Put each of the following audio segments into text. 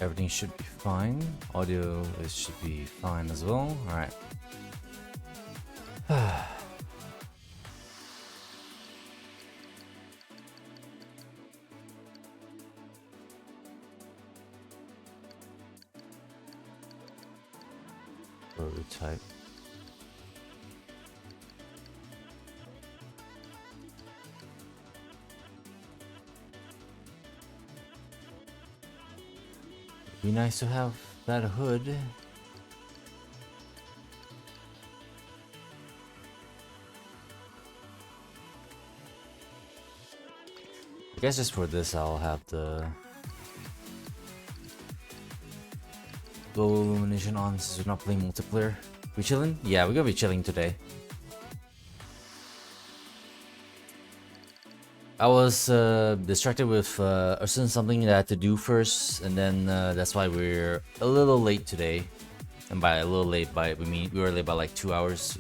Everything should be fine. Audio should be fine as well. Alright. Prototype. Be nice to have that hood. I guess just for this I'll have the glow illumination on since we're not playing multiplayer. We chilling? Yeah, we're gonna be chilling today. I was distracted with something that I had to do first, and then that's why we're a little late today. And by a little late, we mean we were late by like 2 hours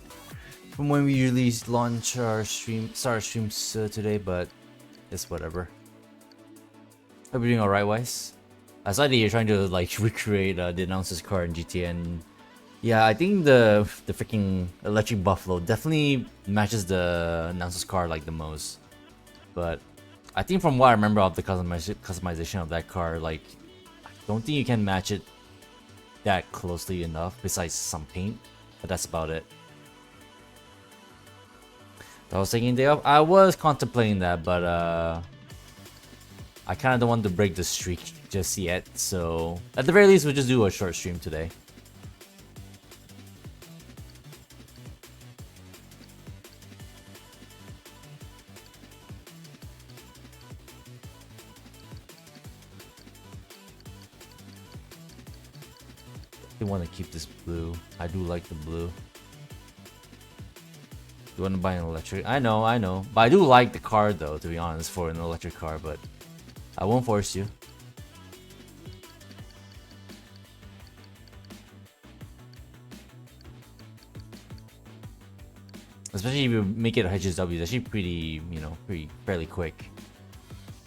from when we usually launch our start our streams today. But it's whatever. Hope you're doing alright, Wise. I saw that you're trying to like recreate the announcer's car in GTA, and yeah, I think the freaking electric buffalo definitely matches the announcer's car like the most. But I think from what I remember of the customization of that car, like I don't think you can match it that closely enough besides some paint, but that's about it. I was taking a day off. I was contemplating that, but I kind of don't want to break the streak just yet, so at the very least we'll just do a short stream today. I want to keep this blue. I do like the blue. You want to buy an electric? I know. But I do like the car though, to be honest, for an electric car, but I won't force you. Especially if you make it a HSW, it's actually pretty, fairly quick.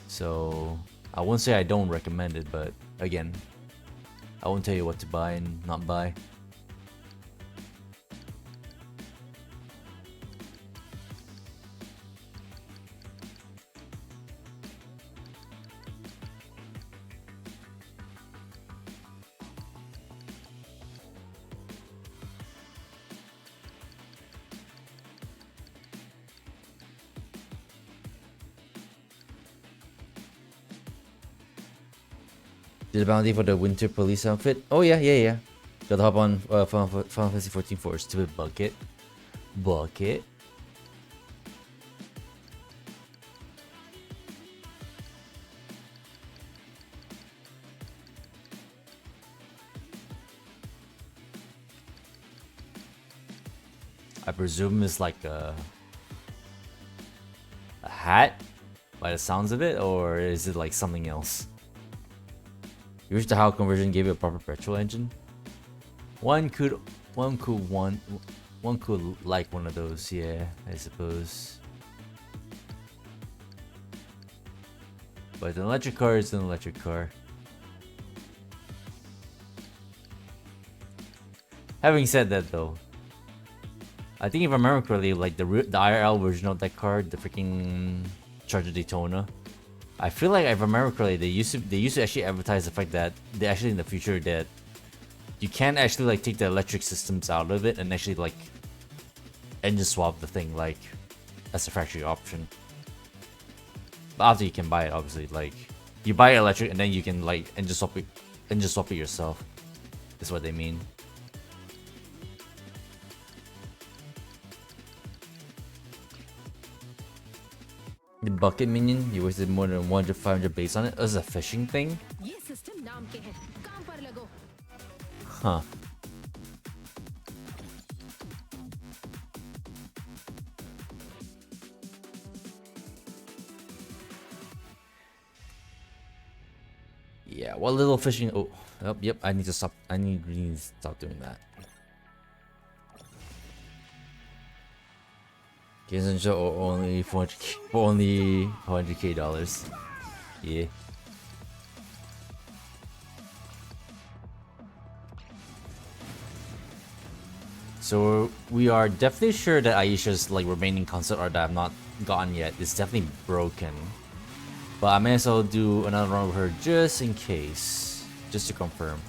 So I won't say I don't recommend it, but again, I won't tell you what to buy and not buy. Did the bounty for the winter police outfit? Oh yeah. Gotta hop on Final Fantasy 14 for a stupid bucket. I presume it's like a hat by the sounds of it, or is it like something else? You wish the HAL conversion gave you a proper petrol engine? One could like one of those, yeah, I suppose. But an electric car is an electric car. Having said that though, I think if I remember correctly, like the IRL version of that car, the freaking Charger Daytona, I feel like if I remember correctly, they used to actually advertise the fact that they actually in the future that you can actually like take the electric systems out of it and actually like engine swap the thing like as a factory option. But after you can buy it, obviously, like you buy electric and then you can like engine swap it yourself. Is what they mean. The bucket minion, you wasted more than 100-500 base on it. It was a fishing thing? Huh. Yeah, what little fishing? Oh, yep. I need to stop. I need to stop doing that. Games and show only 400K, for only $400K. Yeah. So we are definitely sure that Aisha's like remaining concept art that I've not gotten yet is definitely broken. But I may as well do another run with her just in case, just to confirm.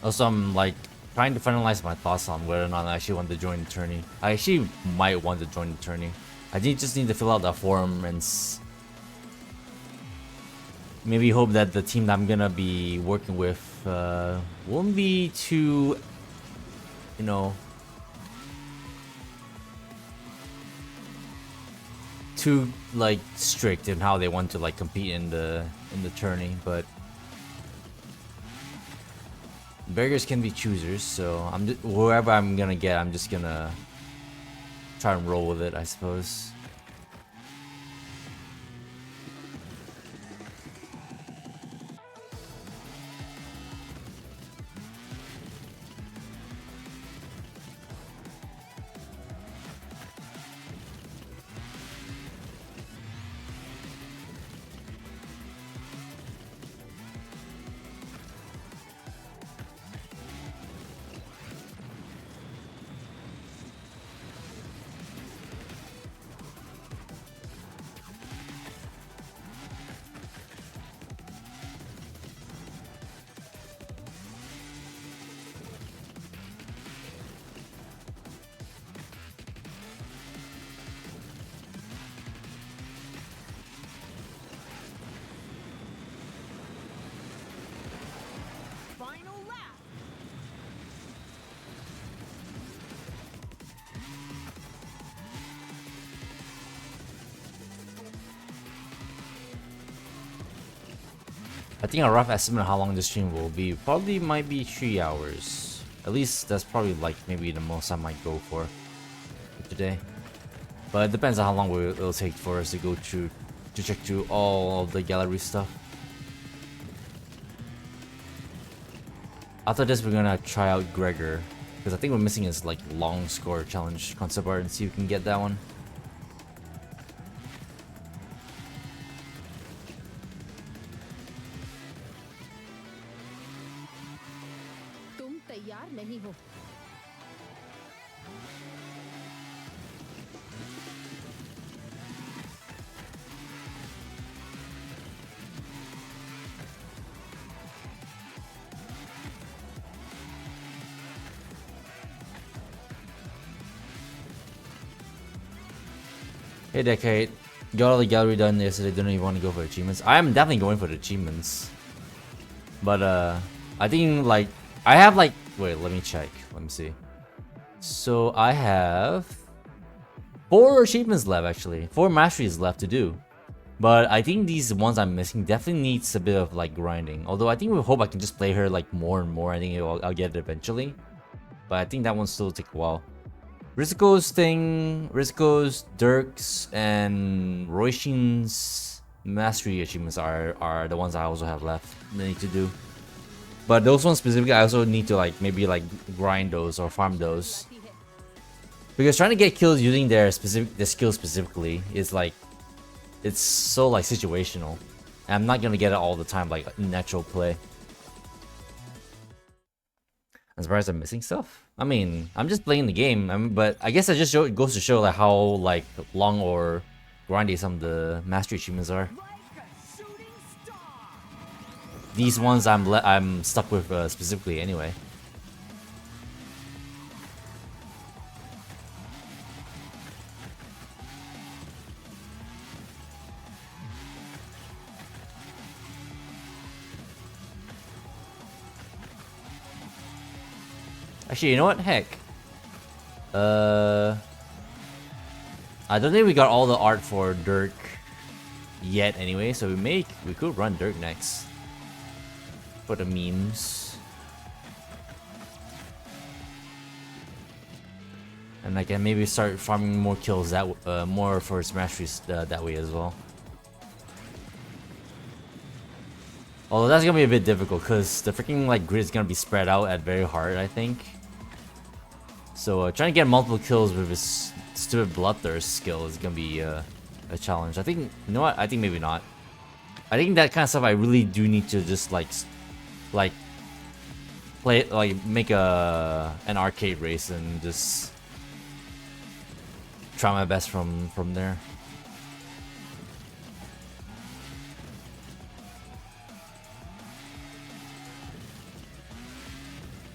Also, I'm like trying to finalize my thoughts on whether or not I actually want to join the tourney. I actually might want to join the tourney. Just need to fill out that form and maybe hope that the team that I'm gonna be working with won't be too, you know, too like strict in how they want to like compete in the tourney. But beggars can be choosers, so whoever I'm gonna get, I'm just gonna try and roll with it, I suppose. I think a rough estimate of how long this stream will be probably might be 3 hours. At least that's probably like maybe the most I might go for today. But it depends on how long it'll take for us to go through to check through all of the gallery stuff. After this, we're gonna try out Gregor because I think we're missing his like long score challenge concept art and see if we can get that one. Hey Decade, got all the gallery done yesterday, didn't even want to go for achievements. I am definitely going for the achievements. But I think like, I have like, wait, let me check, let me see. So I have 4 achievements left actually, 4 masteries left to do. But I think these ones I'm missing definitely needs a bit of like grinding. Although I think we hope I can just play her like more and more, I think I'll get it eventually. But I think that one still take a while. Riziko's thing, Riziko's, Dirk's, and Roishin's mastery achievements are the ones I also have left that I need to do. But those ones specifically, I also need to like maybe like grind those or farm those. Because trying to get kills using their skill specifically is like, it's so like situational. And I'm not gonna get it all the time like natural play. I'm surprised I'm missing stuff. I mean, I'm just playing the game, but I guess it just goes to show like how like long or grindy some of the mastery achievements are. These ones I'm stuck with specifically anyway. Actually, you know what? Heck. I don't think we got all the art for Dirk yet anyway, so we could run Dirk next. For the memes. And I can maybe start farming more kills that more for Smash Trees that way as well. Although that's gonna be a bit difficult because the freaking like grid is gonna be spread out at very hard, I think. So trying to get multiple kills with his stupid Bloodthirst skill is gonna be a challenge. I think, you know what? I think maybe not. I think that kind of stuff I really do need to just like play, like make an arcade race and just try my best from there.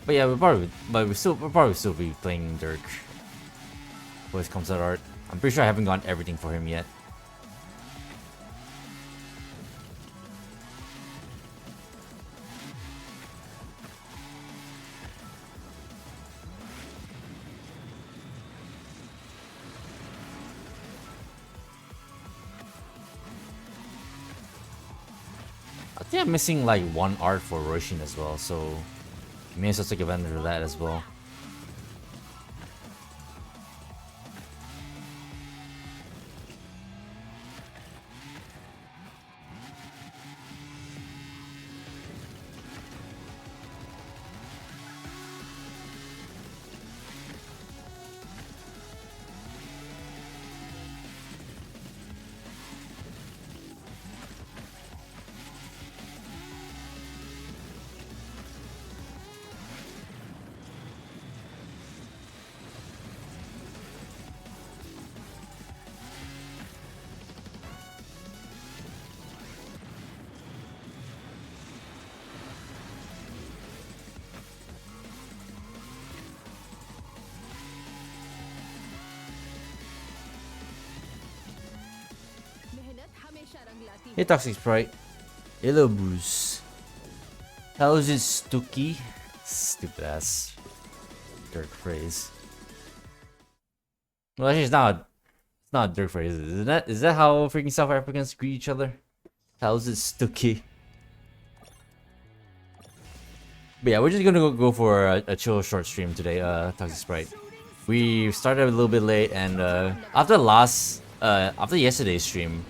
But yeah, we'll probably still be playing Dirk when it comes to art. I'm pretty sure I haven't gotten everything for him yet. I think I'm missing like one art for Roshin as well, so may as well take advantage of that as well. Hey Toxic Sprite. Hello Bruce. How is it Stooky? Stupid ass Dirk phrase. Well actually it's not a Dirk phrase. Is that how freaking South Africans greet each other? How's it Stooky? But yeah, we're just gonna go for a chill short stream today, Toxic Sprite. We started a little bit late and after yesterday's stream,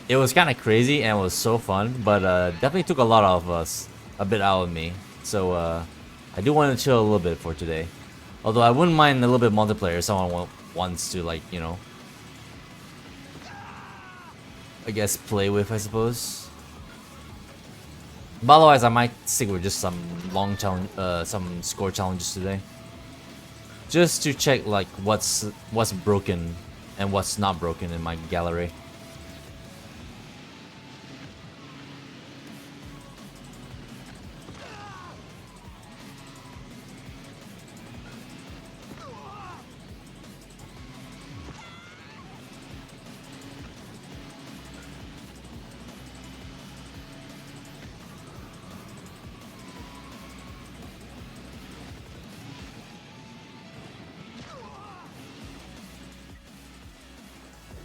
it was kind of crazy and it was so fun, but definitely took a lot of a bit out of me. So I do want to chill a little bit for today. Although I wouldn't mind a little bit of multiplayer if someone wants to, like, you know, I guess play with, I suppose. But otherwise I might stick with just some long challenge, some score challenges today. Just to check like what's broken and what's not broken in my gallery.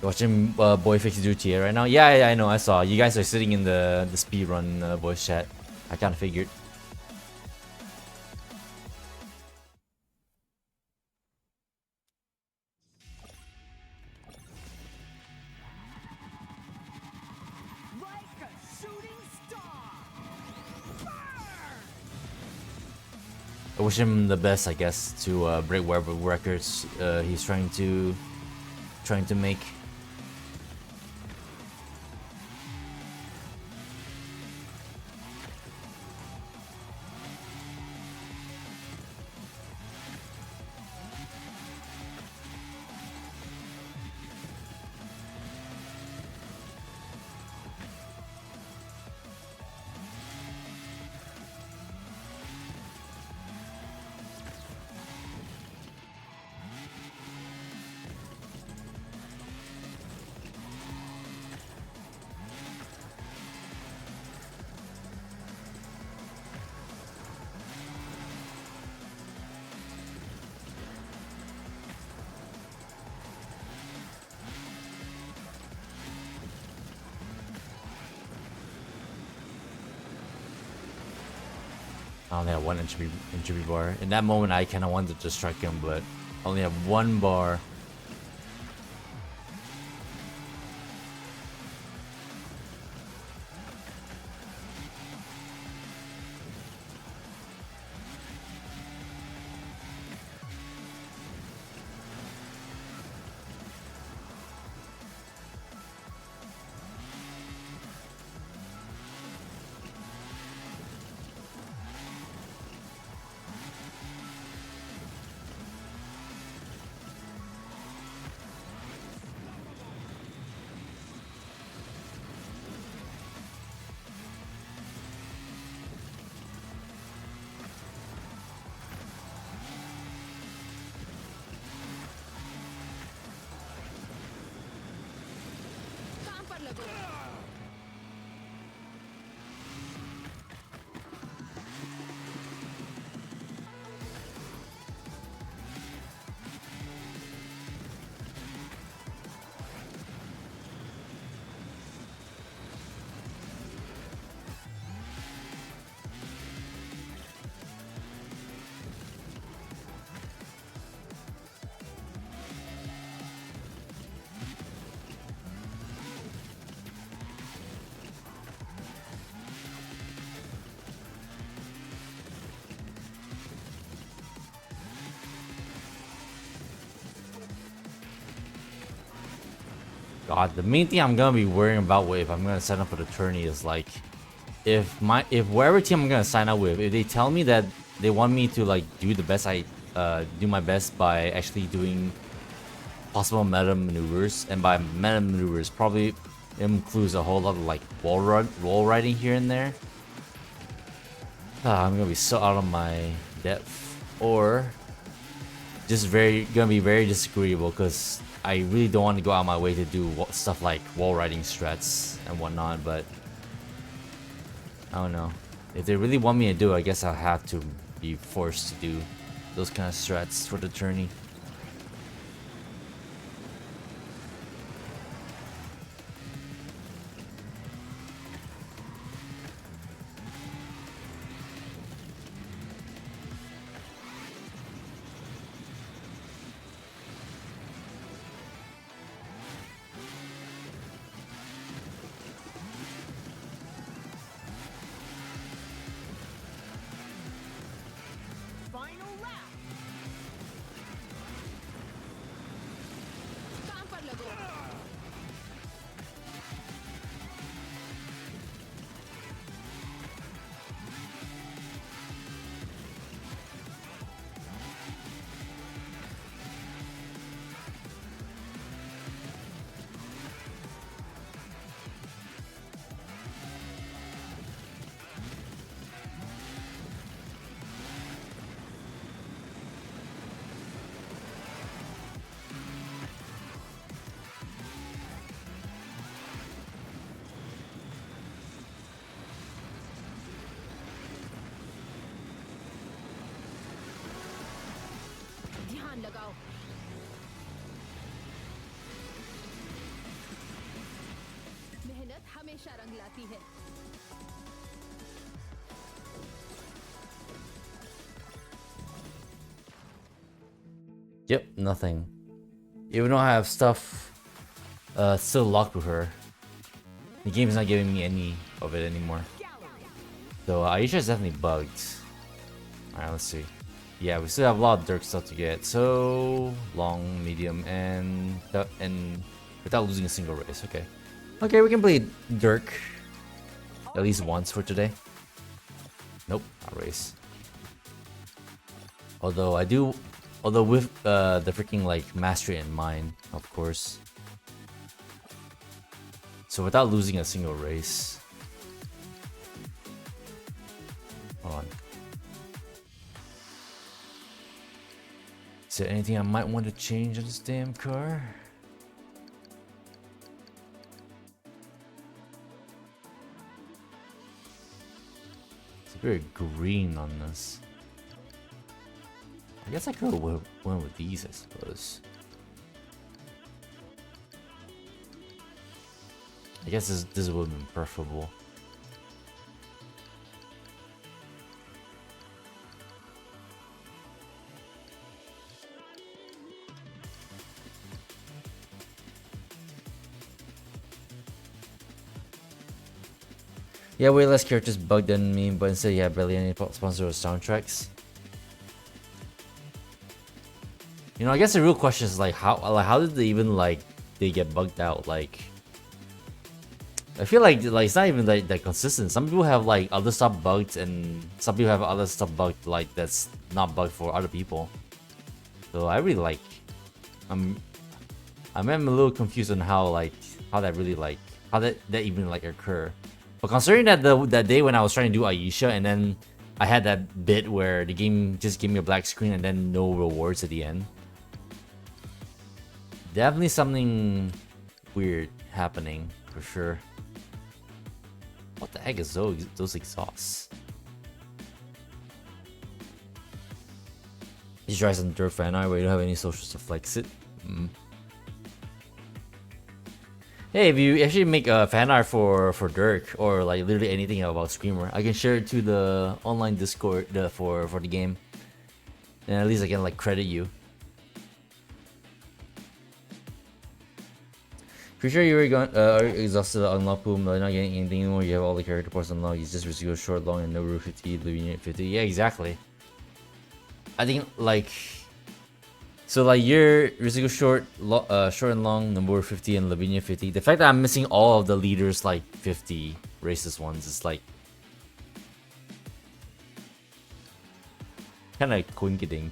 Watching Boyfix do TA right now? Yeah, I know, I saw. You guys are sitting in the speedrun voice chat. I kinda figured. I wish him the best, I guess, to break whatever records he's trying to make. I only have one entropy bar. In that moment, I kind of wanted to strike him, but I only have one bar. God, the main thing I'm gonna be worrying about if I'm gonna sign up for the tourney is like, if whatever team I'm gonna sign up with, if they tell me that they want me to like do the best, do my best by actually doing possible meta maneuvers, and by meta maneuvers probably includes a whole lot of like wall riding here and there. I'm gonna be so out of my depth, or just gonna be very disagreeable because I really don't want to go out my way to do stuff like wall riding strats and whatnot. But I don't know, if they really want me to do it, I guess I'll have to be forced to do those kind of strats for the tourney. Yep, nothing. Even though I have stuff still locked with her, the game is not giving me any of it anymore. So Aisha is definitely bugged. Alright, let's see. Yeah, we still have a lot of Dirk stuff to get. So long, medium, and without losing a single race. Okay. Okay, we can play Dirk at least once for today. Nope, not race. Although with the freaking like mastery in mind, of course. So without losing a single race. Hold on. Is there anything I might want to change on this damn car? It's very green on this. I guess I could have went with these, I suppose. I guess this would have been preferable. Yeah, way less characters bugged than me, but instead you have barely any sponsor or soundtracks. You know, I guess the real question is like how did they even like they get bugged out? Like, I feel like it's not even like that consistent. Some people have like other stuff bugged, and some people have other stuff bugged like that's not bugged for other people. So I really like, I'm a little confused on how that really like how that even like occur. But considering that that day when I was trying to do Aisha and then I had that bit where the game just gave me a black screen and then no rewards at the end. Definitely something weird happening for sure. What the heck is those exhausts? You try some dirt fan art where you don't have any socials to flex it. Hey, if you actually make a fan art for Dirk or like literally anything about Screamer, I can share it to the online Discord for the game, and at least I can like credit you. Pretty sure you are exhausted on unlock boom, but not getting anything anymore. You have all the character parts unlocked. You just receive short, long, and no rule 50, living 50. Yeah, exactly. I think like. So like your Rizuko short, short and long, number 50 and Lavinia 50. The fact that I'm missing all of the leaders like 50 racist ones is like kind of coinkydink.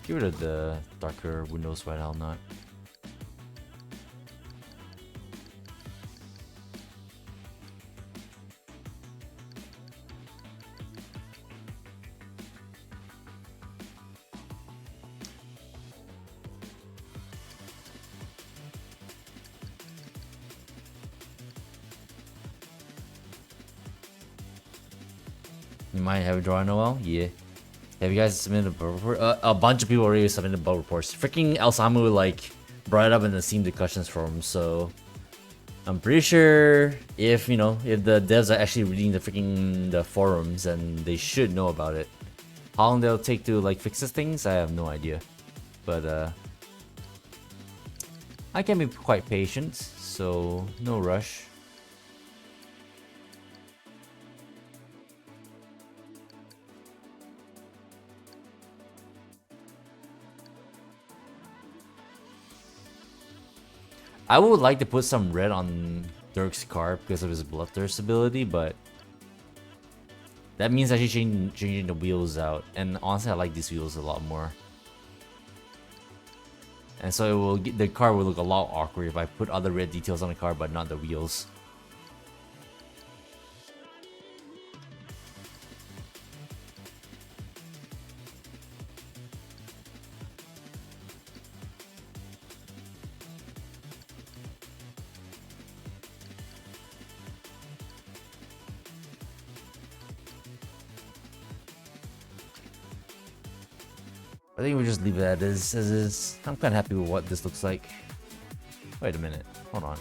Get rid of the darker windows, right? I'll not. You might have a draw Noel? Yeah. Have you guys submitted a bug report? A bunch of people already submitted bug reports. Freaking El Samu like brought it up in the Steam discussions forum, so I'm pretty sure if you know if the devs are actually reading the forums, then they should know about it. How long they'll take to like fix these things, I have no idea. But I can be quite patient, so no rush. I would like to put some red on Dirk's car because of his bloodthirst ability, but that means actually changing the wheels out. And honestly, I like these wheels a lot more. And so it will the car will look a lot awkward if I put other red details on the car, but not the wheels. I think we'll just leave it as is. I'm kind of happy with what this looks like. Wait a minute. Hold on.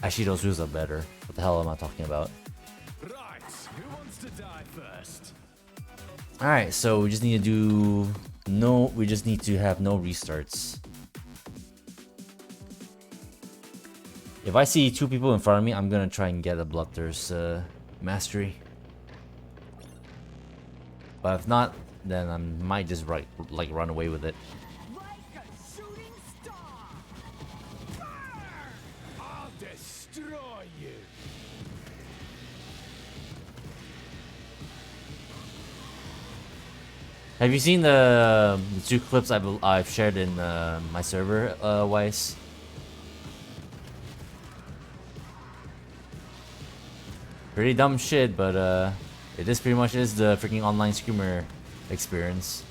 Actually, those wheels are better. What the hell am I talking about? Right, who wants to die first? Alright, so we just need to do no. We just need to have no restarts. If I see two people in front of me, I'm gonna try and get a bloodthirst mastery. But if not, then I might just run away with it. Like a shooting star! I'll destroy you! Have you seen the two clips I've shared in my server, Weiss? Pretty dumb shit, but it is pretty much is the freaking online Screamer experience.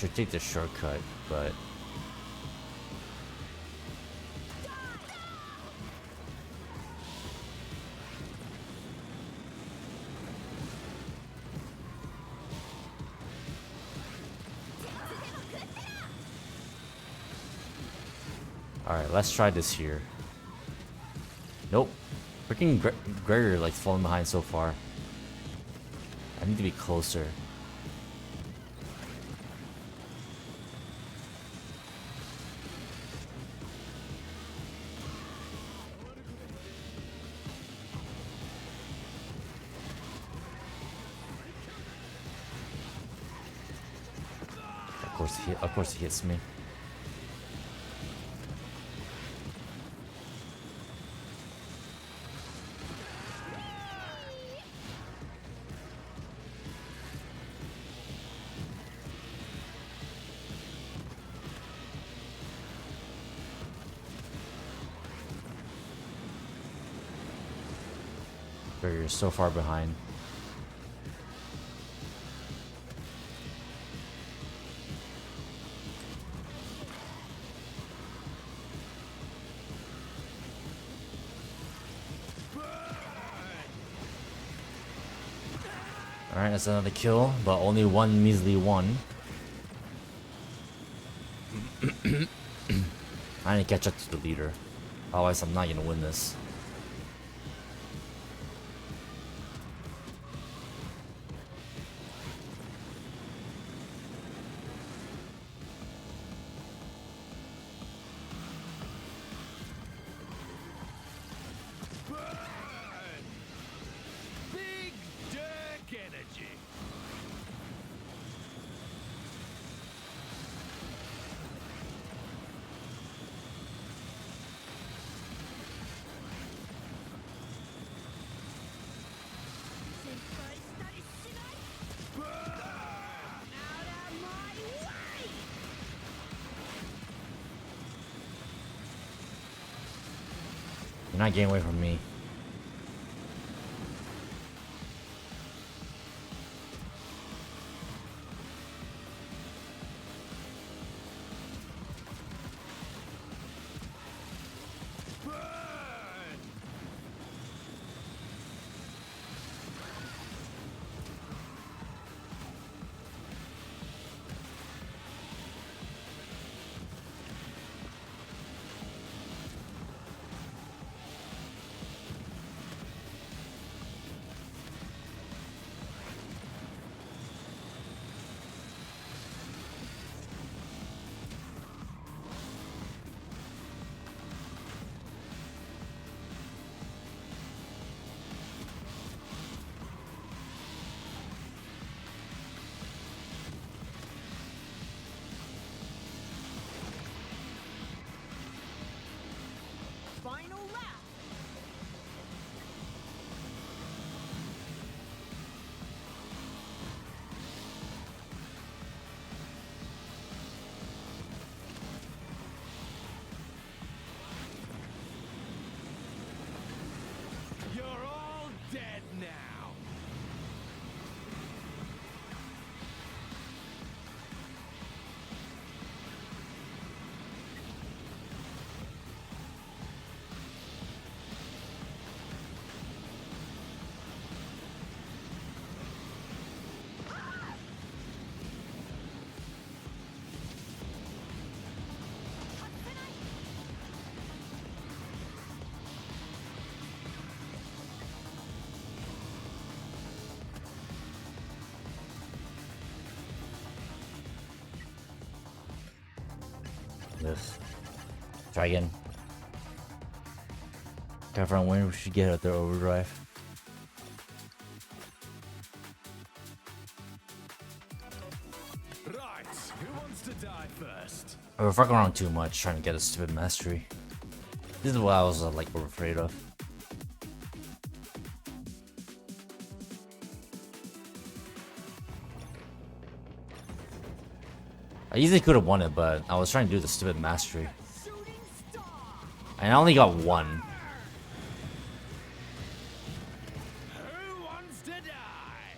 should take the shortcut, but alright, let's try this here. Nope. Freaking Gregor like falling behind so far. I need to be closer. Of course he hits me. You're so far behind. Alright, that's another kill, but only one measly one. I need to catch up to the leader. Otherwise, I'm not gonna win this. Big Dirk energy. You're not getting away from me. Final lap. You're all dead now. This. Try again. Cover on when we should get out there overdrive. Right, who wants to die first? We're fucking around too much trying to get a stupid mastery. This is what I was like afraid of. I easily could have won it, but I was trying to do the stupid mastery. And I only got one. Who wants to die?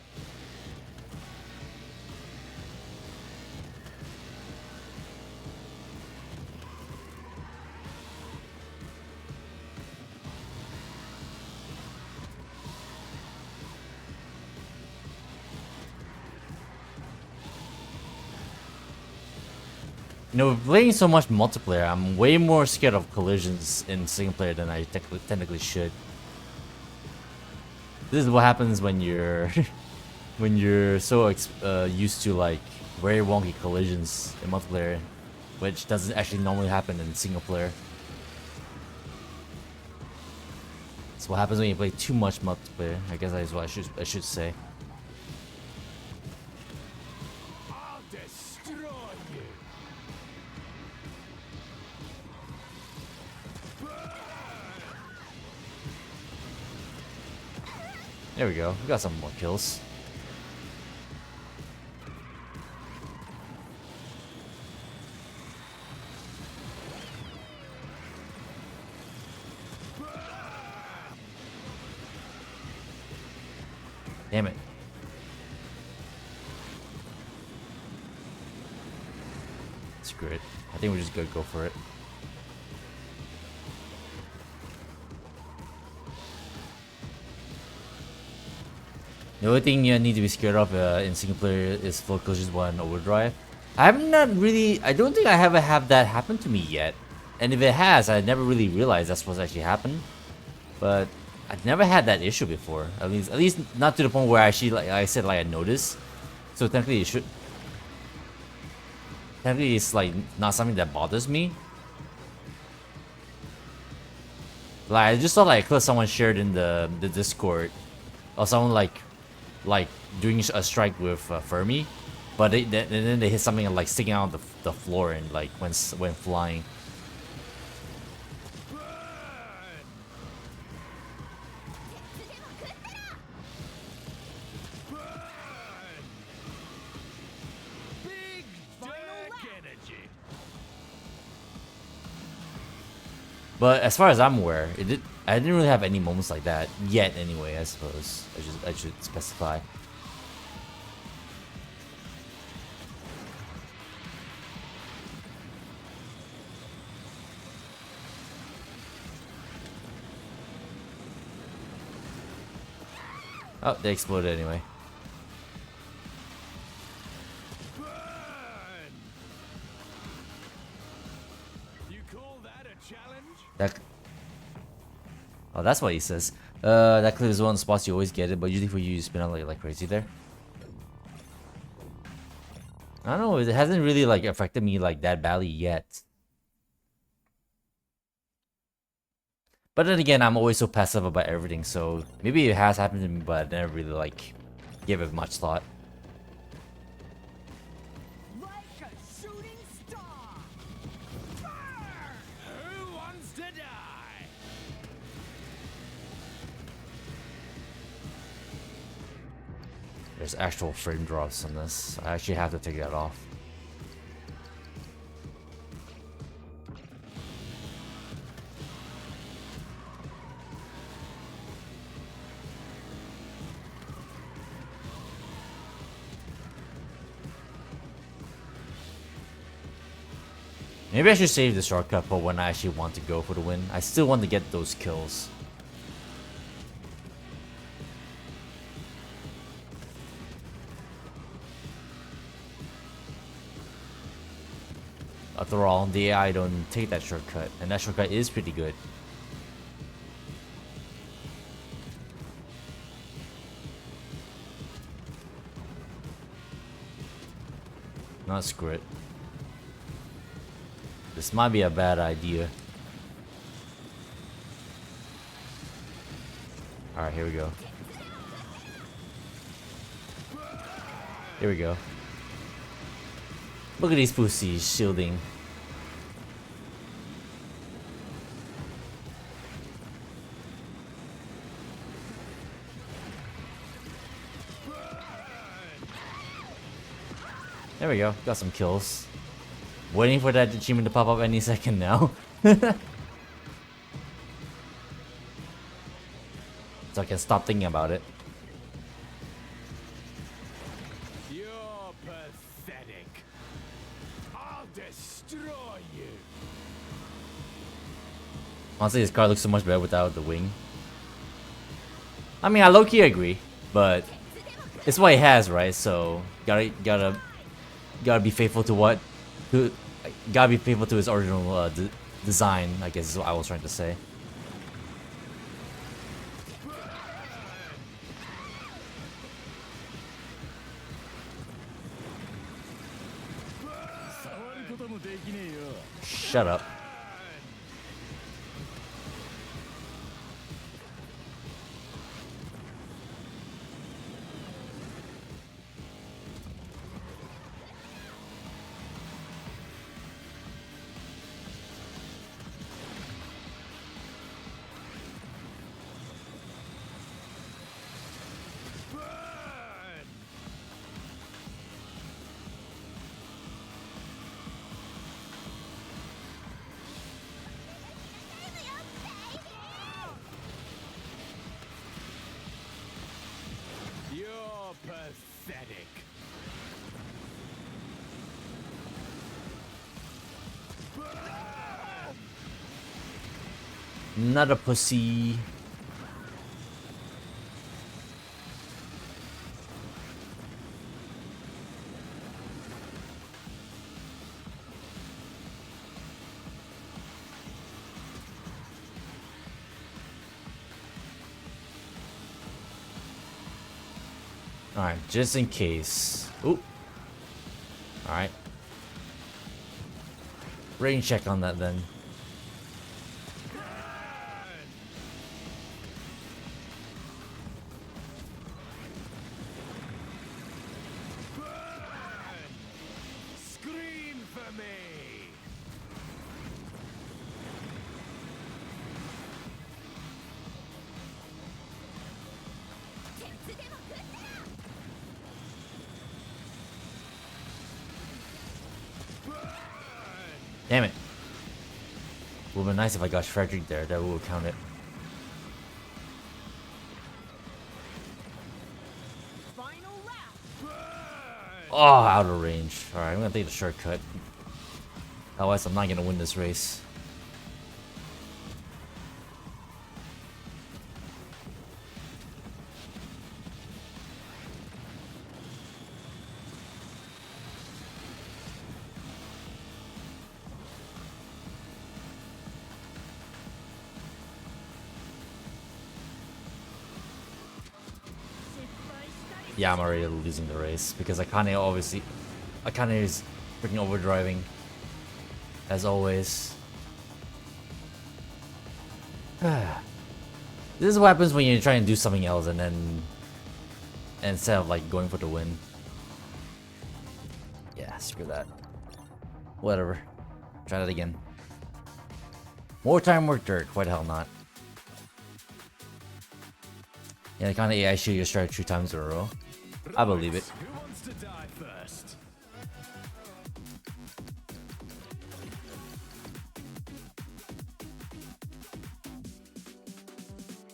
You know, playing so much multiplayer, I'm way more scared of collisions in single player than I technically should. This is what happens when you're when you're so used to like very wonky collisions in multiplayer, which doesn't actually normally happen in single player. That's what happens when you play too much multiplayer. I guess that is what I should say. I'll destroy you. There we go. We got some more kills. Damn it. Screw it. I think we're just gonna go for it. The only thing you need to be scared of in single player is flow collisions while in overdrive. I don't think I ever have that happen to me yet. And if it has, I never really realized that's what's actually happened. But I've never had that issue before. At least not to the point where I actually, like I said, like I noticed. So technically it should. Technically it's like not something that bothers me. Like I just saw like a clip someone shared in the Discord, or someone like doing a strike with Fermi, but then they hit something like sticking out of the floor and like when flying. Big dark energy. But as far as I'm aware, I didn't really have any moments like that yet. Anyway, I suppose I should specify. Oh, they exploded anyway. Burn! You call that a challenge? Oh, that's what he says. That clip is one of the spots you always get it, but usually for you spin out like crazy there. I don't know, it hasn't really like affected me like that badly yet. But then again, I'm always so passive about everything, so maybe it has happened to me, but I never really like gave it much thought. Like a shooting star. Burn! Who wants to die? There's actual frame drops on this. I actually have to take that off. Maybe I should save the shortcut for when I actually want to go for the win. I still want to get those kills. After all, the AI don't take that shortcut, and that shortcut is pretty good. Not screw it. This might be a bad idea. Alright, here we go. Here we go. Look at these pussies shielding. There we go, got some kills. Waiting for that achievement to pop up any second now. So I can stop thinking about it. You're pathetic. I'll destroy you. Honestly, this car looks so much better without the wing. I mean, I low-key agree, but it's what it has, right? So gotta be faithful to what gotta be faithful to his original design, I guess is what I was trying to say. Shut up. You're pathetic. Not a pussy. Alright, just in case. Oop. Alright. Rain check on that then. Scream for me. Damn it. Would have been nice if I got Frederick there. That would count it. Oh, out of range. Alright, I'm gonna take the shortcut. Otherwise, I'm not gonna win this race. Yeah, I'm already losing the race because Akane obviously... Akane is freaking overdriving. As always. This is what happens when you try and do something else and then... Instead of like going for the win. Yeah, screw that. Whatever. Try that again. More time, more dirt. Why the hell not? Yeah, the kind of AI shoot your strike 2 times in a row. I believe it. Who wants to die first?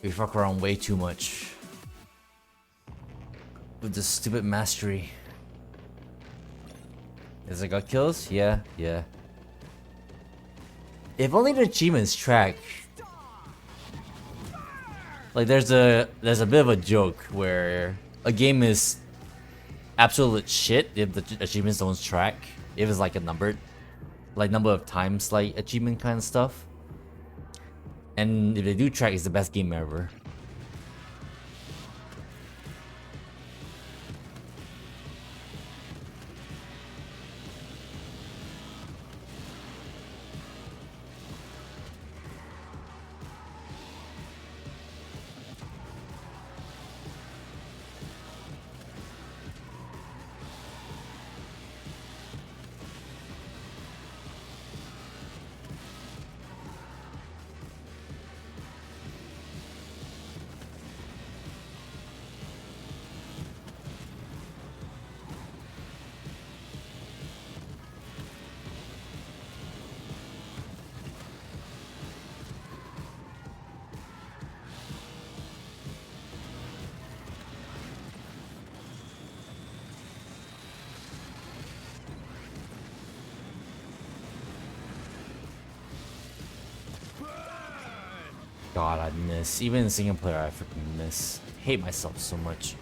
We fuck around way too much. With this stupid mastery. Is it got kills? Yeah, yeah. If only the achievements track. Like there's a bit of a joke where a game is absolute shit if the achievements don't track. If it's like a number of times like achievement kind of stuff. And if they do track, it's the best game ever. God, I miss. Even in single player, I freaking miss. Hate myself so much.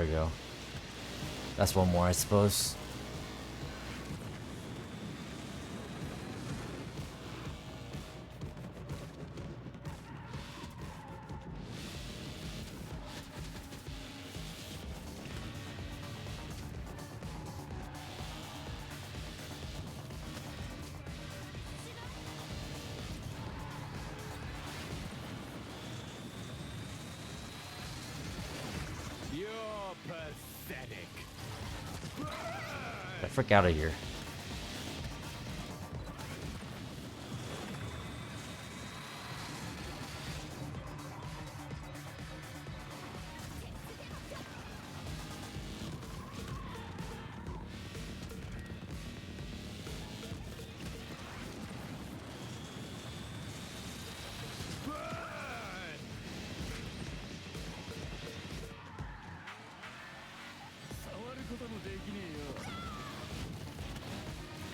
we go. That's one more, I suppose. You're pathetic. Get the frick out of here.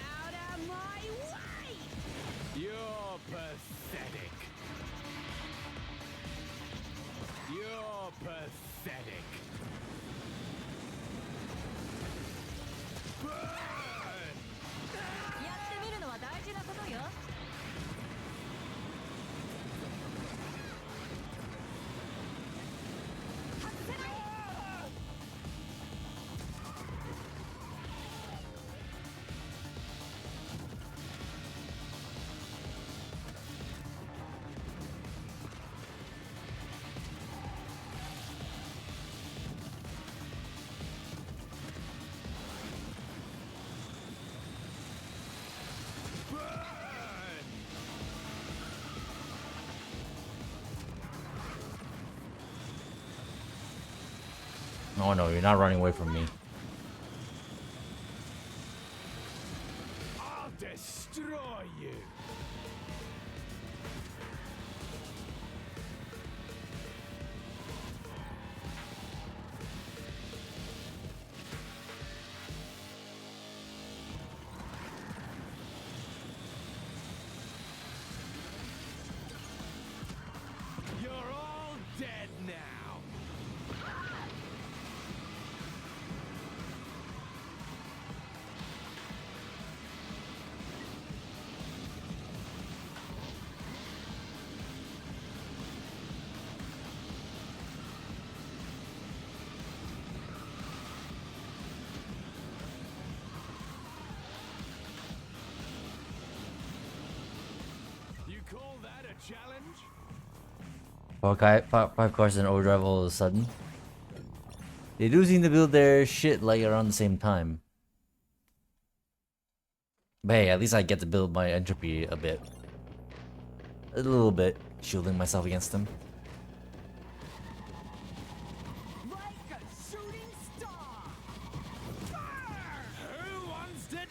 Out of my way! You're pathetic. You're pathetic. Burn! やってみるのは大事なことよ。外せない。Oh no, you're not running away from me. I'll destroy you. You're all dead now. You call that a challenge? Five cars in overdrive all of a sudden. They do seem to build their shit like around the same time. But hey, at least I get to build my entropy a bit. A little bit, shielding myself against them. Like a shooting star! Who wants to die?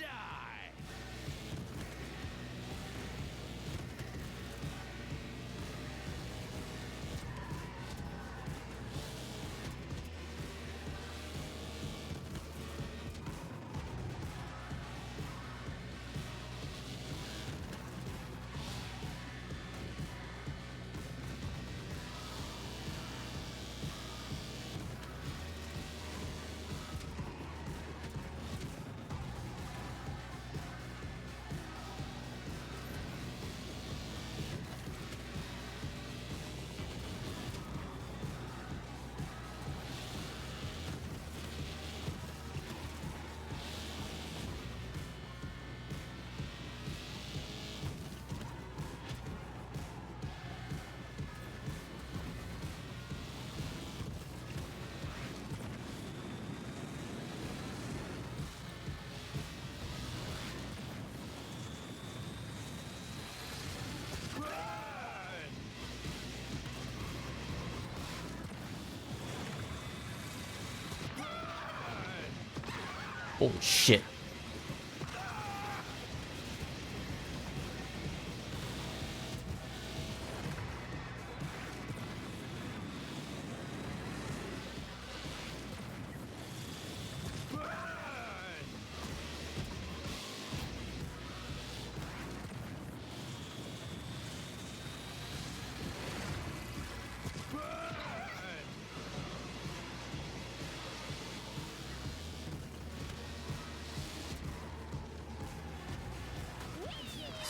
Holy shit.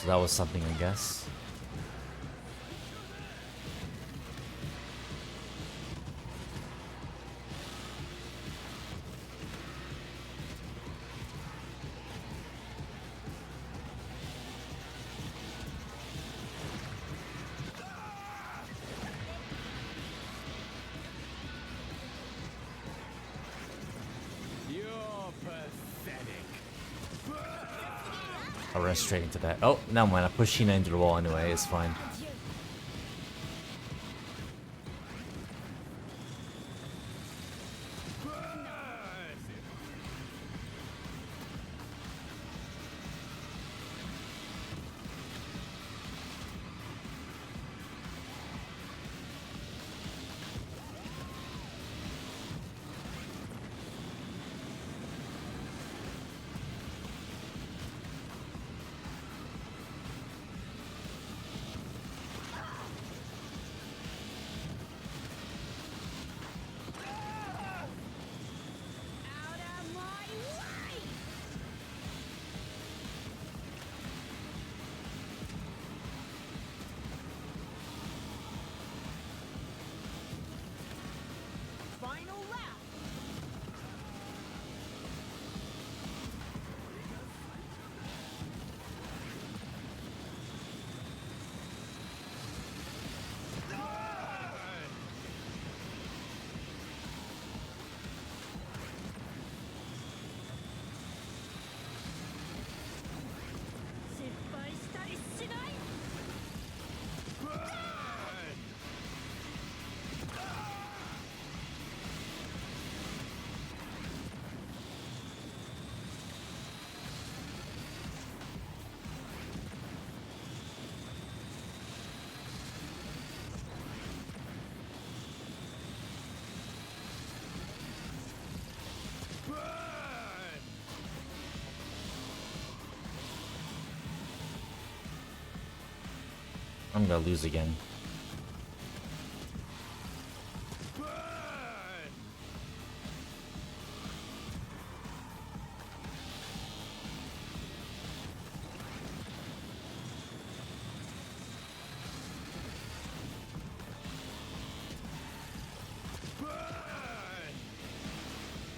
that was something, I guess. You're pathetic. I'll run straight into that. Oh, never mind. I pushed Sheena into the wall anyway. It's fine. Out of my way! Final lap! I'm gonna lose again.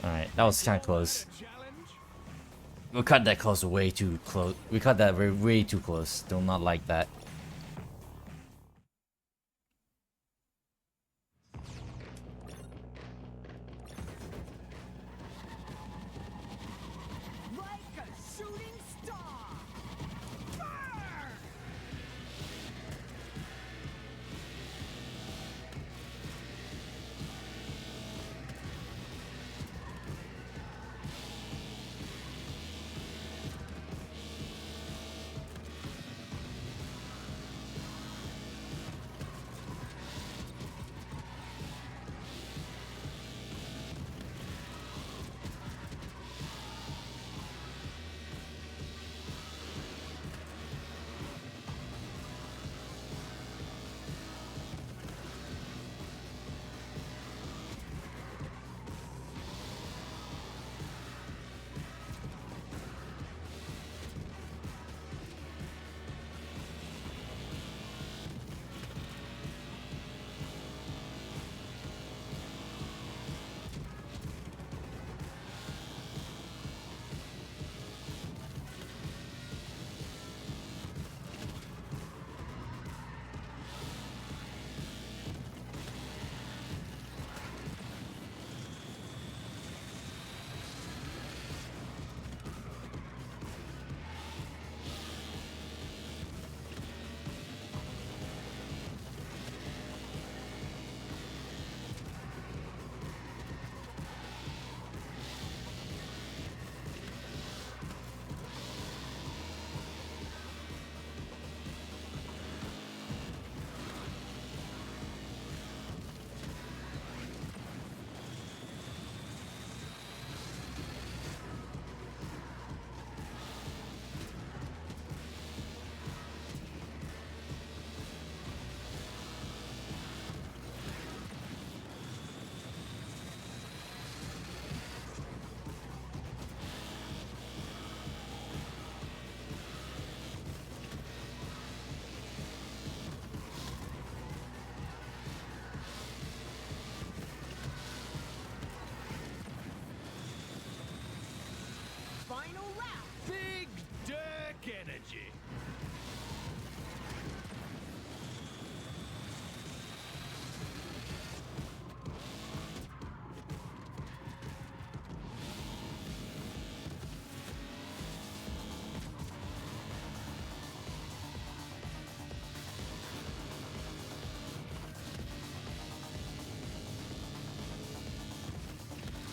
Alright, that was kind of close. We cut that close way too close. We cut that way too close. Do not like that. Like a shooting star! Burn!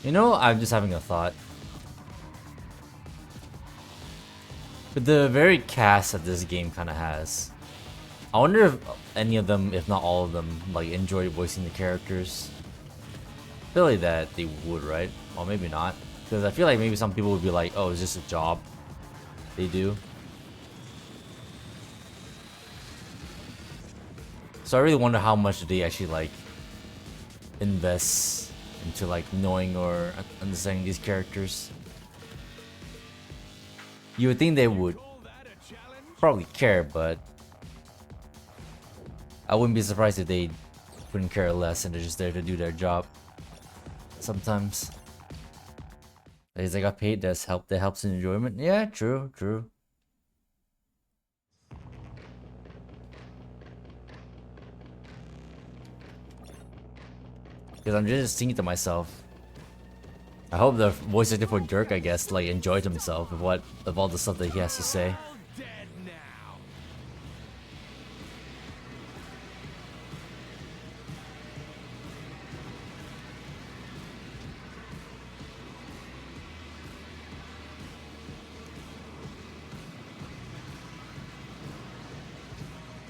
You know, I'm just having a thought. With the very cast that this game kind of has, I wonder if any of them, if not all of them, like enjoy voicing the characters. I feel like that they would, right? Or maybe not. Because I feel like maybe some people would be like, oh, it's just a job they do. So I really wonder how much they actually like invest into like knowing or understanding these characters. You would think they would Call that a challenge? probably care, but I wouldn't be surprised if they couldn't care less and they're just there to do their job. Sometimes. Because they got paid, that helps in enjoyment. Yeah, true, true. Because I'm just thinking to myself, I hope the voice actor for Dirk, I guess, like enjoyed himself of all the stuff that he has to say. Dead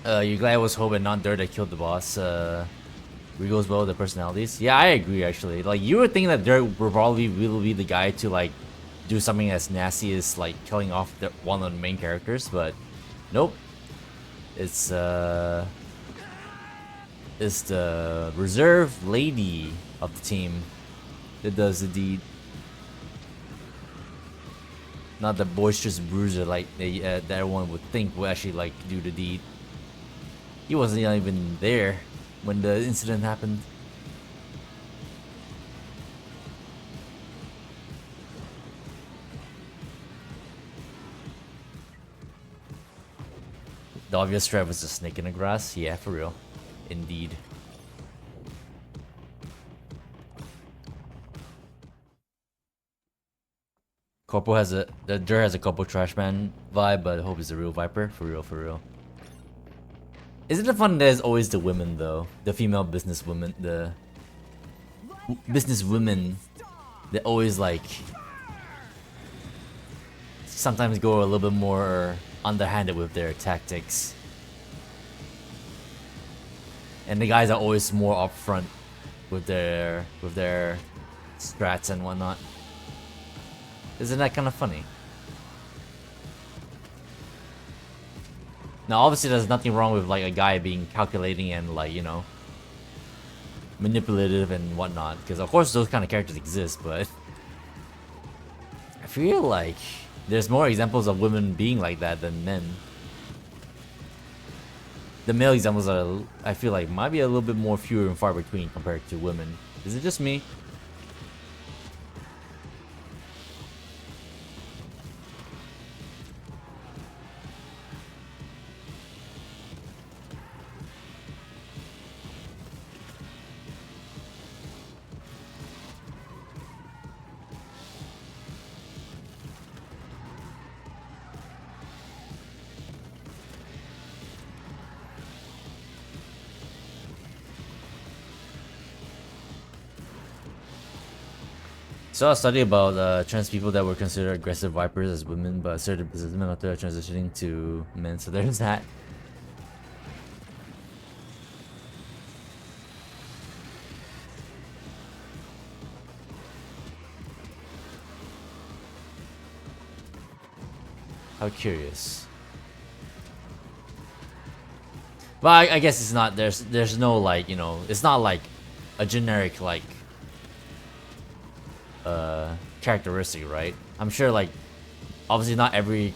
now. You glad it was Hope and not Dirk that killed the boss? We goes well with the personalities. Yeah, I agree actually. Like you would think that Dirk would probably will be the guy to like do something as nasty as like killing off one of the main characters, but nope. It's the reserve lady of the team that does the deed. Not the boisterous bruiser like that everyone would think would actually like do the deed. He wasn't even there when the incident happened. The obvious threat was the snake in the grass. Yeah, for real. Indeed. Corpo has the Dur has a Corpo Trashman vibe, but Hope is the real Viper. For real, for real. Isn't it fun there's always the women though? The female business women, the business women that always like sometimes go a little bit more underhanded with their tactics. And the guys are always more upfront with their strats and whatnot. Isn't that kind of funny? Now, obviously, there's nothing wrong with like a guy being calculating and like manipulative and whatnot, because of course those kind of characters exist. But I feel like there's more examples of women being like that than men. The male examples are, I feel like, might be a little bit more fewer and far between compared to women. Is it just me? Saw a study about trans people that were considered aggressive vipers as women, but asserted businessmen after transitioning to men. So there's that. How curious. But I guess it's not. There's no like it's not like a generic like characteristic, right? I'm sure like obviously not every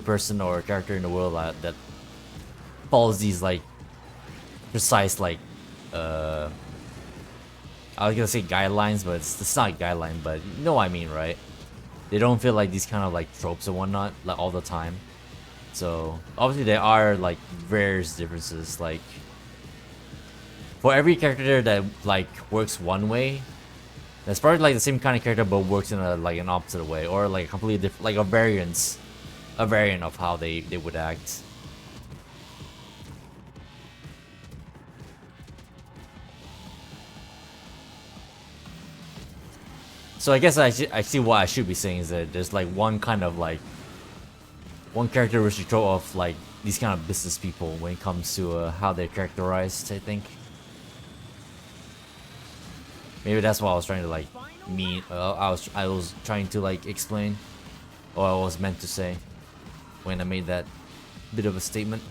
person or character in the world that follows these like precise like I was gonna say guidelines, but it's not a guideline, but you know what I mean, right? They don't feel like these kind of like tropes and whatnot like all the time. So obviously there are like various differences. Like for every character that like works one way, that's probably like the same kind of character but works in a like an opposite way, or like a completely different, like a variant of how they would act. So I guess I see what I should be saying is that there's like one kind of like one characteristic trope of like these kind of business people when it comes to how they're characterized. I think maybe that's what I was trying to like mean. I was trying to like explain what I was meant to say when I made that bit of a statement.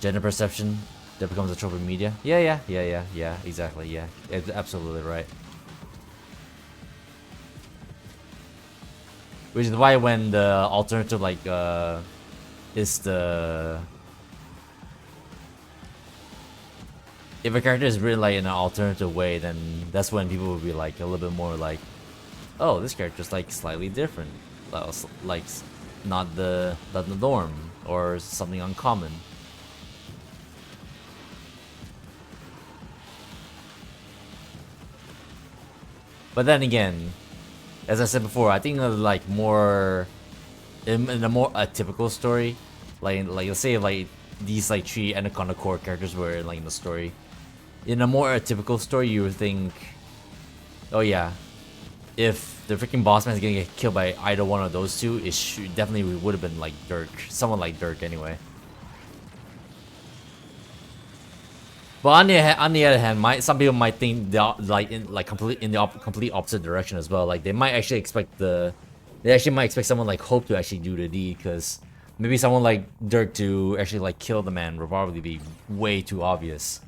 Gender perception that becomes a trope in media. Yeah, exactly. Yeah, it's absolutely right. Which is why when the alternative like is the if a character is written like in an alternative way, then that's when people will be like a little bit more like, oh, this character's like slightly different, like not the norm or something uncommon. But then again, as I said before, I think like more in a more atypical story, like let's say like these like three Anaconda core characters were like in the story. In a more atypical story, you would think, oh yeah, if the freaking boss man is gonna get killed by either one of those two, it definitely would have been like Dirk, someone like Dirk anyway. But on the other hand, some people might think complete opposite direction as well. Like they might actually expect someone like Hope to actually do the deed, because maybe someone like Dirk to actually like kill the man would probably be way too obvious,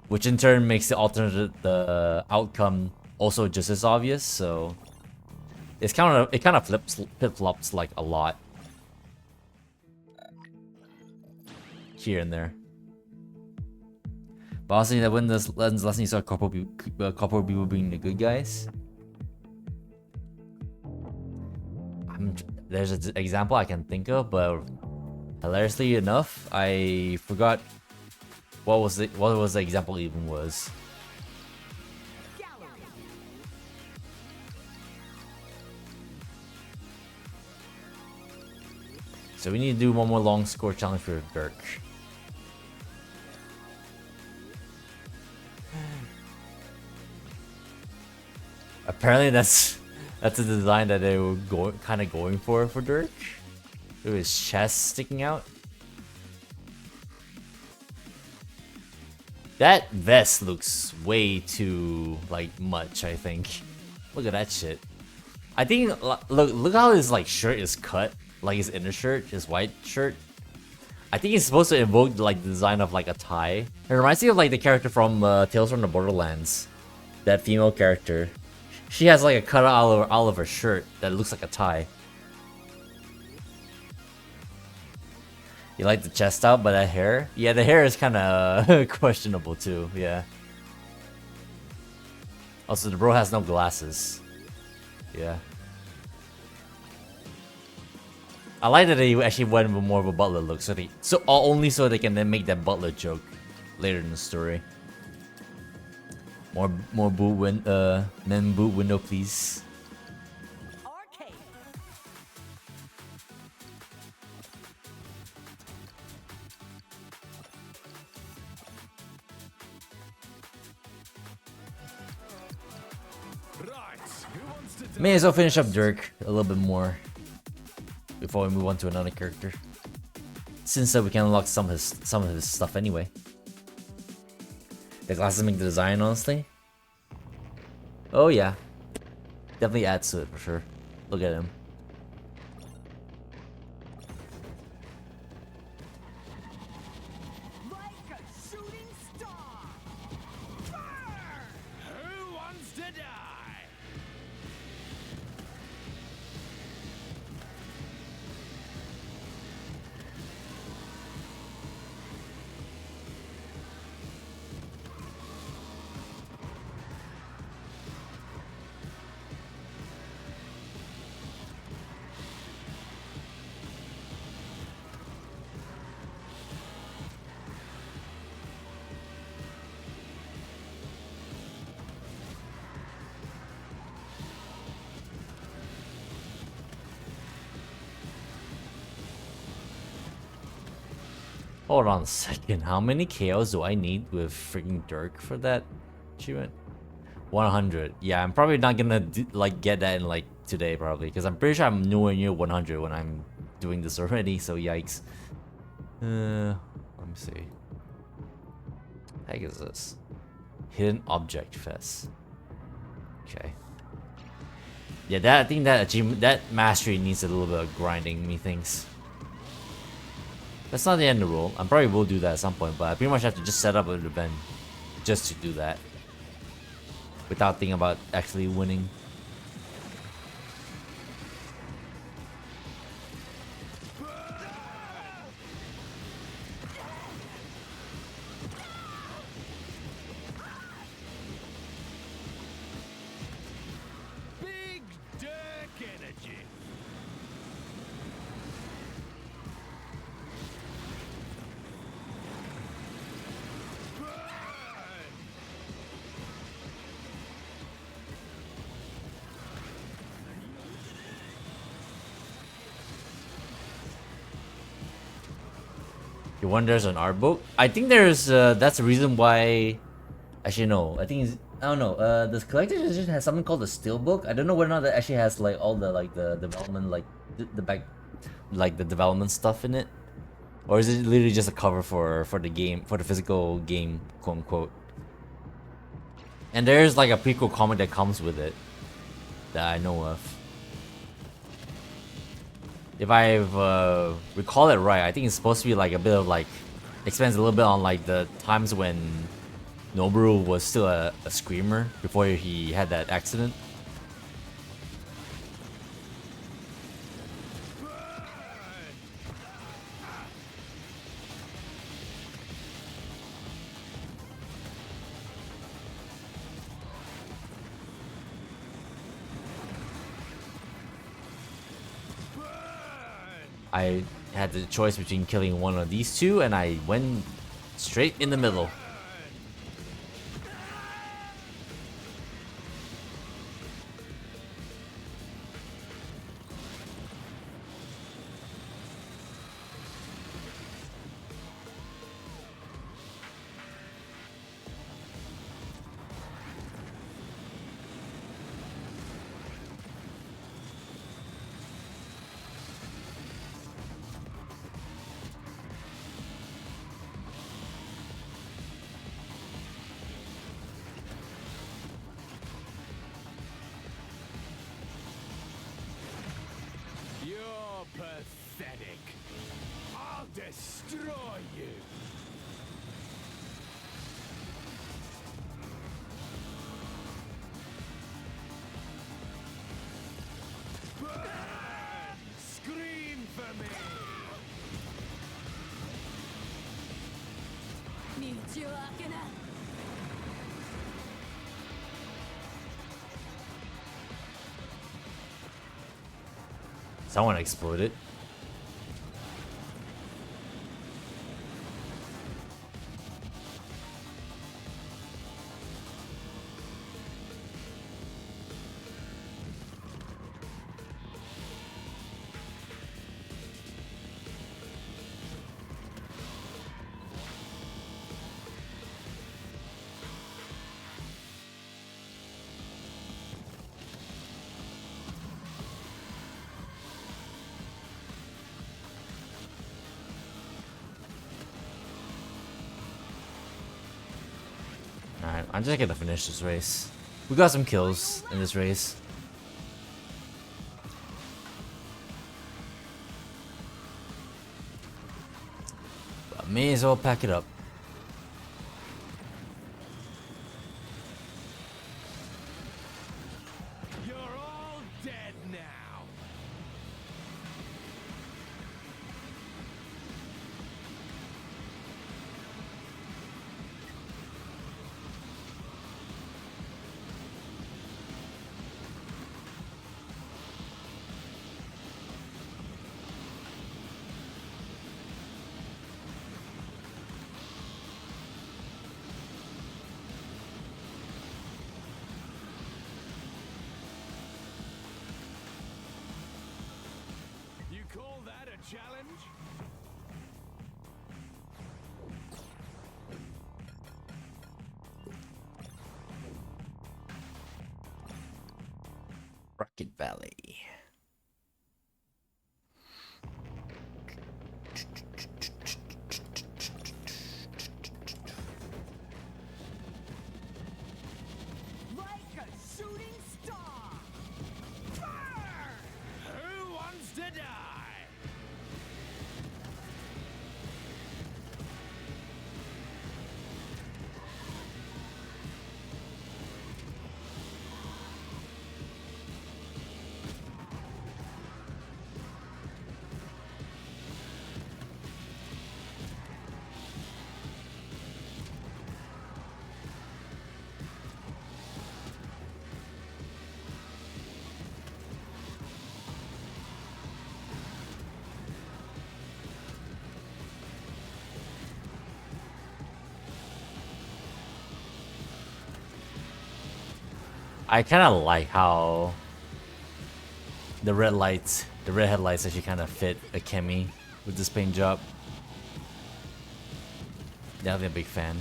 which in turn makes the outcome also just as obvious. So it kind of flip flops like a lot here and there. But also, that when this lesson you saw a couple people being the good guys. There's an example I can think of, but hilariously enough, I forgot what was the example even was. So we need to do one more long score challenge for Dirk. Apparently that's the design that they were kind of going for Dirk, with his chest sticking out. That vest looks way too like much. I think. Look at that shit. I think look how his like shirt is cut, like his inner shirt, his white shirt. I think it's supposed to evoke like the design of like a tie. It reminds me of like the character from Tales from the Borderlands, that female character. She has like a cutout all of her shirt that looks like a tie. You like the chest out, but that hair? Yeah, the hair is kind of questionable too. Yeah. Also, the bro has no glasses. Yeah. I like that they actually went with more of a butler look, only so they can then make that butler joke later in the story. More men boot window, please. Arcade. Right, who wants to die? May as well finish up Dirk a little bit more before we move on to another character, since we can unlock some of his stuff anyway. The glasses make the design, honestly. Oh yeah, definitely adds to it for sure. Look at him. Like a shooting star. Burn! Who wants to die? Hold on a second. How many KOs do I need with freaking Dirk for that? Achievement 100. Yeah, I'm probably not gonna like get that in like today probably because I'm pretty sure I'm nowhere near 100 when I'm doing this already. So yikes. Let me see. Heck is this? Hidden Object Fest. Okay. Yeah, that I think that achievement, that mastery needs a little bit of grinding, methinks. That's not the end of the world. I probably will do that at some point, but I pretty much have to just set up an event just to do that. Without thinking about actually winning. Big Dirk energy. You wonder there's an art book? I think there's that's the reason why. Actually no, I think it's, I don't know. The collector's edition has something called the steel book. I don't know whether or not that actually has like all the like the development like the back like the development stuff in it, or is it literally just a cover for the game, for the physical game, quote unquote. And there's like a prequel comic that comes with it that I know of. If I've recall it right, I think it's supposed to be like a bit of like expands a little bit on like the times when Noboru was still a screamer before he had that accident. I had the choice between killing one of these two, and I went straight in the middle. You're pathetic. I'll destroy you. Burn! Scream for me. 道を開けな Someone exploded. Alright, I'm just gonna finish this race. We got some kills in this race. But may as well pack it up. You're all dead now. You call that a challenge? Market Valley. Like a shooting star. Fire! Who wants to die? I kind of like how the red headlights actually kind of fit a Kemi with this paint job. Definitely a big fan.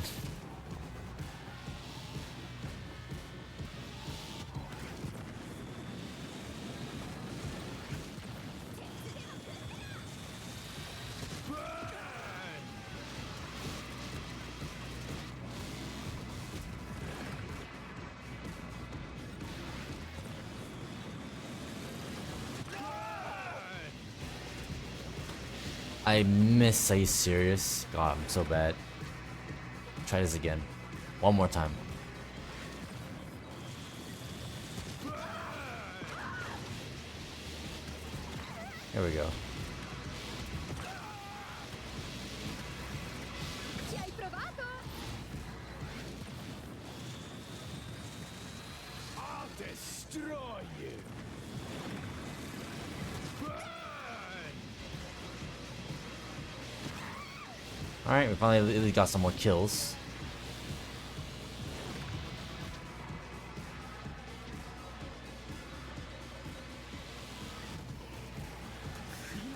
I miss. Are you serious? God, I'm so bad. Try this again. One more time. Here we go. Ci hai provato? I'll destroy you. Alright, we finally at least got some more kills.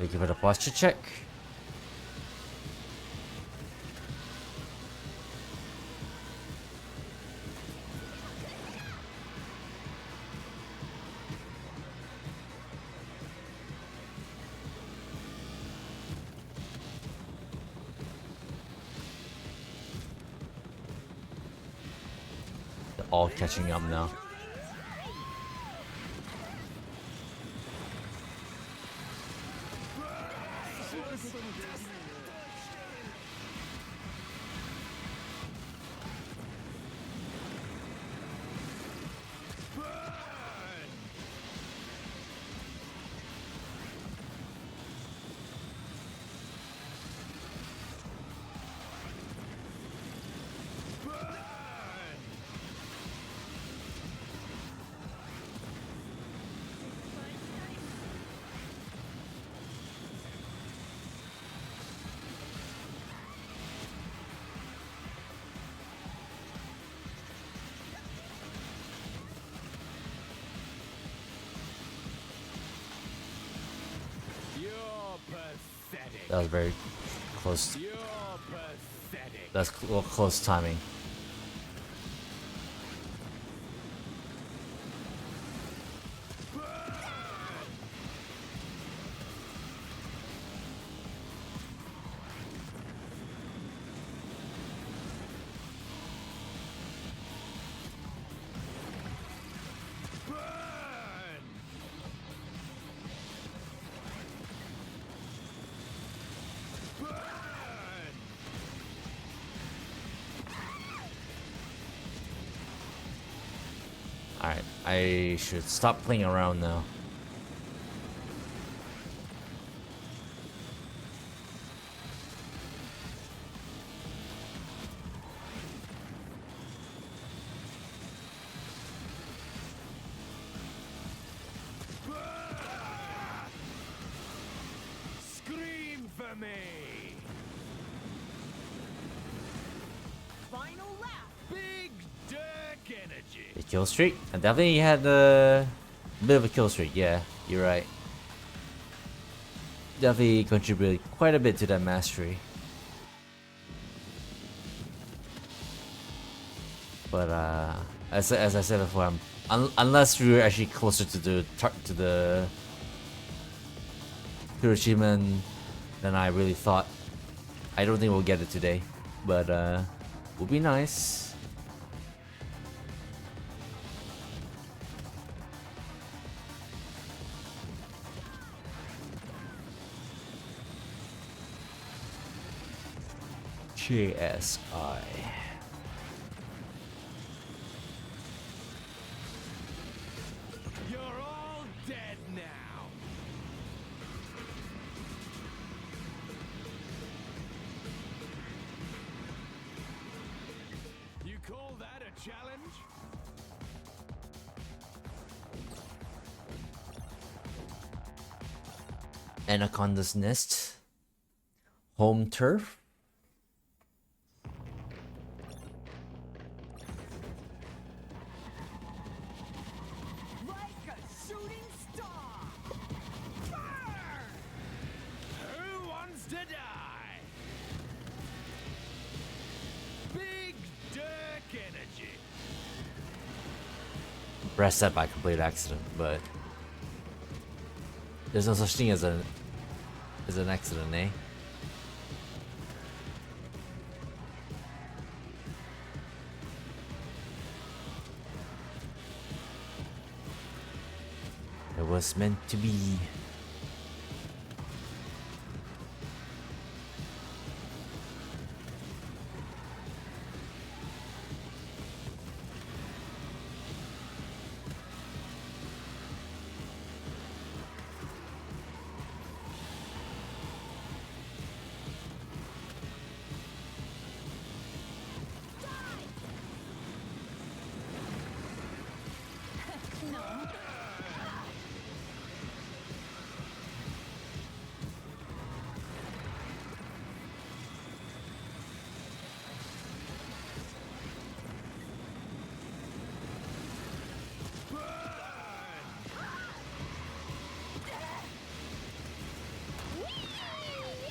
We give it a posture check. They're all catching up now. You're pathetic. That was very close. You're pathetic. That's close timing. Alright, I should stop playing around now. Scream for me. Final lap. Big Dirk energy. The kill streak? I definitely had a bit of a kill streak, yeah, you're right. Definitely contributed quite a bit to that mastery. But as I said before, Unless we were actually closer to the achievement than I really thought. I don't think we'll get it today, but would be nice. JSI. You're all dead now. You call that a challenge? Anaconda's Nest. Home turf. Like a shooting star. Burn! Who wants to die? Big Dirk energy. Pressed that by complete accident, but there's no such thing as an accident, eh? It was meant to be.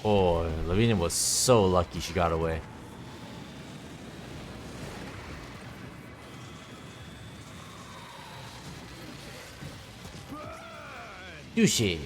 Oh, Lavinia was so lucky she got away. Douchey.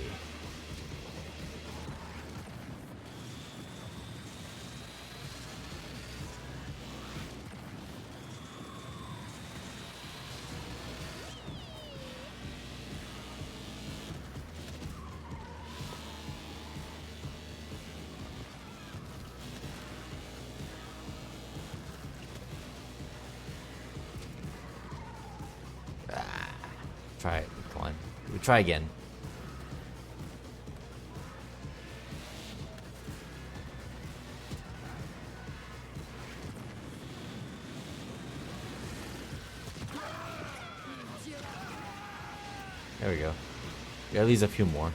Try it. Come on. We try again. There we go. Yeah, at least a few more.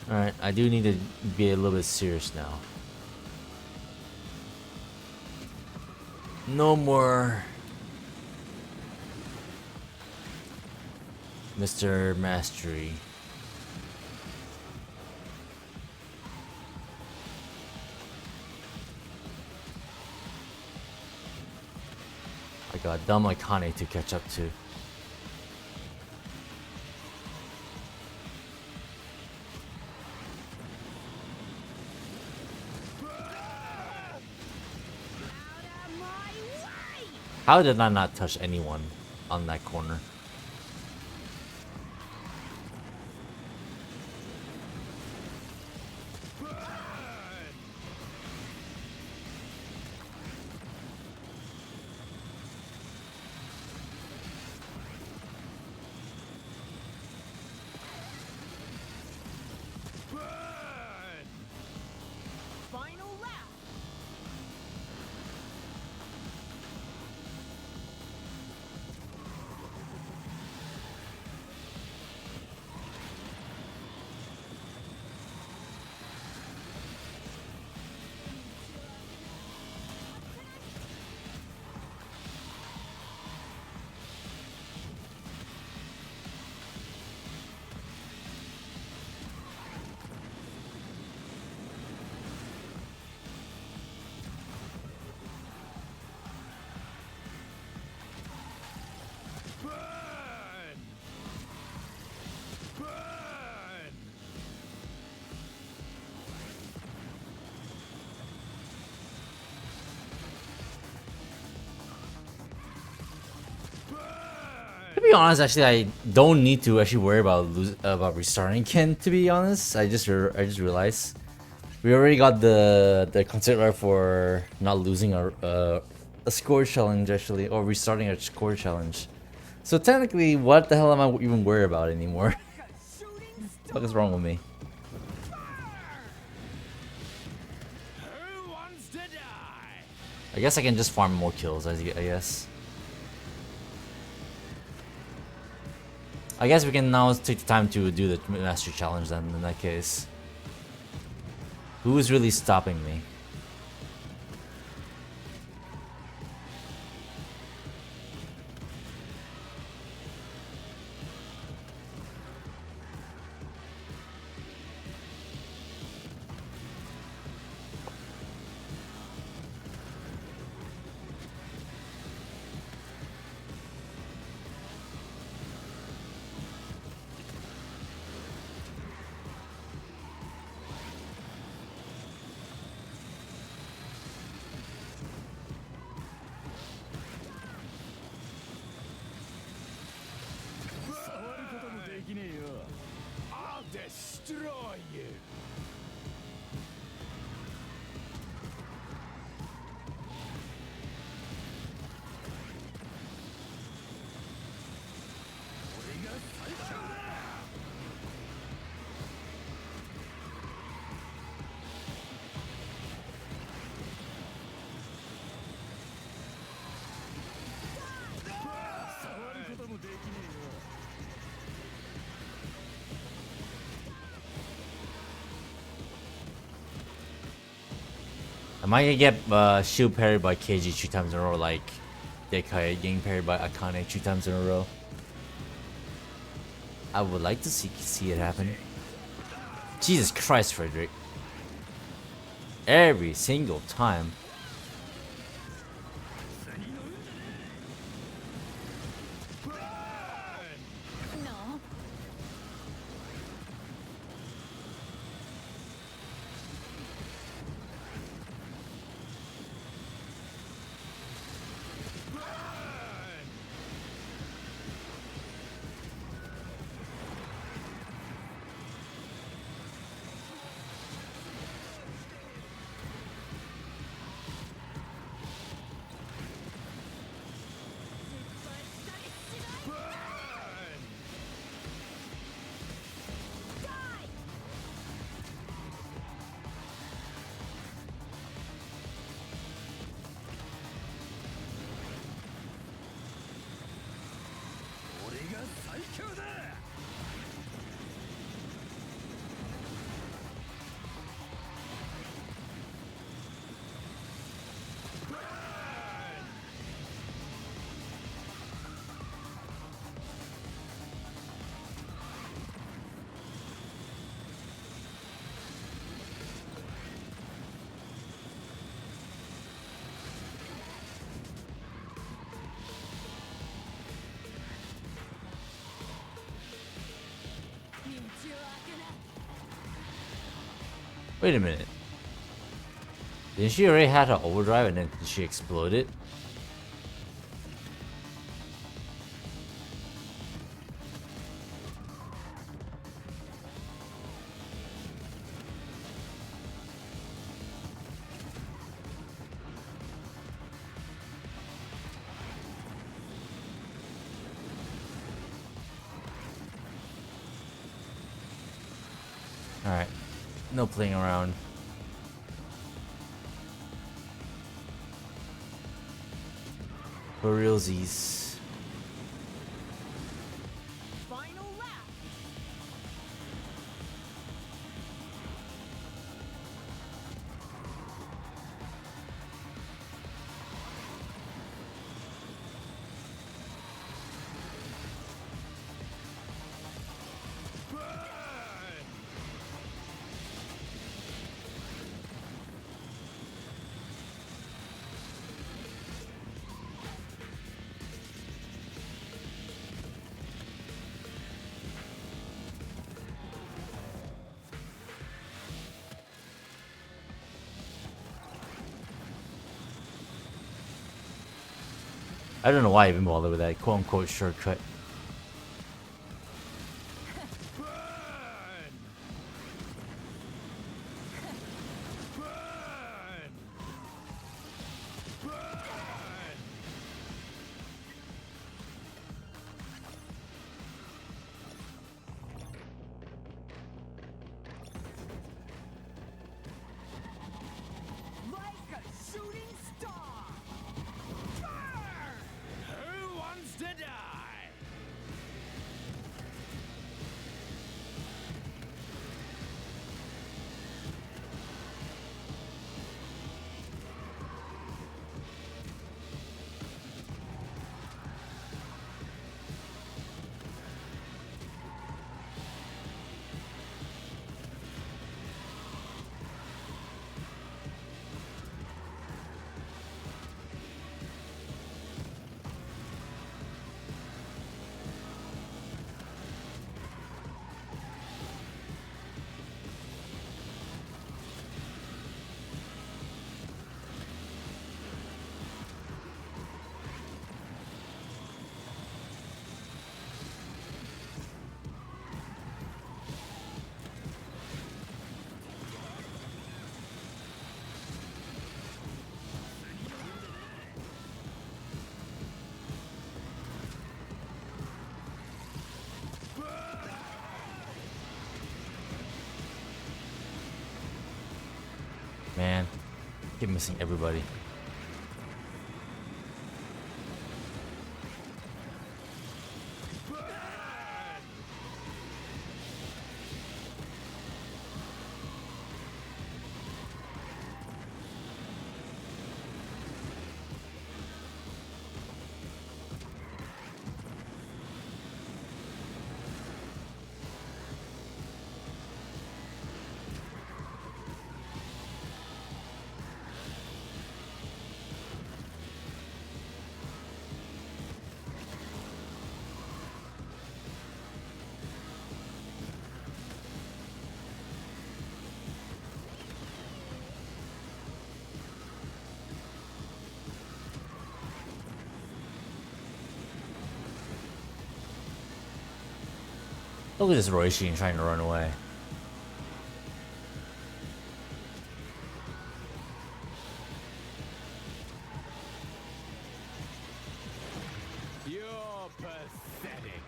Alright, I do need to be a little bit serious now. No more Mr. Mastery. I got dumb Akane to catch up to. How did I not touch anyone on that corner? be honest, actually, I don't need to actually worry about restarting again. To be honest, I just realized we already got the concept right for not losing a score challenge actually, or restarting a score challenge. So technically, what the hell am I even worried about anymore? What is wrong with me? Who wants to die? I guess I can just farm more kills. I guess. I guess we can now take the time to do the master challenge then. In that case, who is really stopping me? I'll destroy you. Am I gonna get shield parried by KG 2 times in a row, like Dekai getting parried by Akane 2 times in a row? I would like to see it happen. Jesus Christ, Frederick! Every single time. No. Wait a minute. Didn't she already had her overdrive and then she exploded? Alright. No playing around. For realsies. Final lap. I don't know why I even bother with that quote unquote shortcut. Keep missing everybody. Look at this Roishi trying to run away. You're pathetic.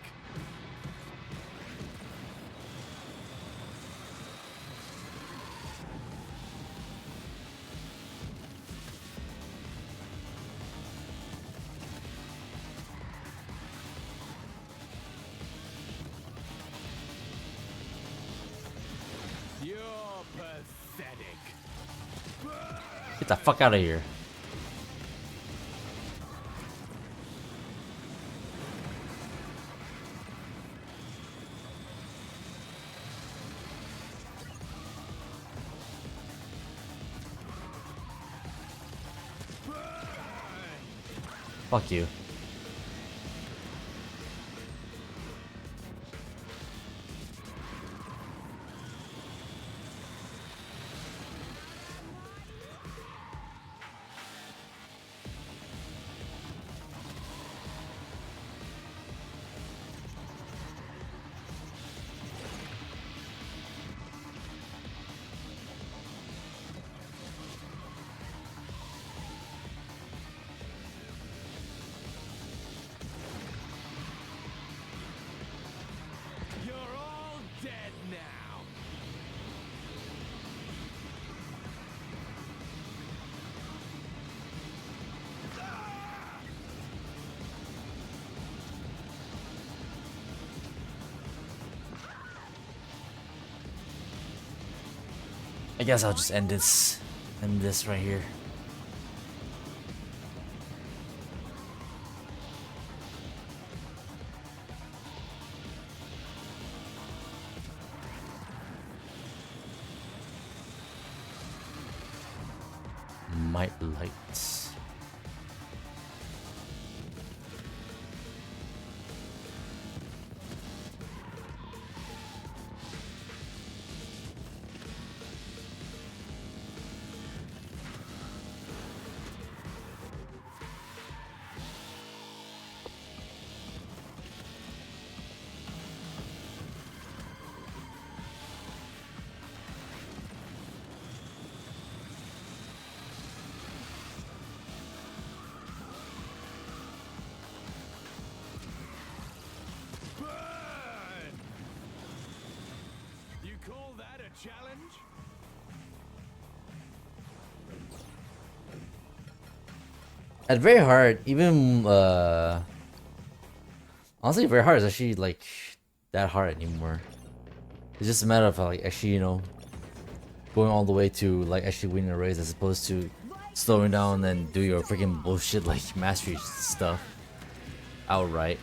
You're pathetic. Get the fuck out of here. Fuck you. You're all dead now. I guess I'll just end this right here. Might lights. Burn! You call that a challenge? At very hard, even honestly, very hard is actually like that hard anymore. It's just a matter of like actually, you know, going all the way to like actually winning a race as opposed to slowing down and do your freaking bullshit like mastery stuff outright.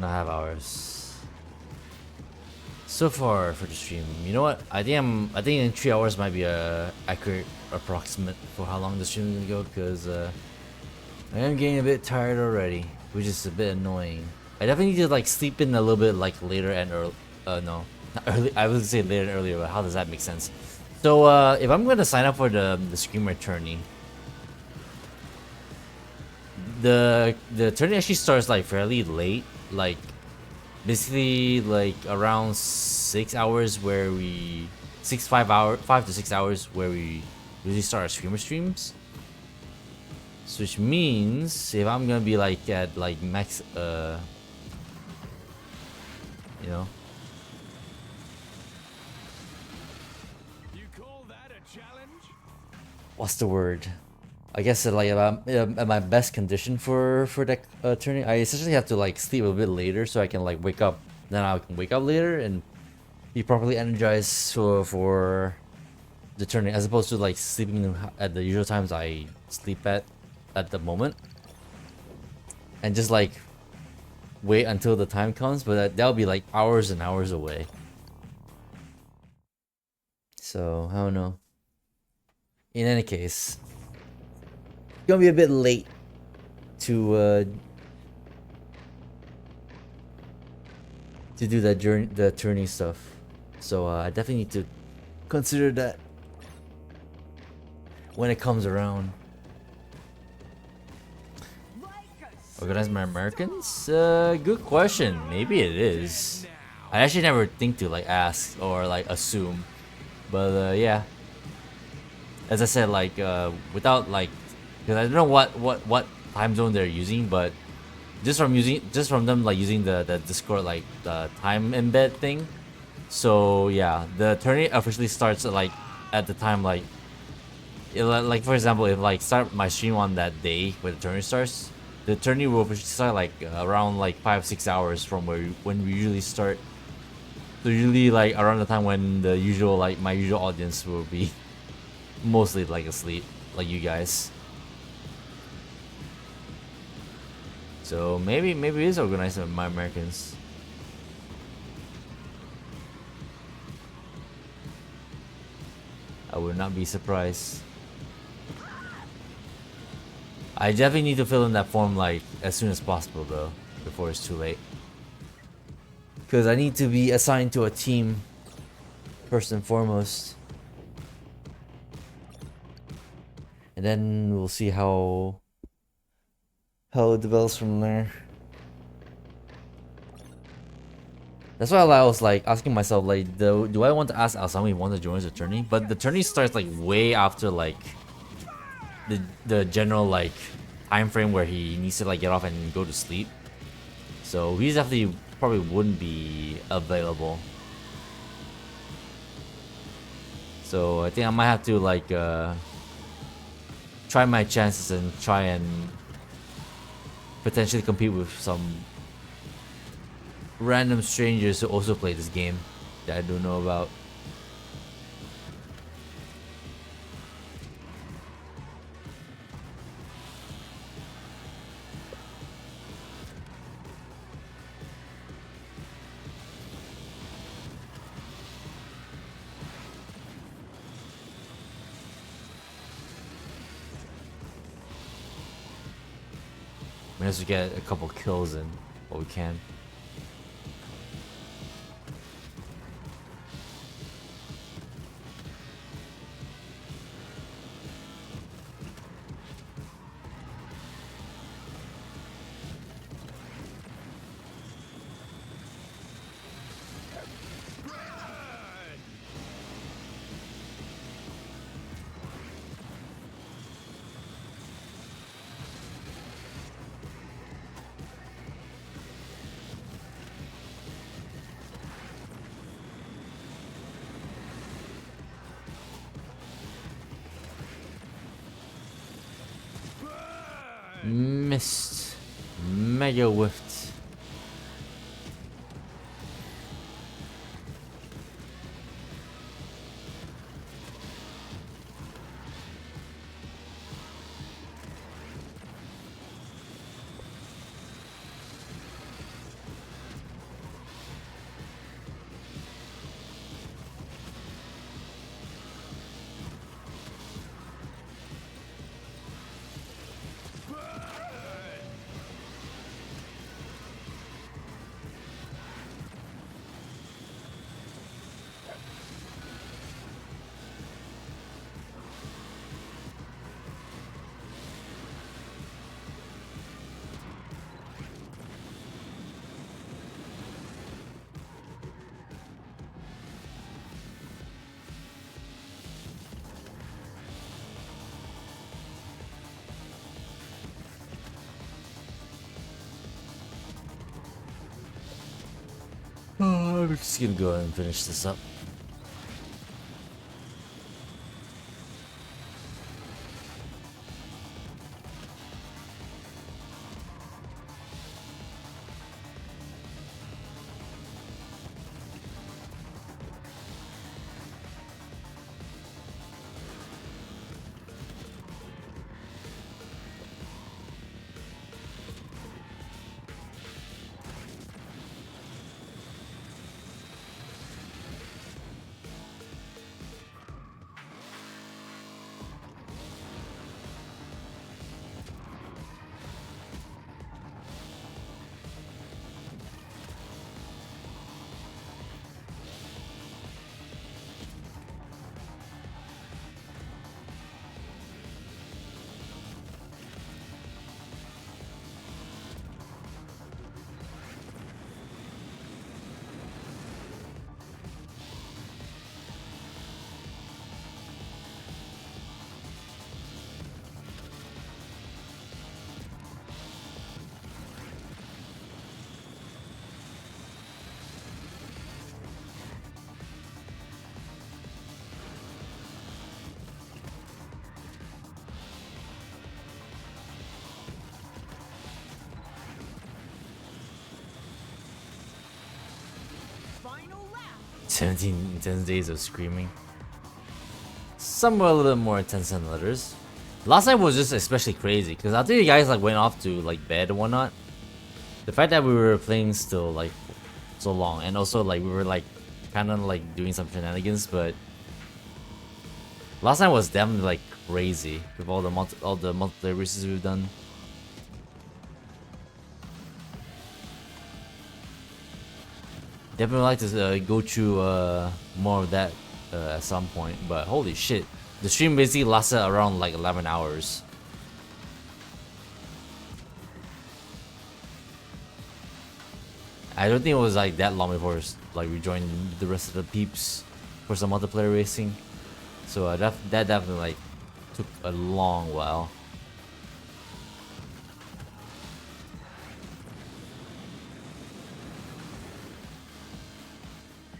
1.5 hours so far for the stream. You know what? I think in 3 hours might be a accurate approximate for how long the stream is gonna go, because I am getting a bit tired already, which is a bit annoying. I definitely need to like sleep in a little bit like later and early. No, not early. I was gonna say later and earlier, but how does that make sense? So if I'm gonna sign up for the screamer tourney, the tourney actually starts like fairly late, like basically like around 6 hours, where we 5 to 6 hours where we usually start our screamer streams. So which means if I'm gonna be like at like max you know, You call that a challenge? what's the word? I guess like at my best condition for that tourney, I essentially have to like sleep a bit later so I can like wake up. Then I can wake up later and be properly energized for the tourney, as opposed to like sleeping at the usual times I sleep at the moment, and just like wait until the time comes. But that'll be like hours and hours away. So I don't know. In any case, it's gonna be a bit late to do that journey, the tourney stuff. So I definitely need to consider that when it comes around. Organize my Americans? Good question. Maybe it is. I actually never think to like ask or like assume, but yeah. As I said, like without like, because I don't know what time zone they're using, but just from them like using the Discord like the time embed thing. So yeah, the tourney officially starts at, like at the time like like for example, if like start my stream on that day where the tourney starts, the tourney will officially start like around like 5-6 hours from when we usually start. So usually like around the time when the usual like my usual audience will be mostly like asleep, like you guys. So maybe it is organized by my Americans. I would not be surprised. I definitely need to fill in that form like as soon as possible though, before it's too late. Because I need to be assigned to a team first and foremost. And then we'll see how it develops from there. That's why I was like asking myself like, do I want to ask Asami if he wants to join the tourney? But the tourney starts like way after like the general like time frame where he needs to like get off and go to sleep. So he definitely probably wouldn't be available. So I think I might have to like try my chances and try and potentially compete with some random strangers who also play this game that I don't know about. We have to get a couple kills in while we can. Missed. Mega whiffed. We're just gonna go ahead and finish this up. Final lap. 17 intense days of screaming. Some were a little bit more intense than others. Last night was just especially crazy because after you guys like went off to like bed and whatnot, the fact that we were playing still like so long, and also like we were like kind of like doing some shenanigans, but last night was definitely like crazy with all the multiplayer races we've done. Definitely like to go through more of that at some point, but holy shit, the stream basically lasted around like 11 hours. I don't think it was like that long before like we joined the rest of the peeps for some multiplayer racing, so that definitely like took a long while.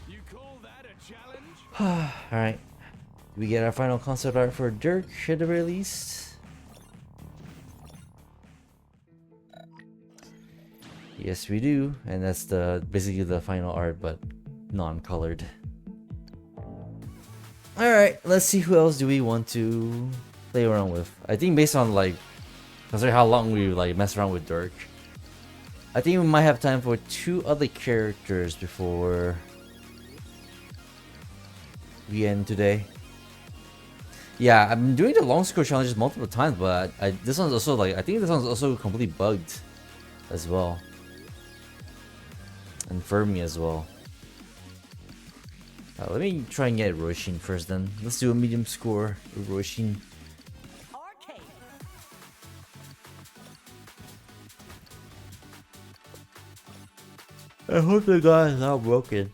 You call that a challenge? Alright. We get our final concept art for Dirk at the very least. Yes, we do, and that's basically the final art, but non-colored. Alright, let's see who else do we want to play around with. I think based on like considering how long we like messed around with Dirk, I think we might have time for 2 other characters before we end today. Yeah, I've been doing the long score challenges multiple times, but this one's also like I think this one's also completely bugged as well, and Fermi as well. Let me try and get Roshin first. Then let's do a medium score with Roshin. Arcade. I hope the guy is not broken.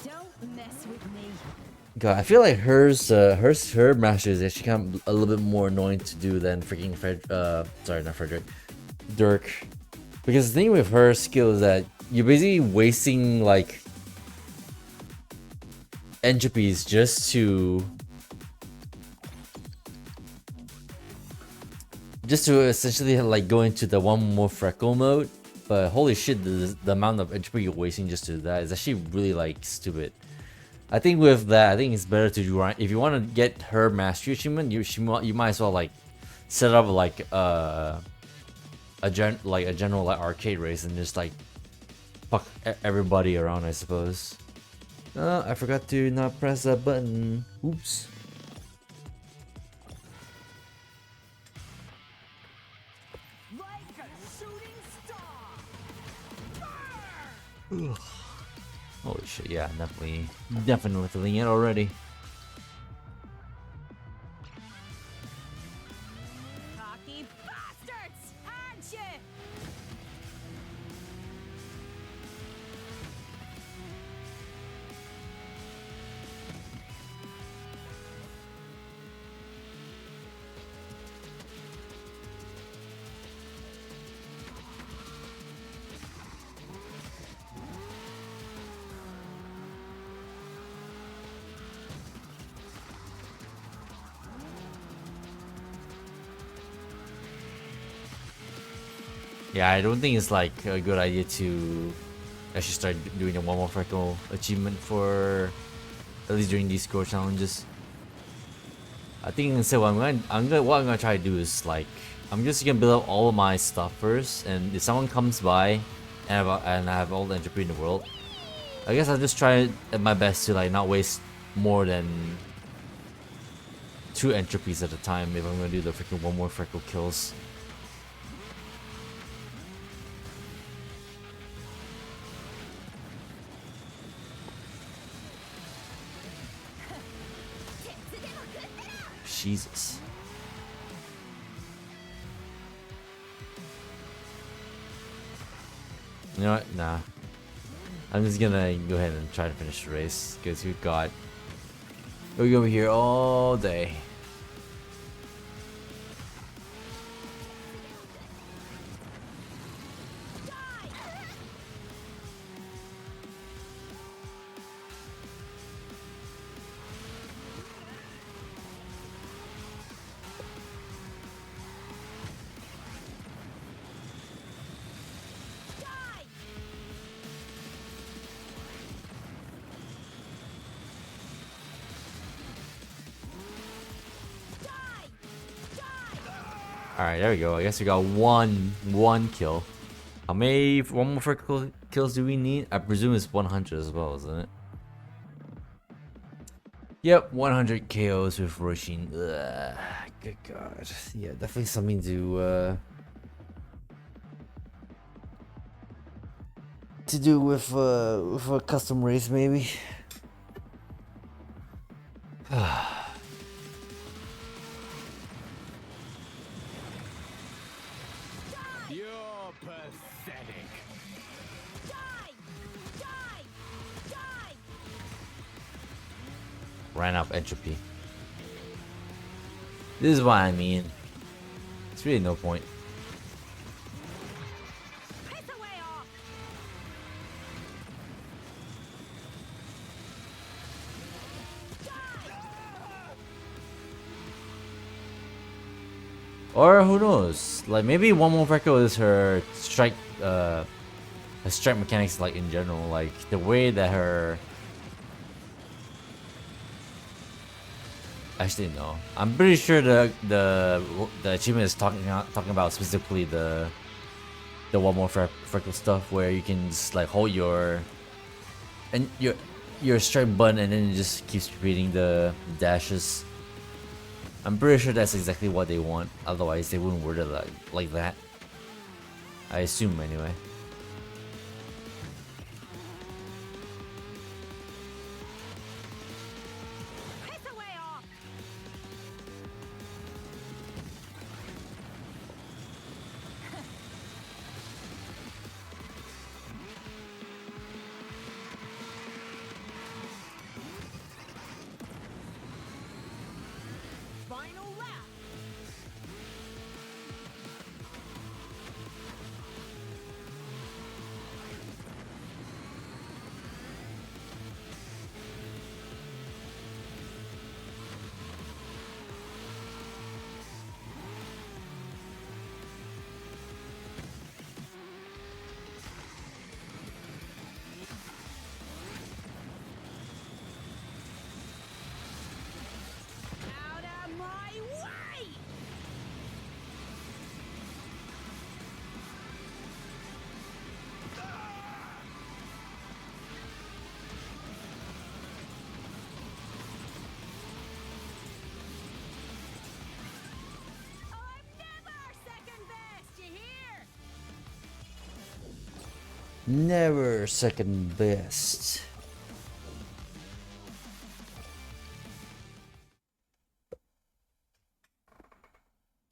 Don't mess with me. God, I feel like her master is actually kind of a little bit more annoying to do than freaking sorry, not Frederick, Dirk. Because the thing with her skill is that you're basically wasting like entropies just to essentially like go into the one more freckle mode. But holy shit, the amount of entropy you're wasting just to that is actually really like stupid. I think with that, I think it's better to do, if you want to get her mastery achievement, you might as well like set up like a general like arcade race and just like fuck everybody around, I suppose. I forgot to not press that button. Oops. Like a shooting star. Fire! Holy shit, yeah, definitely feeling it already. Cocky bastards! Aren't you? Yeah, I don't think it's like a good idea to actually start doing a one more freckle achievement for at least during these score challenges. I think instead what I'm gonna try to do is like I'm just gonna build up all of my stuff first, and if someone comes by and I have all the entropy in the world, I guess I'll just try at my best to like not waste more than 2 entropies at a time if I'm gonna do the freaking one more freckle kills. Jesus. You know what? Nah. I'm just gonna go ahead and try to finish the race because we're gonna be here all day. Alright, there we go. I guess we got one kill. How many one more freckle kills do we need? I presume it's 100 as well, isn't it? Yep, 100 KOs with Roshin. Ugh, good god. Yeah, definitely something to do with a custom race, maybe. You're pathetic. Ran up entropy. This is what I mean. It's really no point. Or who knows? Like maybe one more freckle is her strike mechanics like in general, like the way that her actually no. I'm pretty sure the achievement is talking about specifically the one more freckle stuff where you can just like hold your strike button and then it just keeps repeating the dashes. I'm pretty sure that's exactly what they want. Otherwise, they wouldn't word it like that. I assume anyway. Final lap. Out of my way! I'm never second best, you hear? Never second best.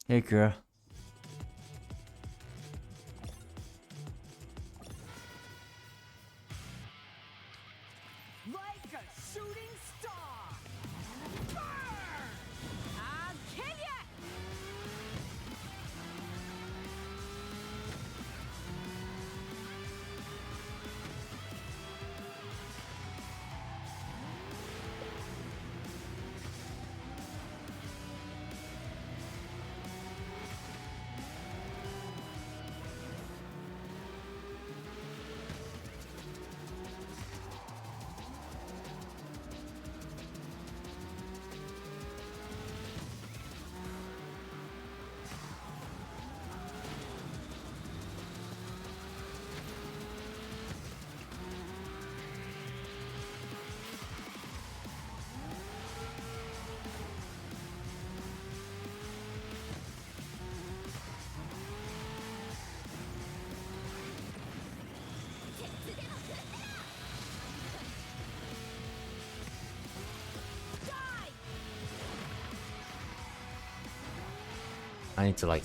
Hey, Kira. Like a shooting star! Burn! I'll kill ya! I need to like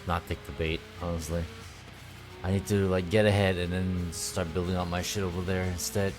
not take the bait, honestly. I need to like get ahead and then start building up my shit over there instead.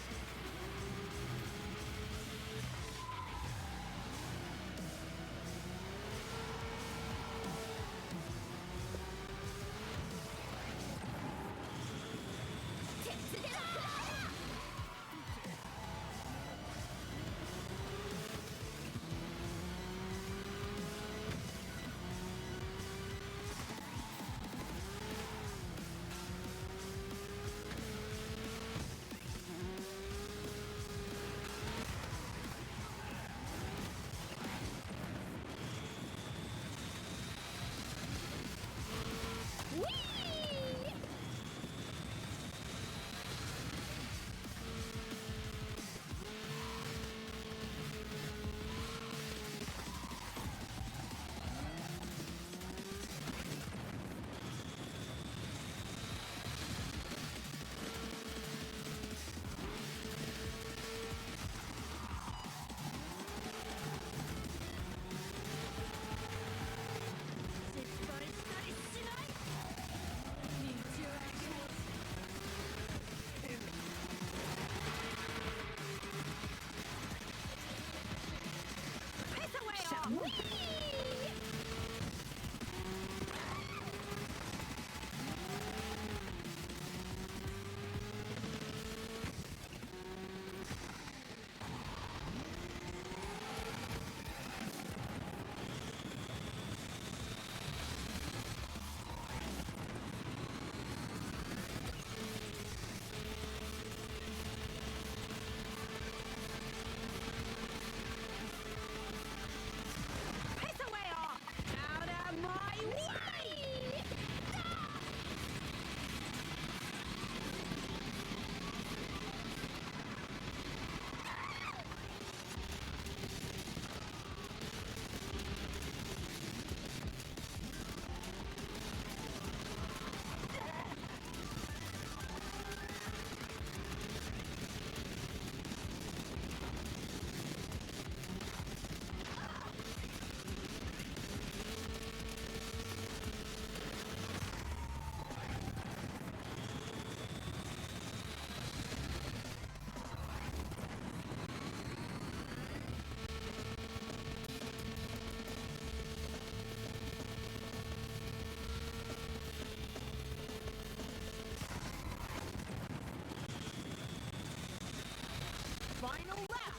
Final lap.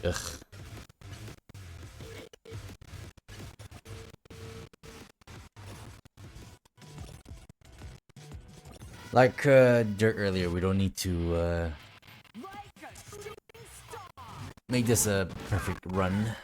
Ugh. Like Dirk earlier, we don't need to Like a shooting star. make this a perfect run.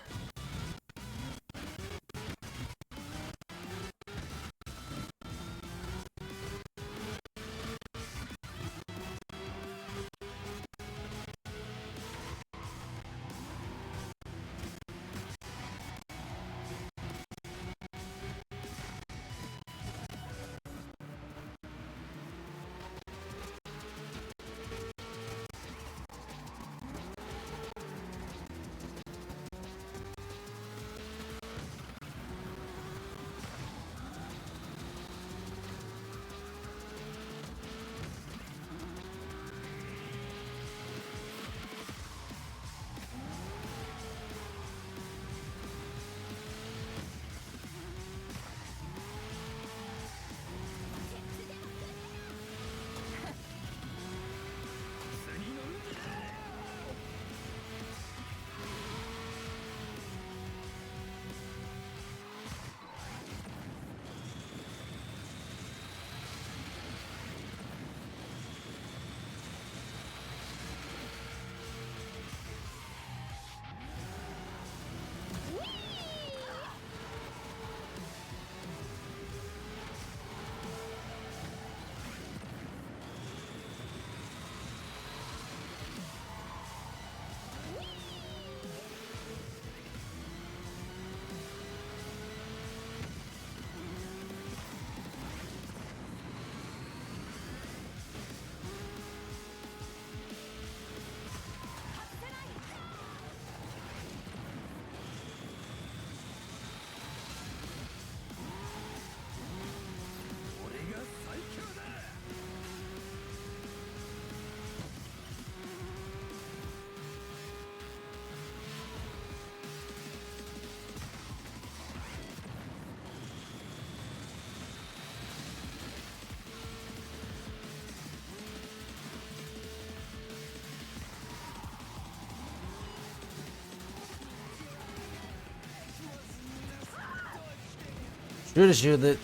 Shoot it.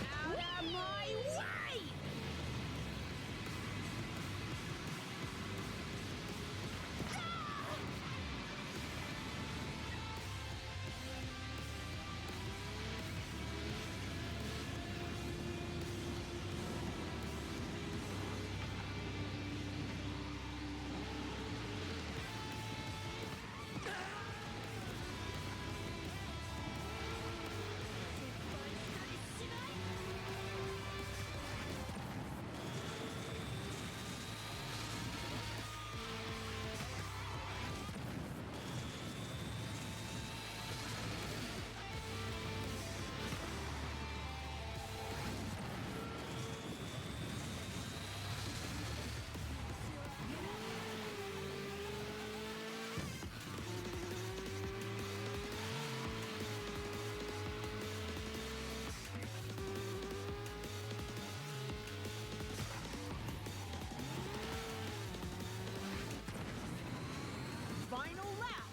Out of my way! Final lap!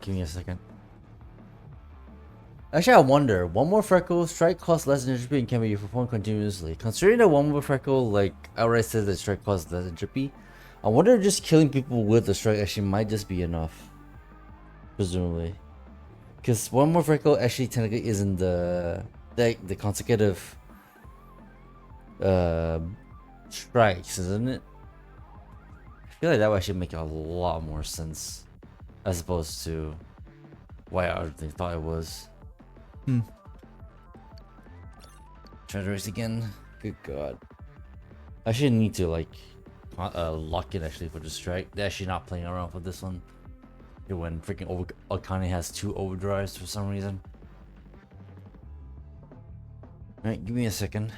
Give me a second. Actually, I wonder, one more freckle, strike costs less entropy and can be performed continuously. Considering that one more freckle, like, outright says that strike costs less entropy, I wonder if just killing people with the strike actually might just be enough. Presumably. Because one more freckle actually technically isn't the consecutive strikes, isn't it? I feel like that would actually make a lot more sense. As opposed to why I originally thought it was. Treasure race again. Good god. I should need to like lock it actually for the strike. They're actually not playing around with this one. When freaking Akane has 2 overdrives for some reason. Alright, give me a second.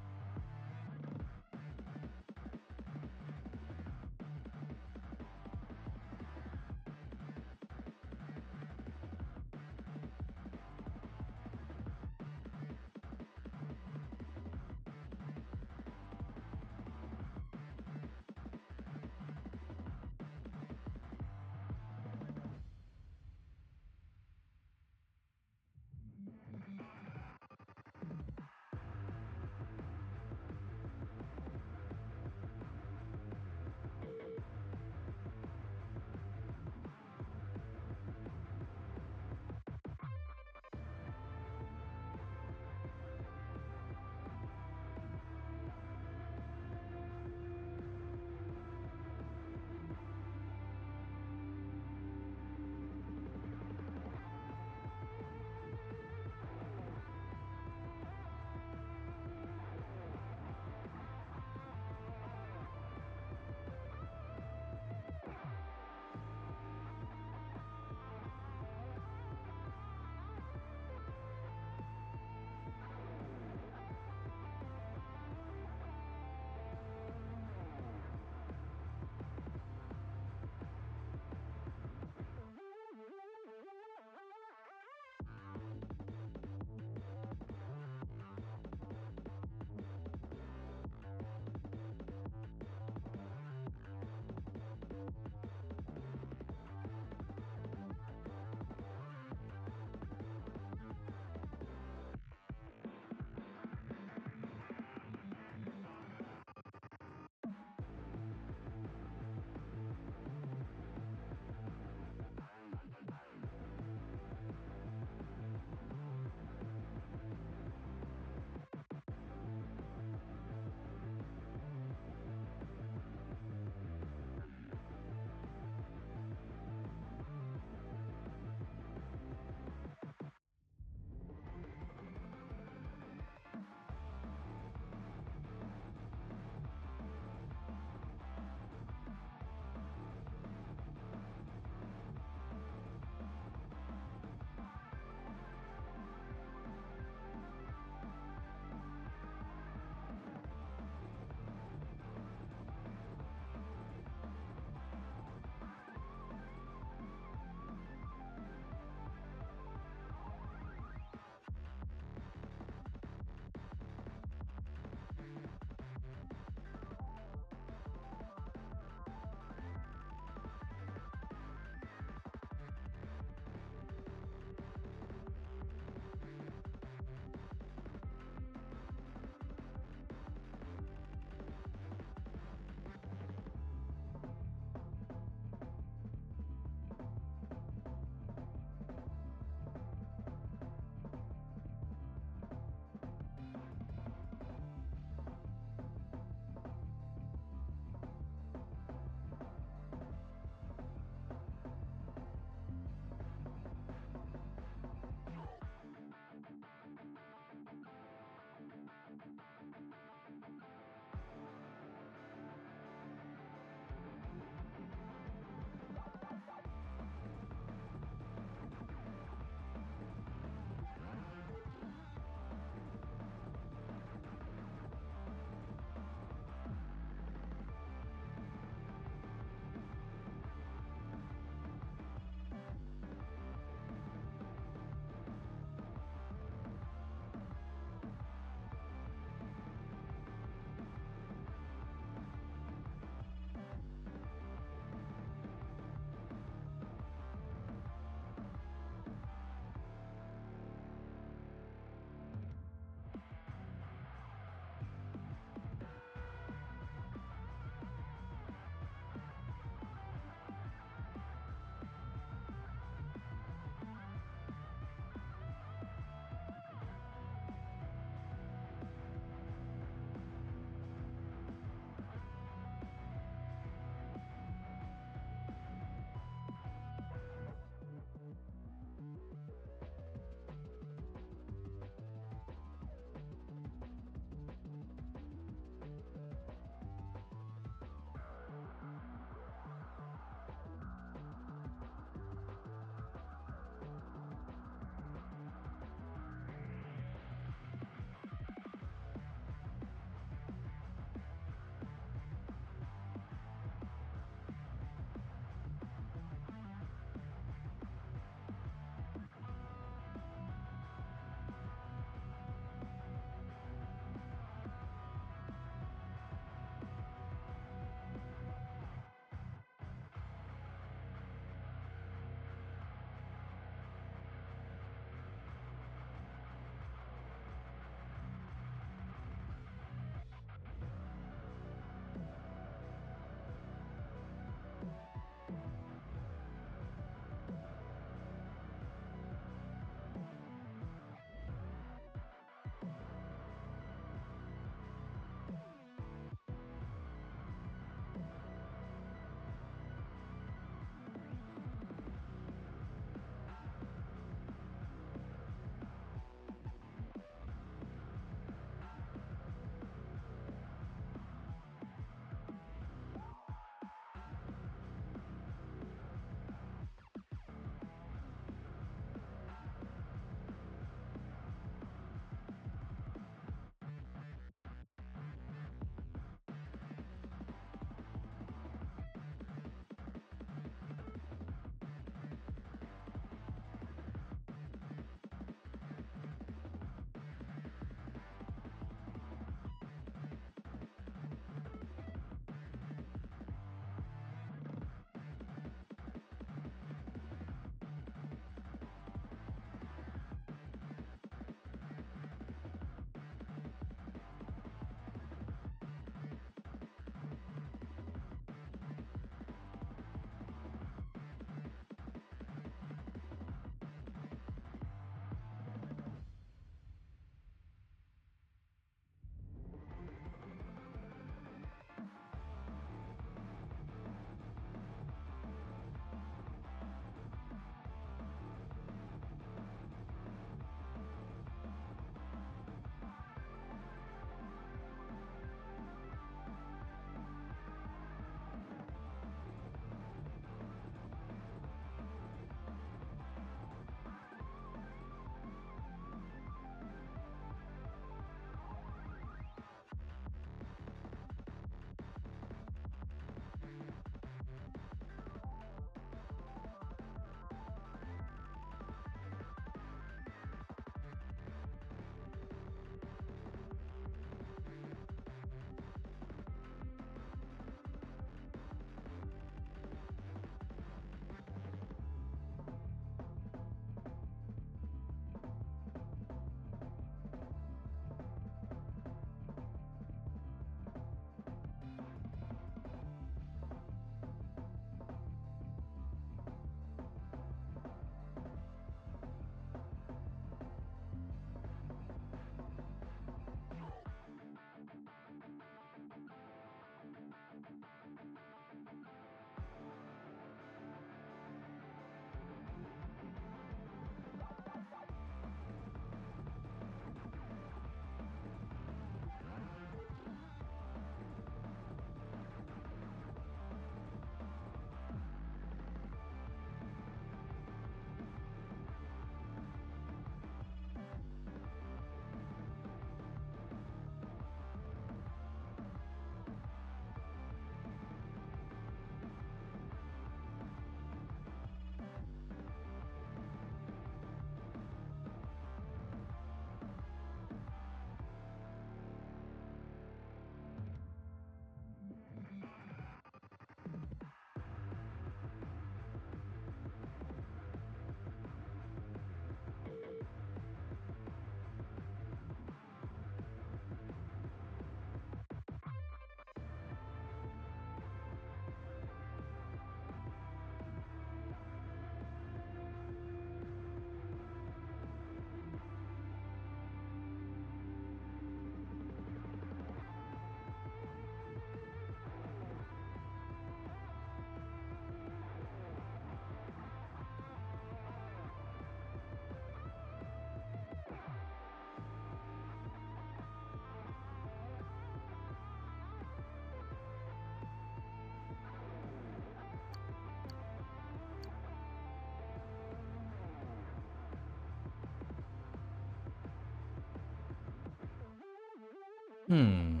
Hmm.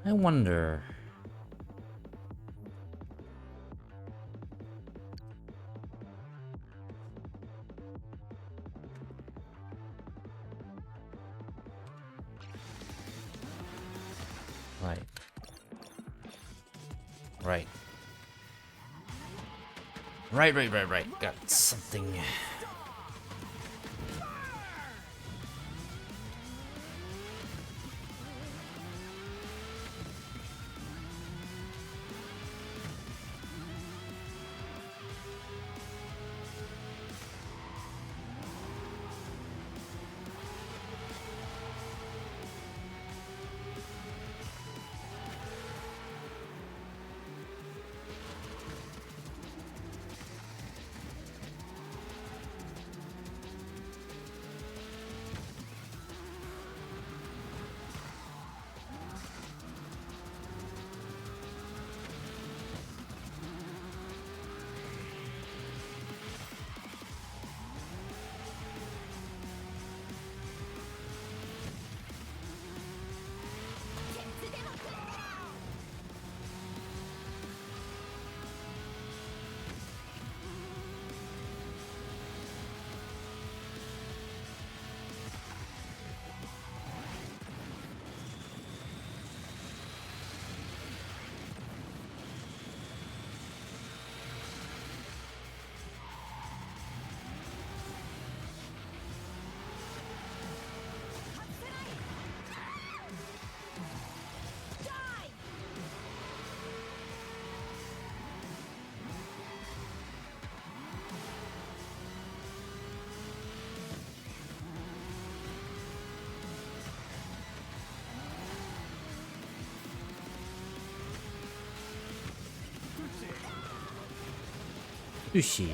I wonder. Right. Right. Right. Got something. Sushi.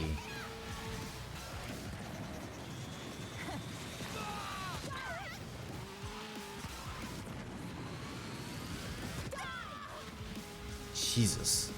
Jesus.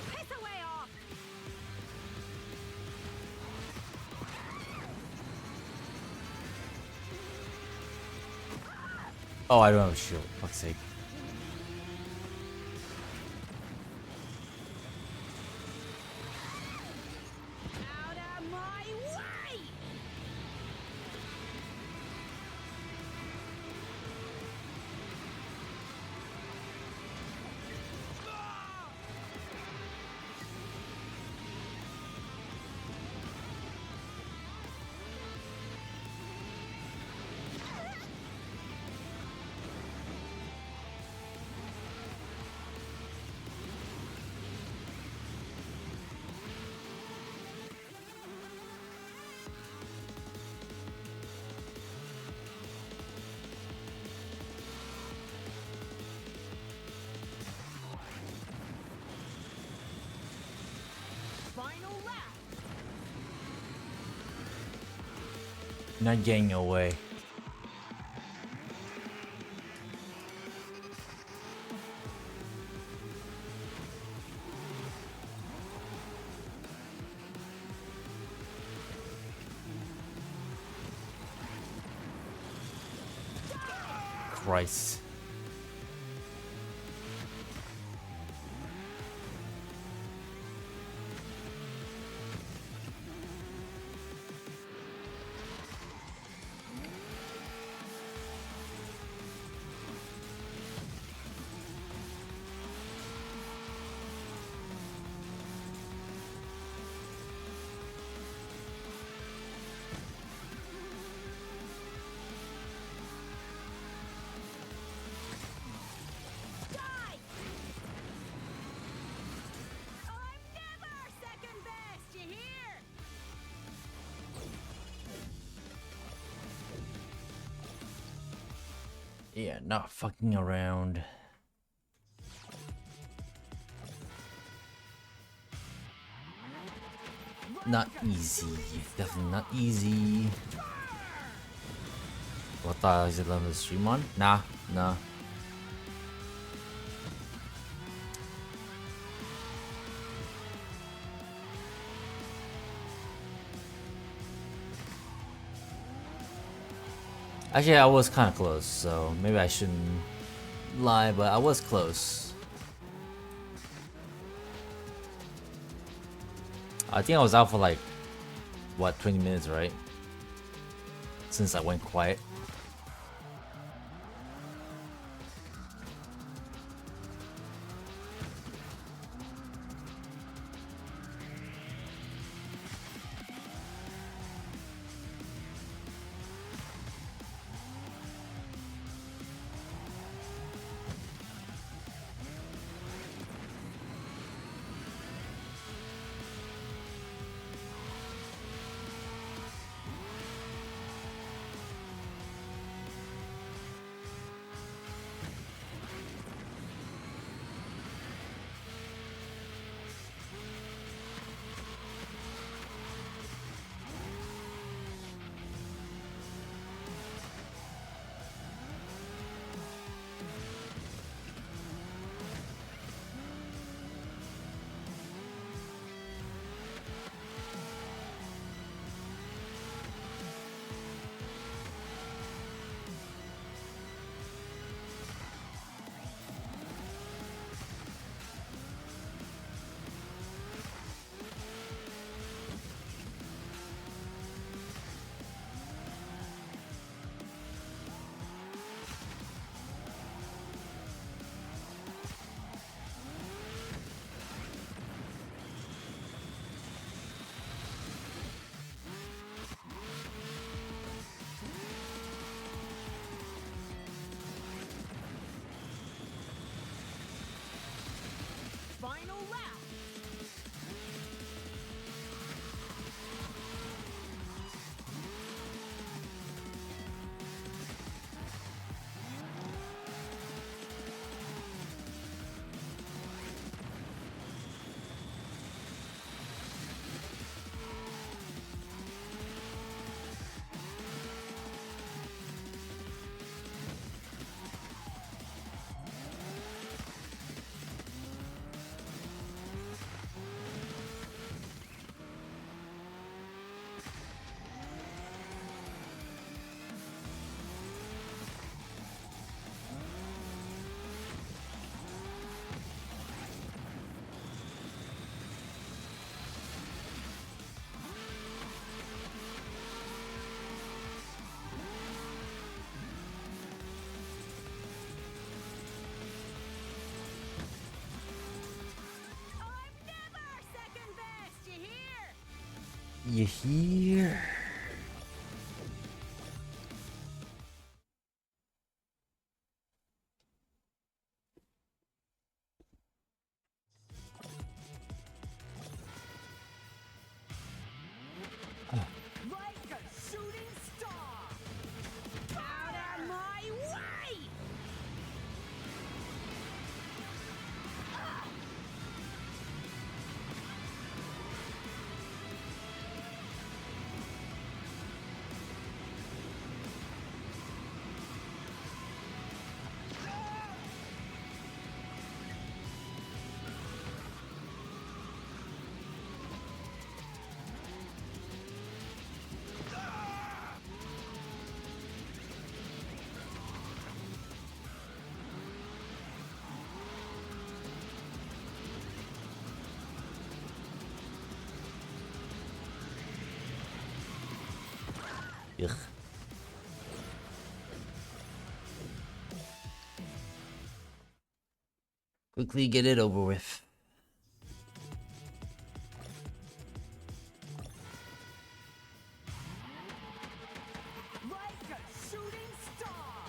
Piss away off! Oh, I don't have a shield. Fuck's sake. Out of my way! Final lap! Not getting away. Christ. Yeah, not fucking around. Not easy. Definitely not easy. What the is it on the stream on? Nah, nah. Actually, I was kind of close, so maybe I shouldn't lie, but I was close. I think I was out for like, what, 20 minutes, right? Since I went quiet. Final lap. I'm never second best, you hear? You hear? Like a shooting star. Out of my way! Ugh. Quickly get it over with. Like a shooting star.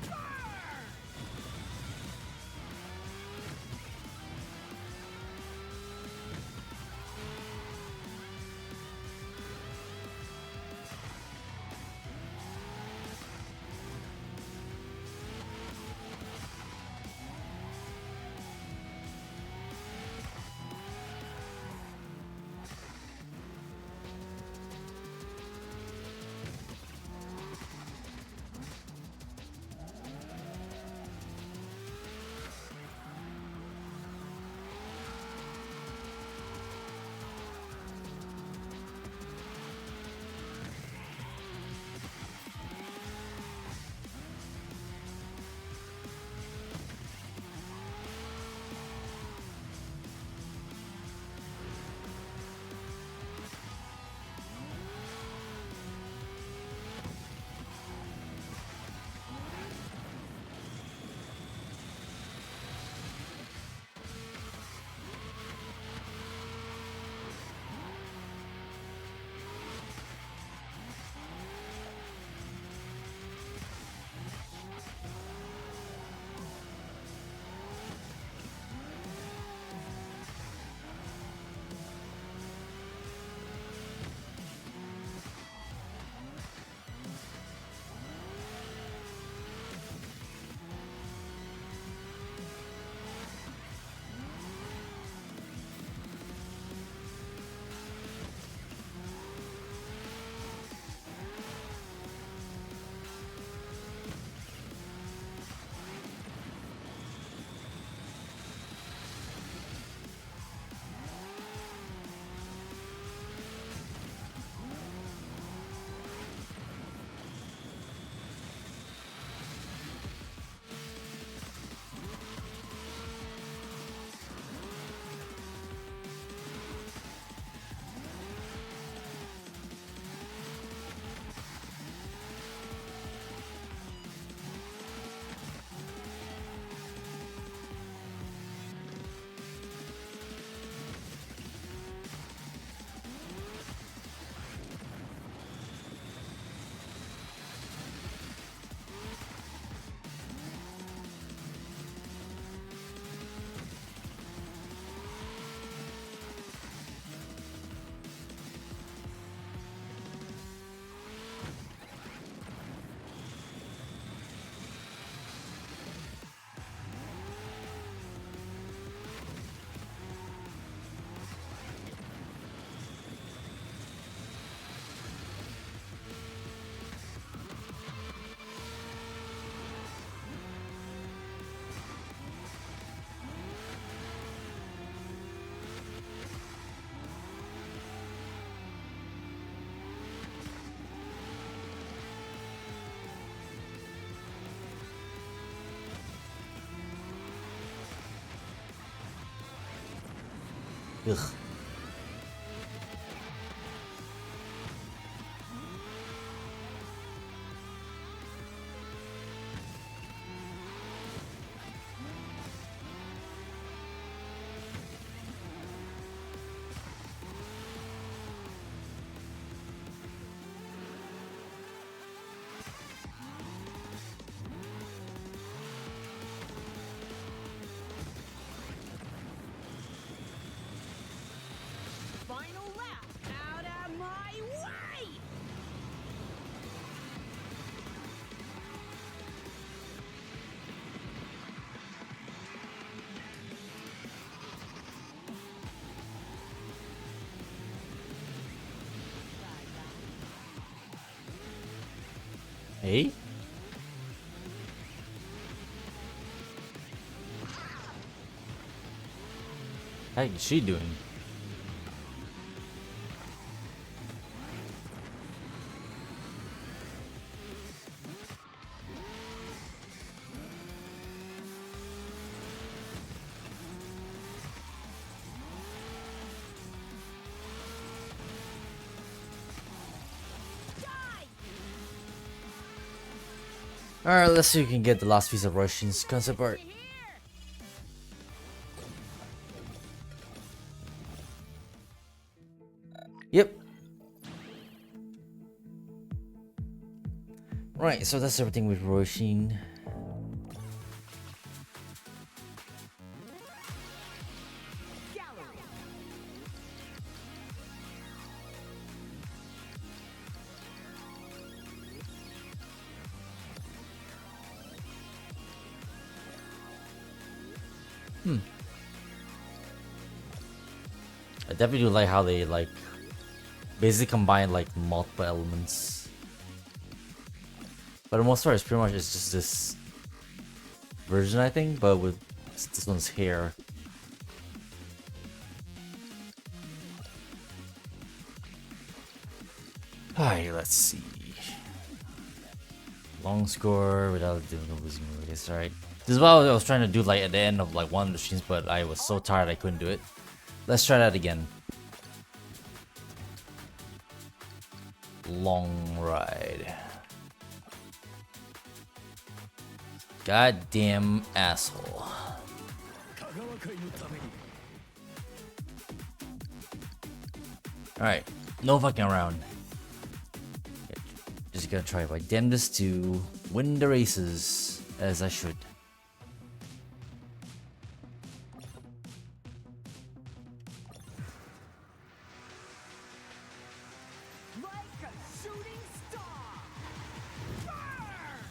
Burn! Ugh. Final lap. Out of my way! Hey? How is she doing? Alright, let's see if we can get the last piece of Russian's concept art. Here! Yep. Right, so that's everything with Roshin. Gallery. I definitely do like how they like basically combine like multiple elements. But the most part, it's pretty much it's just this version, I think, but with this one's hair. Alright, let's see. Long score without doing a losing race. Alright. This is what I was trying to do like at the end of like one of the streams, but I was so tired I couldn't do it. Let's try that again. Long ride. Goddamn asshole. Alright, no fucking around. Just gonna try my damnedest to win the races as I should. Like a shooting star! Burn!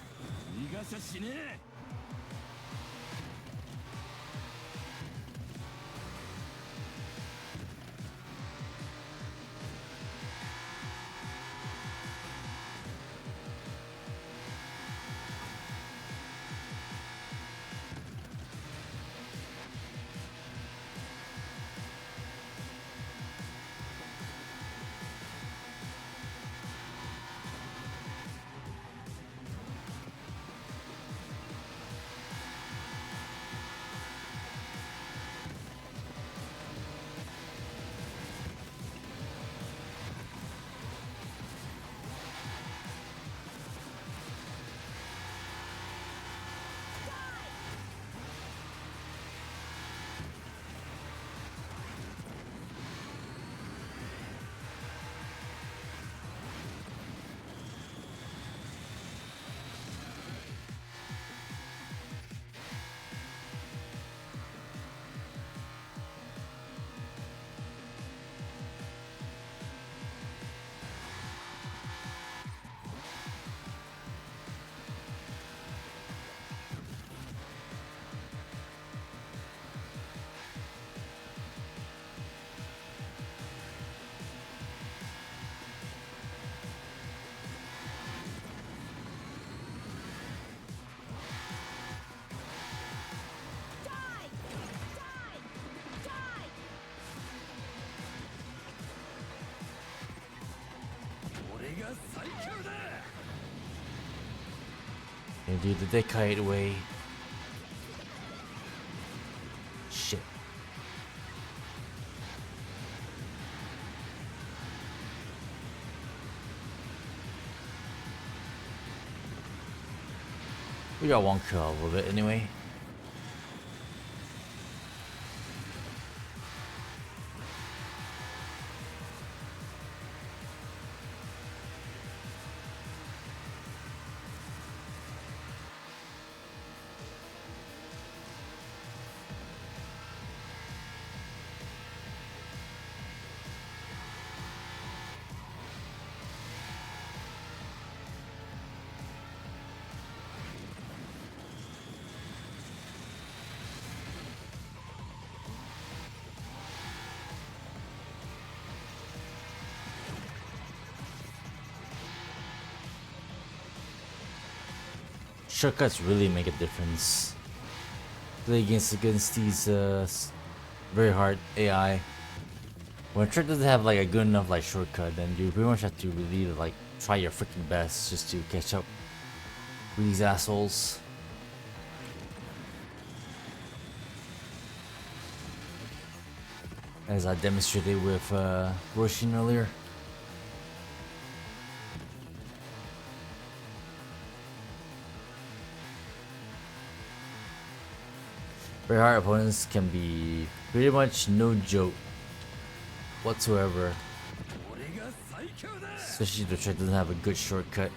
Gonna do the decade way. Shit. We got one kill out of it anyway. Shortcuts really make a difference. Play against these very hard AI. When a trick doesn't have like a good enough like shortcut, then you pretty much have to really like try your freaking best just to catch up with these assholes. As I demonstrated with Roshin earlier. Very hard opponents can be pretty much no joke whatsoever. Especially if the trick doesn't have a good shortcut.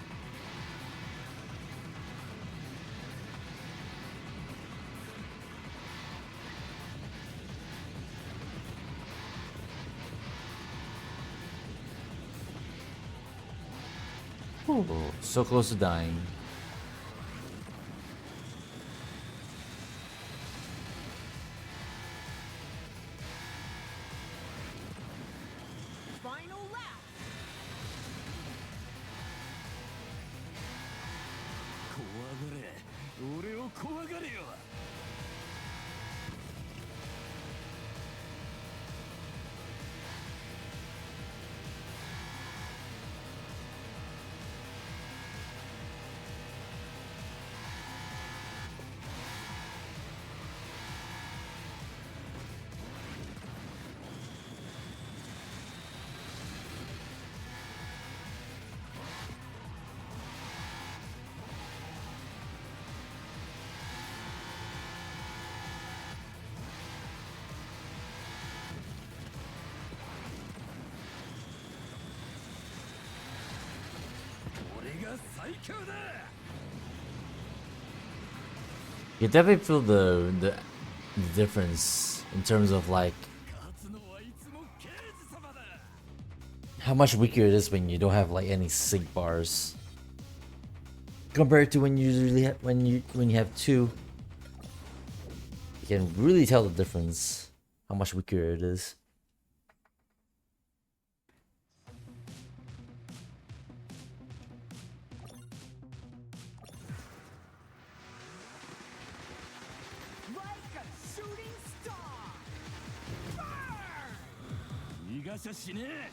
Ooh, so close to dying. Final lap. 怖がれ。俺を怖がれよ。You definitely feel the difference in terms of like how much weaker it is when you don't have like any sync bars compared to when you usually when you have two. You can really tell the difference how much weaker it is. Like a shooting star. Burn! 逃がしゃしねえ。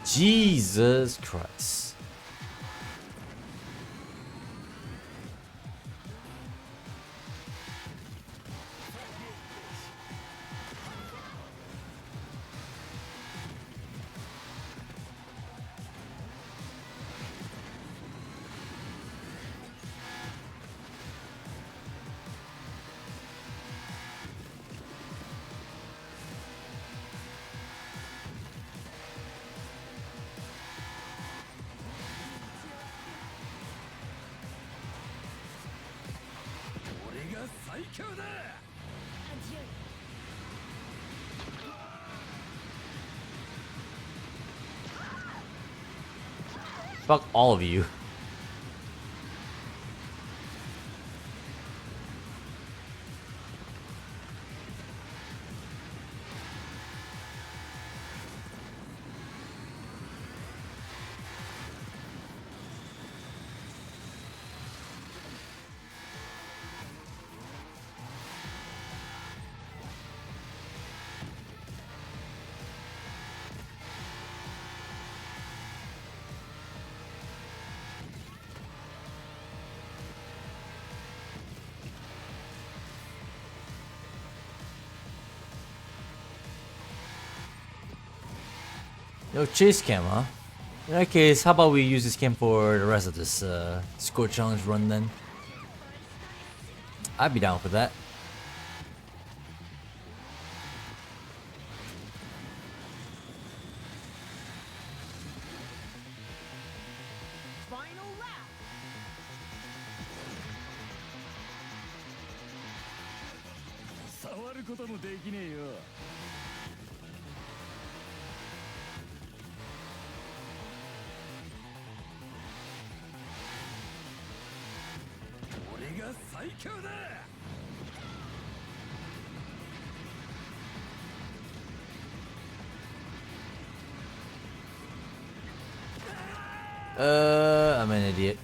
Jesus Christ. Adieu. Fuck all of you. No chase cam, huh? In that case, how about we use this cam for the rest of this score challenge run then? I'd be down for that. Final lap. 触ることもできねえよ。俺が最強だ。I'm an idiot.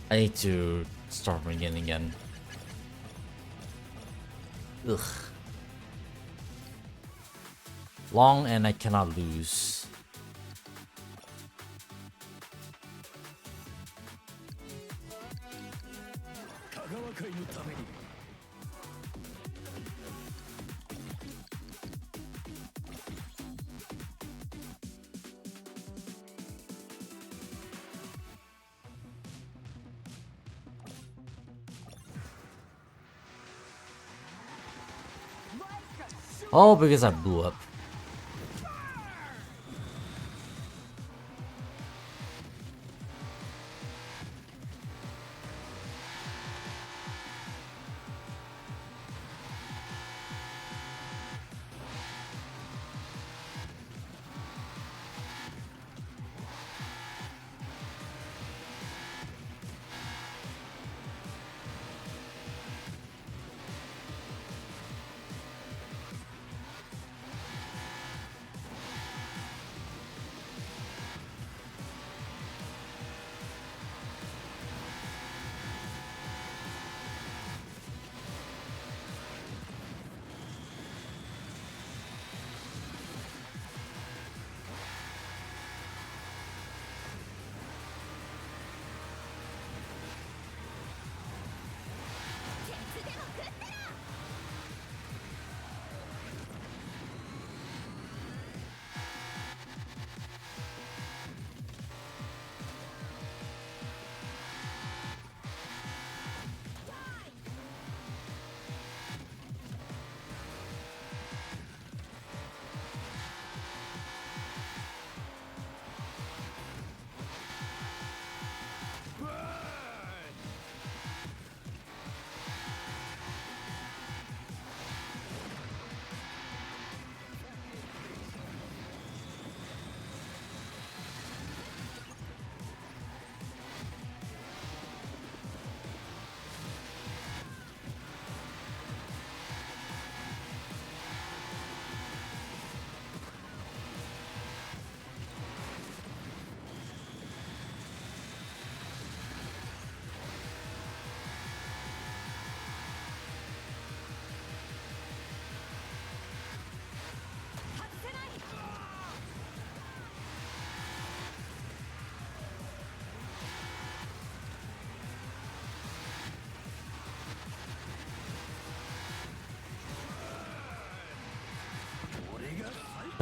I need to start ringing again. Ugh. Long and I cannot lose. All because I blew up.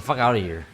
fuck out of here.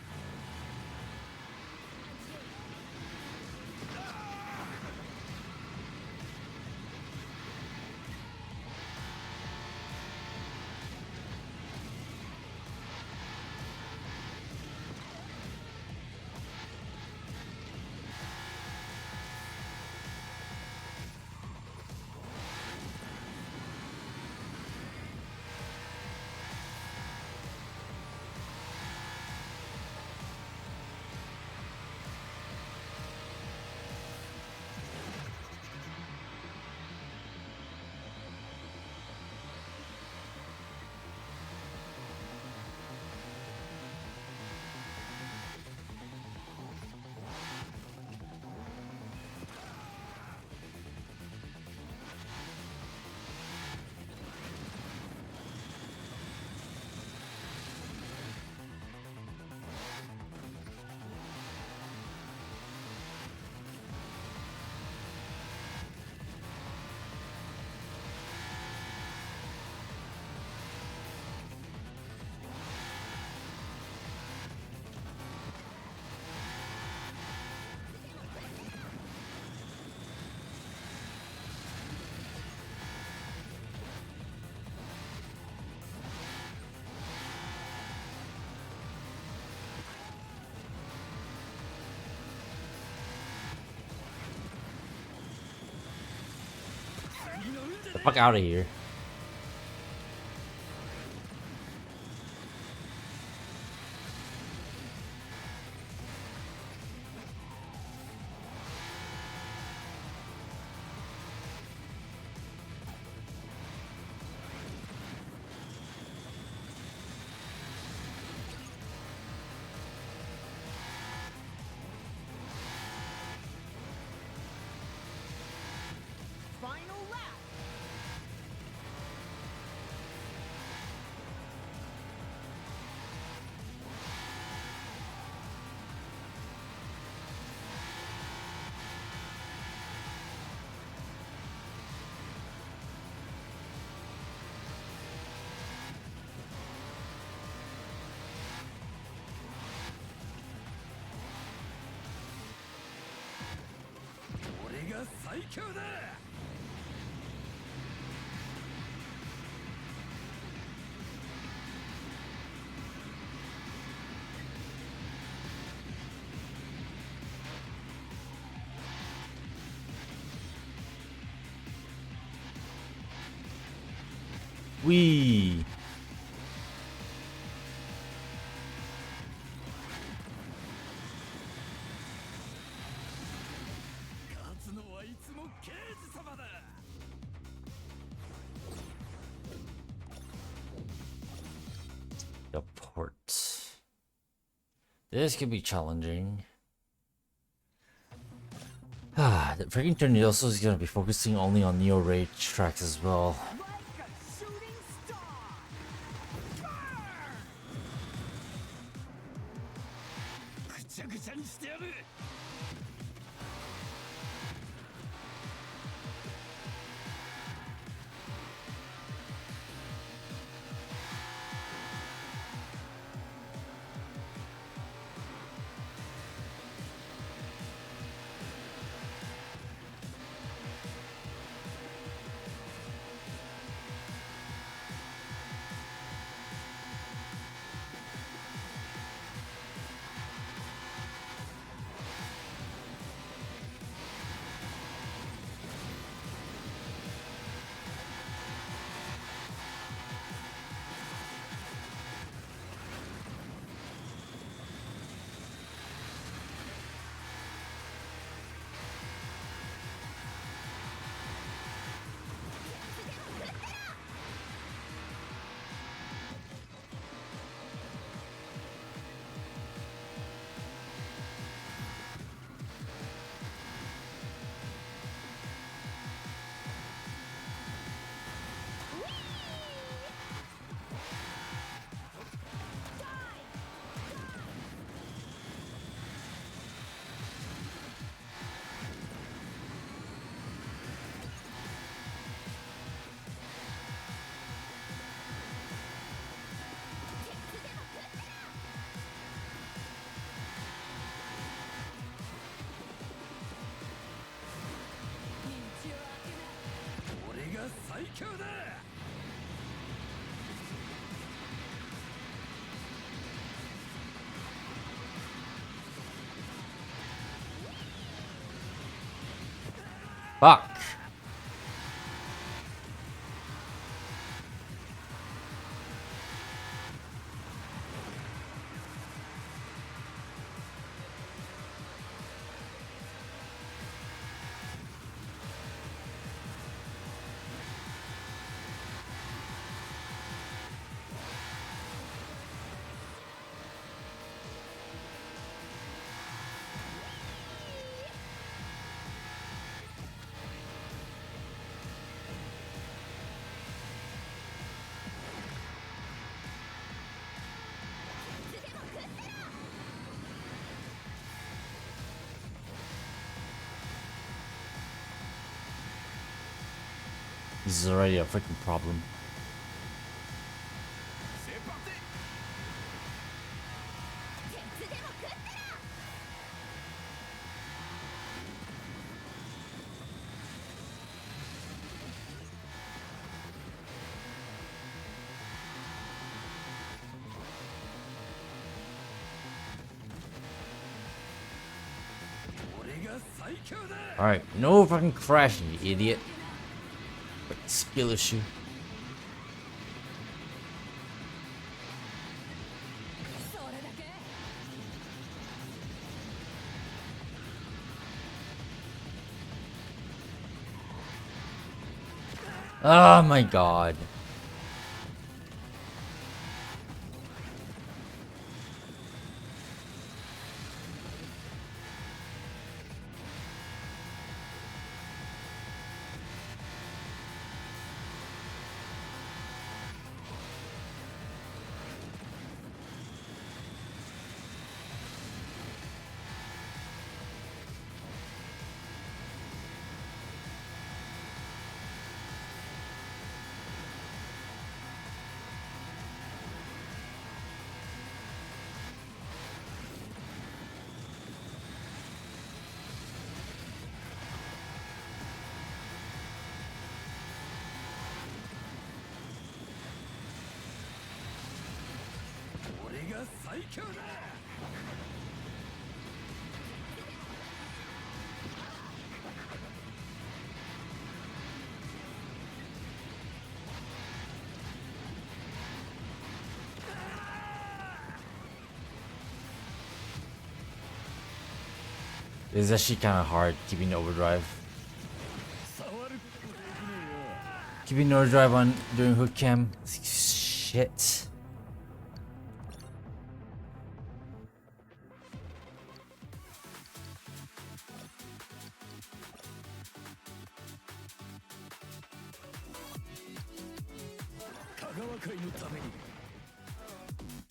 The fuck out of here. Final lap. Wee. The port. This could be challenging. The freaking tornado is gonna be focusing only on Neo Rage tracks as well. Like a shooting star. Fuck. This is already a freaking problem. Alright, no fucking crashing, you idiot. Skill issue. Oh my god. It's actually kind of hard keeping overdrive. Keeping overdrive on during hook cam. Shit.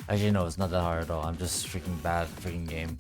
Actually, no, it's not that hard at all. I'm just freaking bad at the freaking game.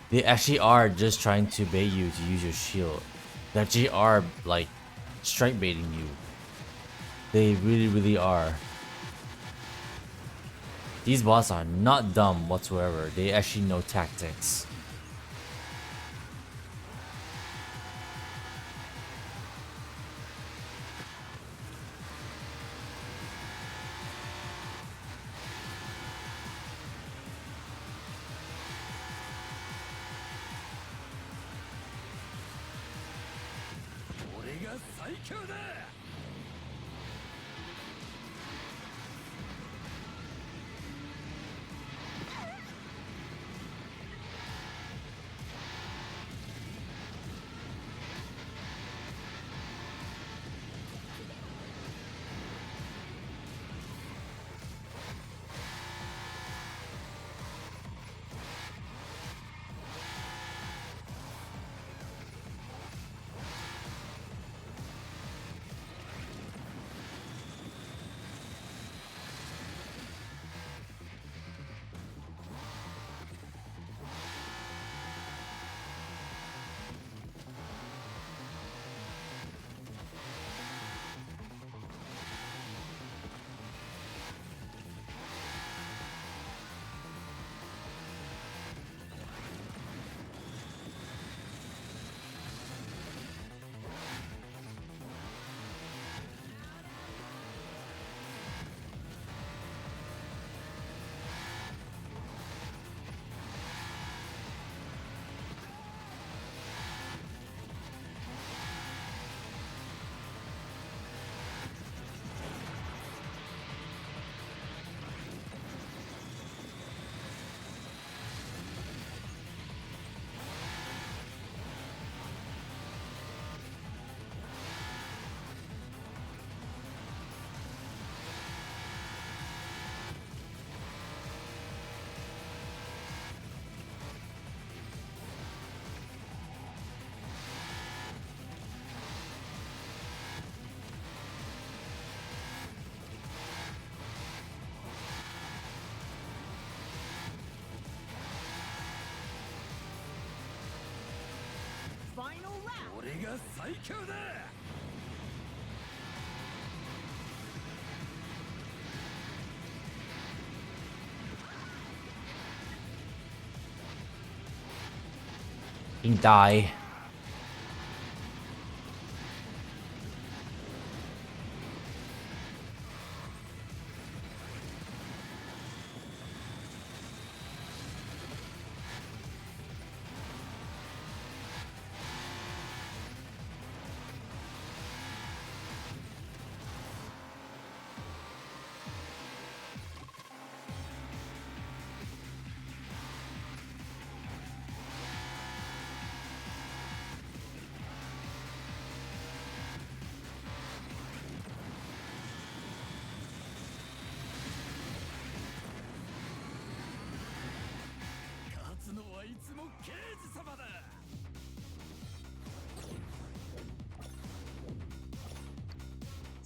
They actually are just trying to bait you to use your shield. They actually are like strike baiting you. They really, really are. These bots are not dumb whatsoever. They actually know tactics. Final round. 俺が最強だ You can die.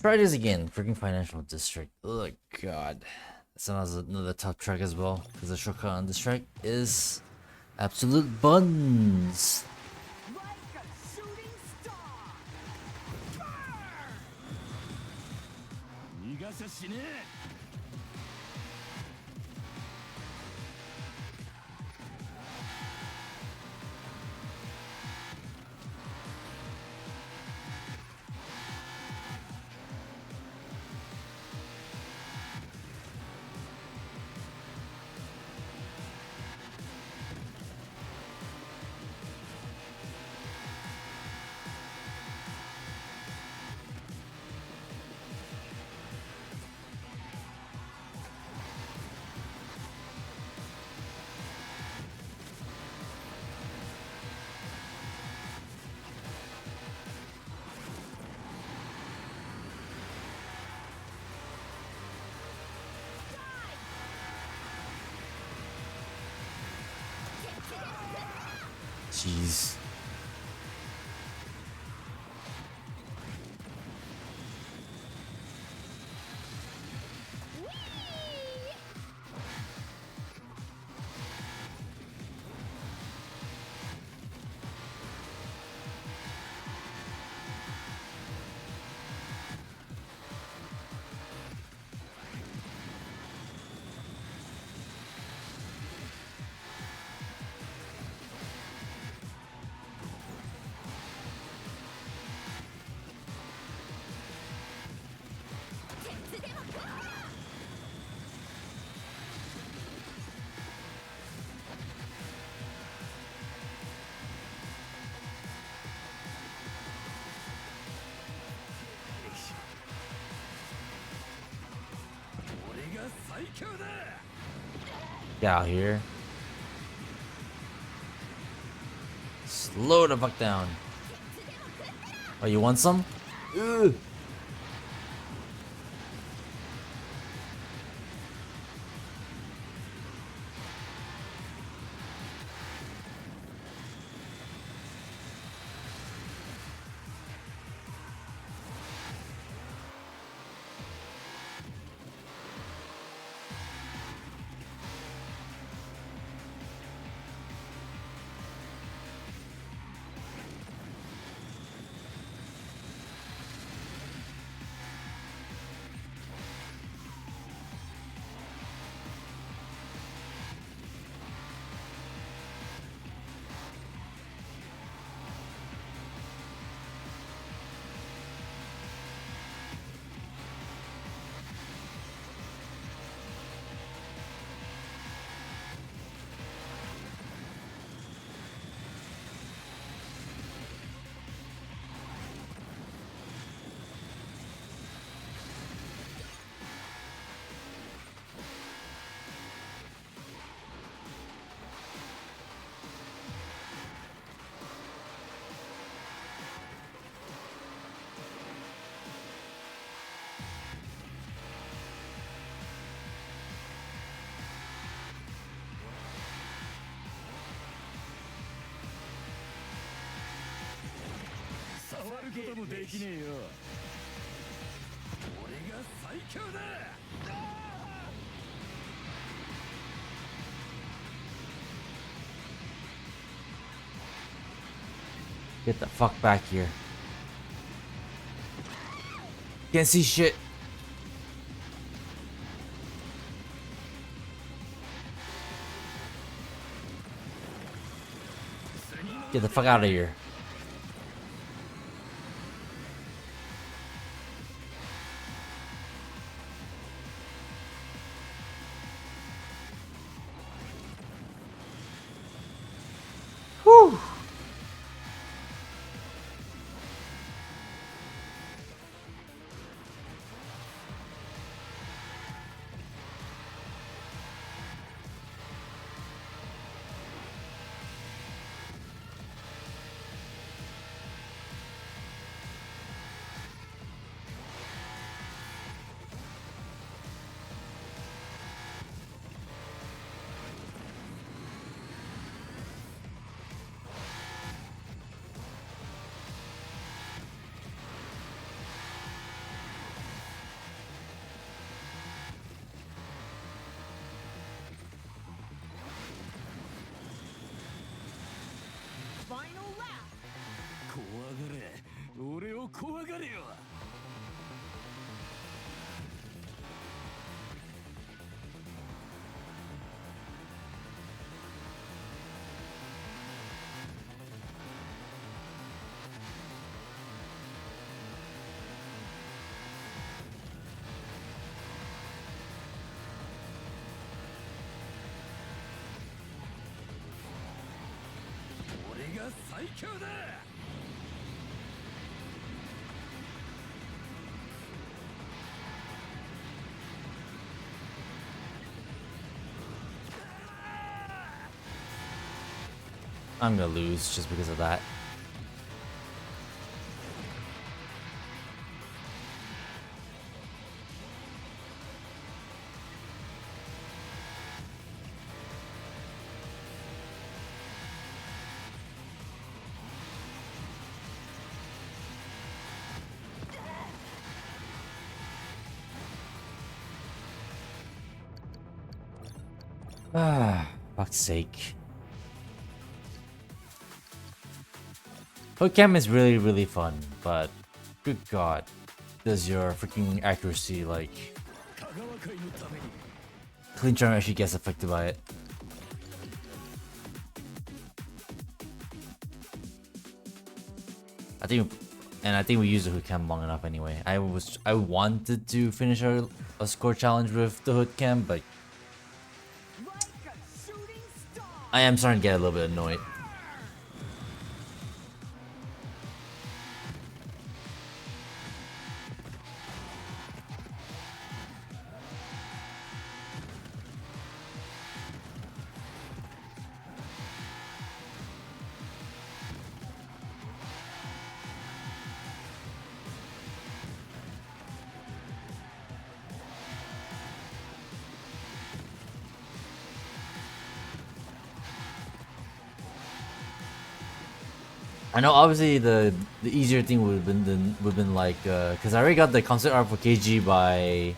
Try this again. Freaking financial district. Oh god. That's another tough track as well. Because the shortcut on this track is absolute buns. Like a shooting star. Burn! 逃がしゃしねえ Jeez. Get out here. Slow the fuck down. Oh, you want some? Ugh. Get the fuck back here. Can't see shit. Get the fuck out of here. Whew. Final lap. 怖がれ俺を怖がれよ俺が最強だ I'm gonna lose just because of that. Ah, fuck's sake. Hook cam is really fun, but good god, does your freaking accuracy like clinch arm actually gets affected by it. I think we used the hook cam long enough anyway. I wanted to finish a score challenge with the hook cam, but Like a shooting star. I am starting to get a little bit annoyed. I know obviously the easier thing would have been like because I already got the concept art for KG by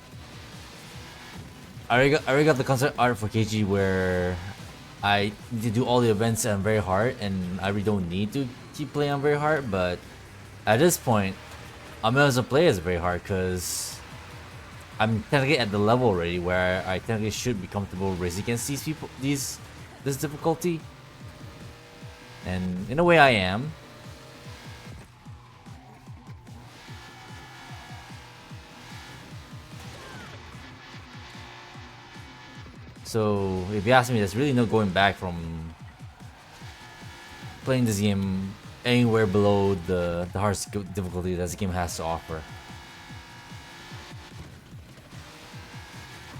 I already got the concept art for KG where I need to do all the events on very hard and I really don't need to keep playing on very hard, but at this point I might as well play as very hard because I'm technically at the level already where I technically should be comfortable racing against these people this difficulty. And in a way I am. So if you ask me, there's really no going back from playing this game anywhere below the hardest difficulty that this game has to offer.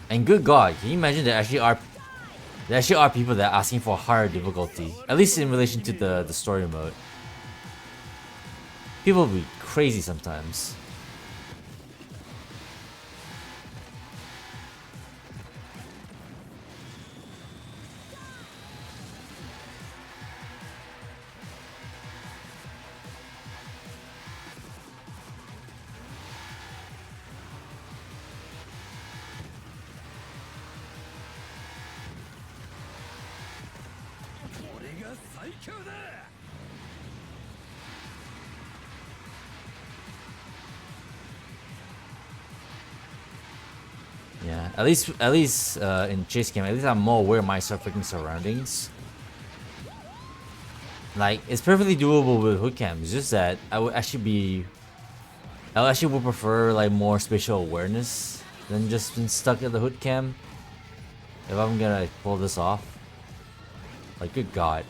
And good God, can you imagine there actually are people that are asking for higher difficulty, at least in relation to the story mode. People be crazy sometimes. Yeah, at least in chase game, at least I'm more aware of my freaking surroundings. Like it's perfectly doable with hood cam. It's just that I actually would prefer like more spatial awareness than just being stuck at the hood cam. If I'm gonna pull this off, like good God.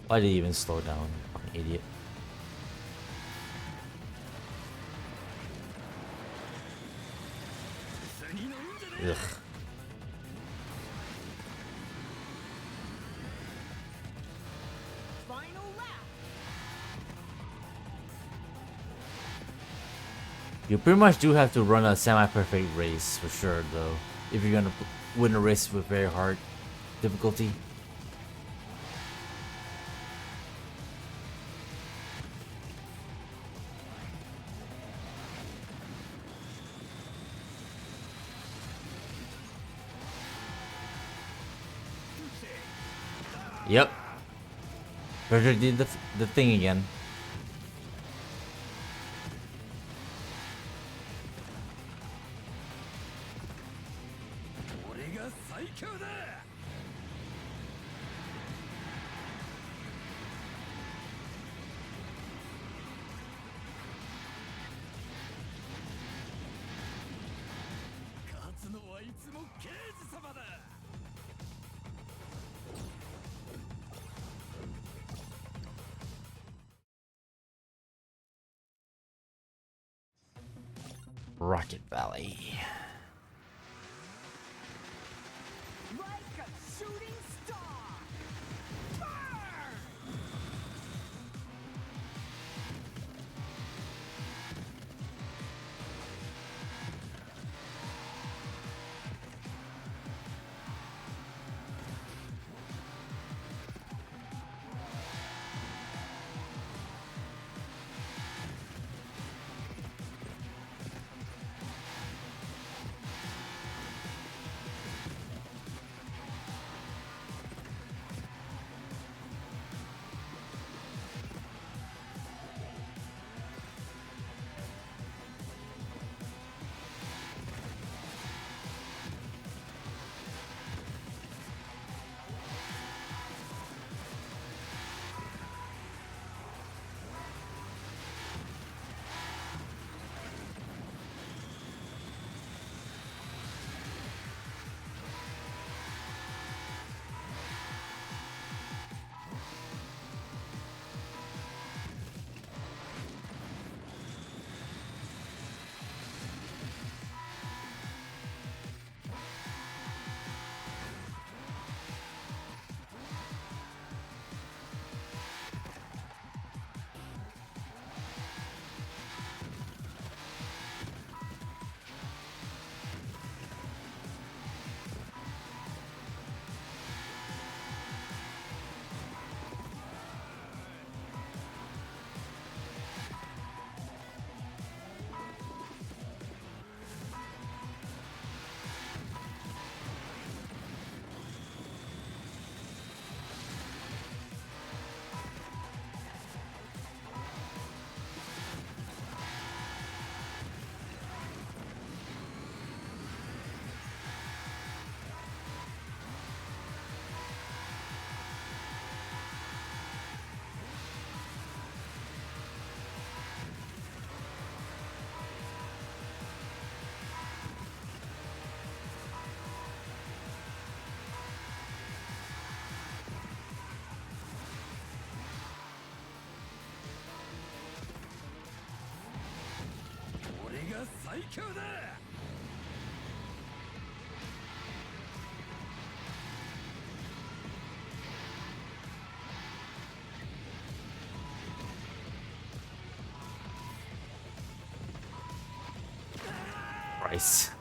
Why did he even slow down? Fucking idiot. Ugh. Final lap. You pretty much do have to run a semi-perfect race for sure, though, if you're gonna win a race with very hard difficulty. Yep. Frederick did the thing again. Rocket Valley. Like a shooting star. Burn! Christ.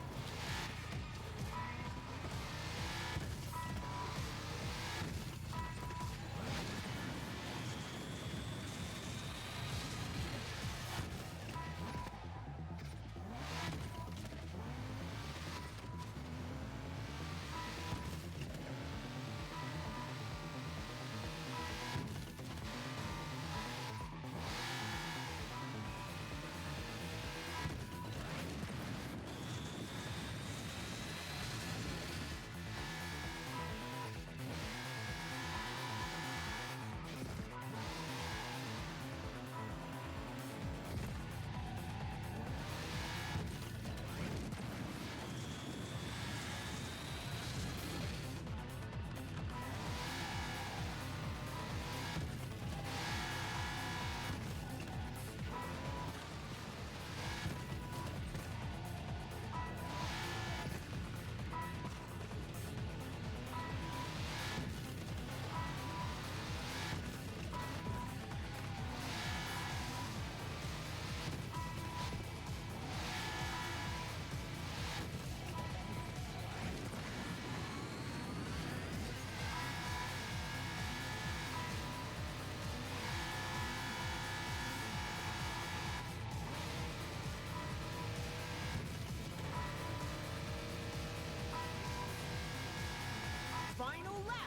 Final lap.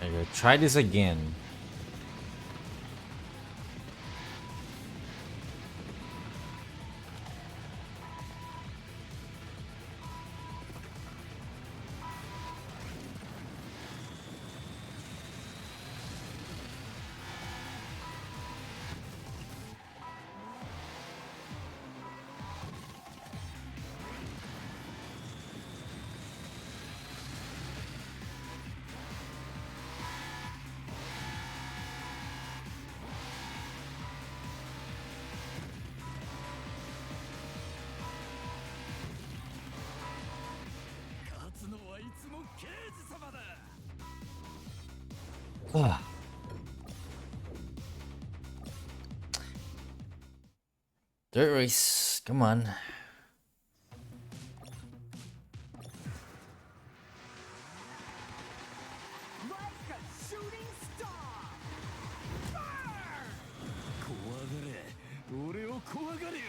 Okay, try this again. Ah. Dirt race, come on. Like a shooting star. Burn! 怖がれ俺を怖がれよ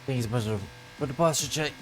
I think he's supposed to put the posture check.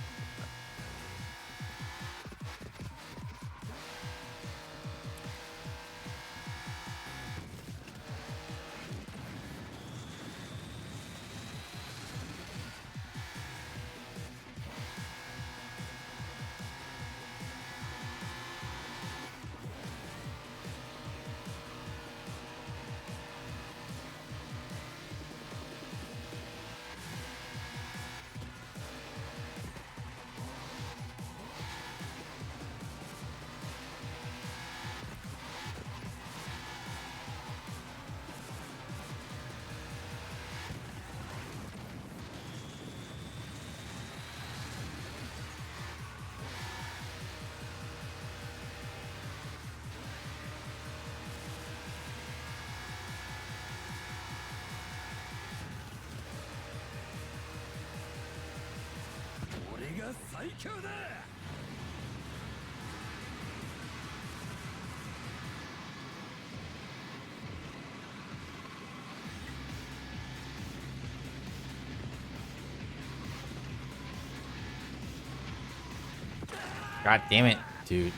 God damn it, dude.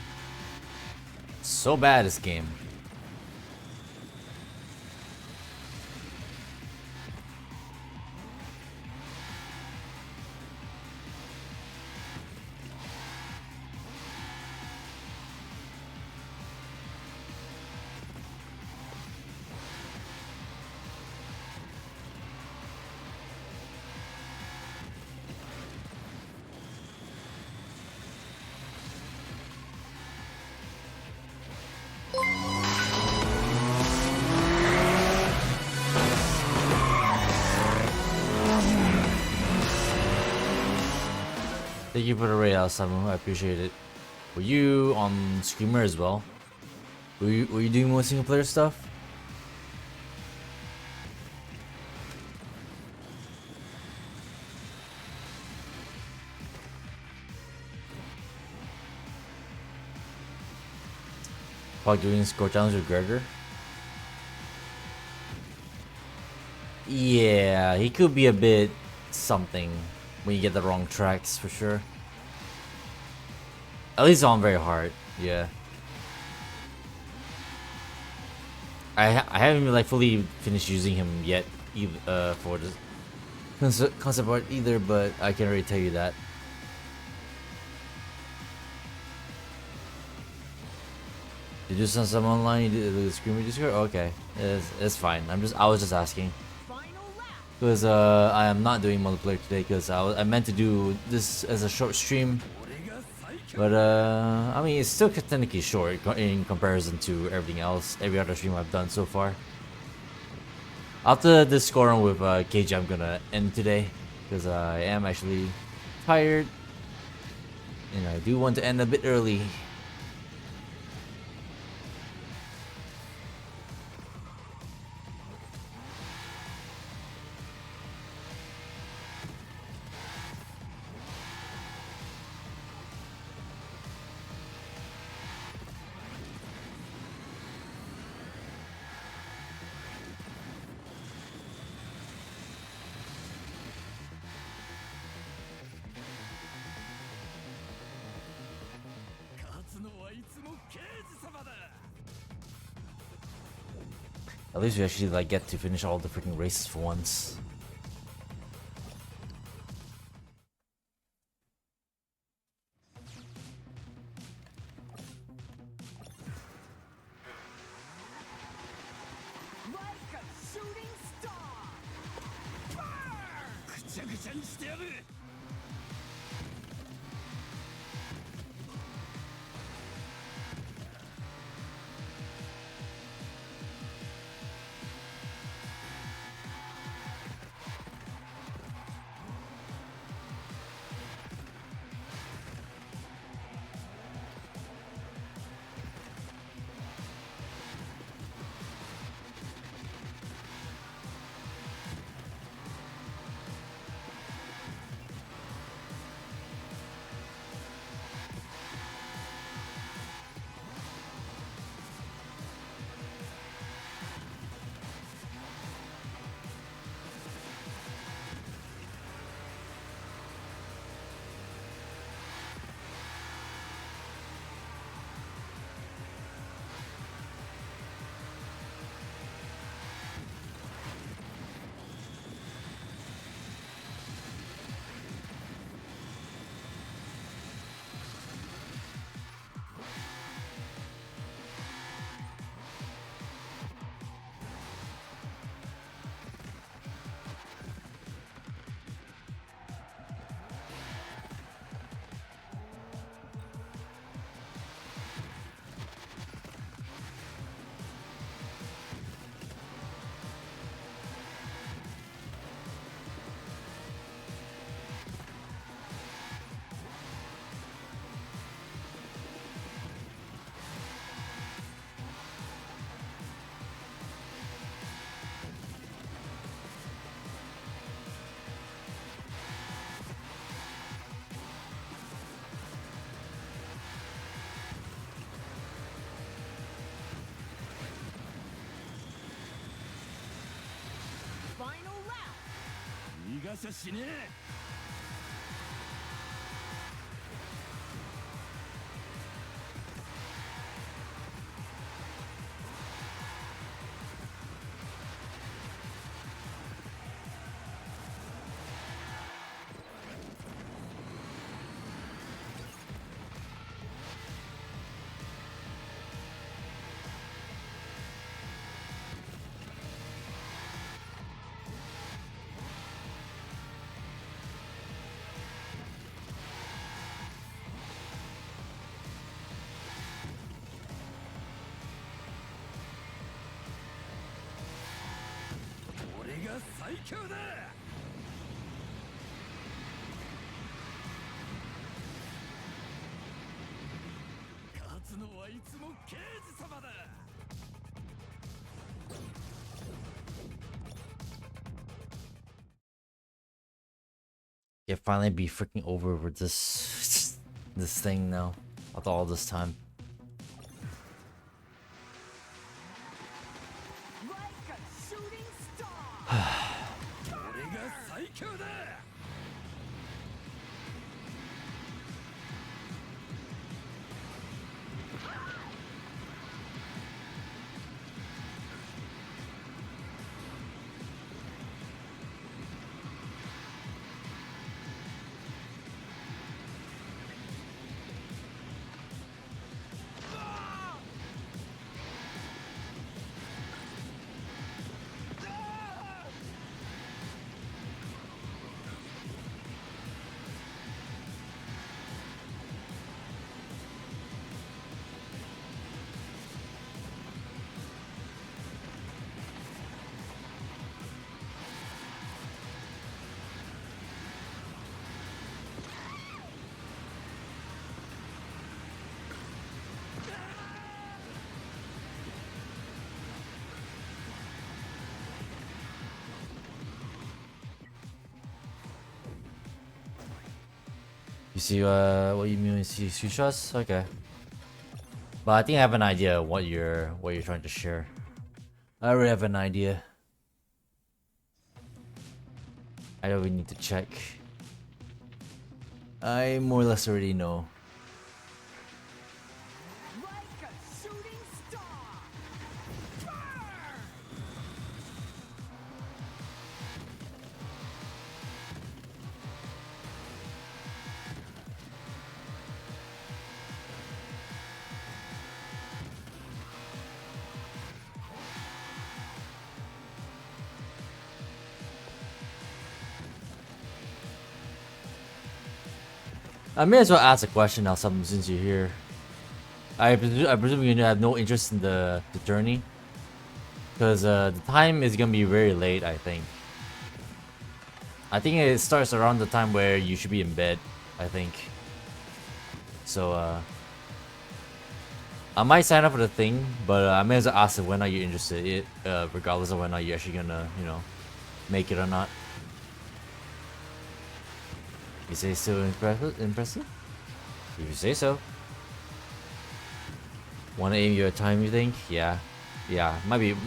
So bad this game. Thank you for the raid, Samu. I appreciate it. Were you on Screamer as well? Were you doing more single player stuff? While doing score challenge with Gregor? Yeah, he could be a bit something when you get the wrong tracks for sure. At least on very hard, yeah. I haven't like fully finished using him yet, either, for the concept art either, but I can already tell you that. You do some online? You did the Screamer Discord? Okay, it's fine. I was just asking. Because I am not doing multiplayer today because I meant to do this as a short stream, but I mean it's still technically short in comparison to everything else, every other stream I've done so far. After this score run with KJ, I'm gonna end today because I am actually tired and I do want to end a bit early. At least we actually like get to finish all the freaking races for once. Like a shooting star. Burn! Yeah, finally be freaking over with this this thing now. After all this time. Like a shooting star. You see what you mean? You see Sushas? Okay. But I think I have an idea of what you're trying to share. I already have an idea. I don't even need to check. I more or less already know. Like a shooting star. I may as well ask a question now, something since you're here. I presume you have no interest in the journey, because the time is gonna be very late. I think it starts around the time where you should be in bed. I think. So I might sign up for the thing, but I may as well ask it when are you interested. Regardless of when are you actually gonna make it or not. You say so impressive? If you say so. Wanna aim your time, you think? Yeah. Yeah. Might be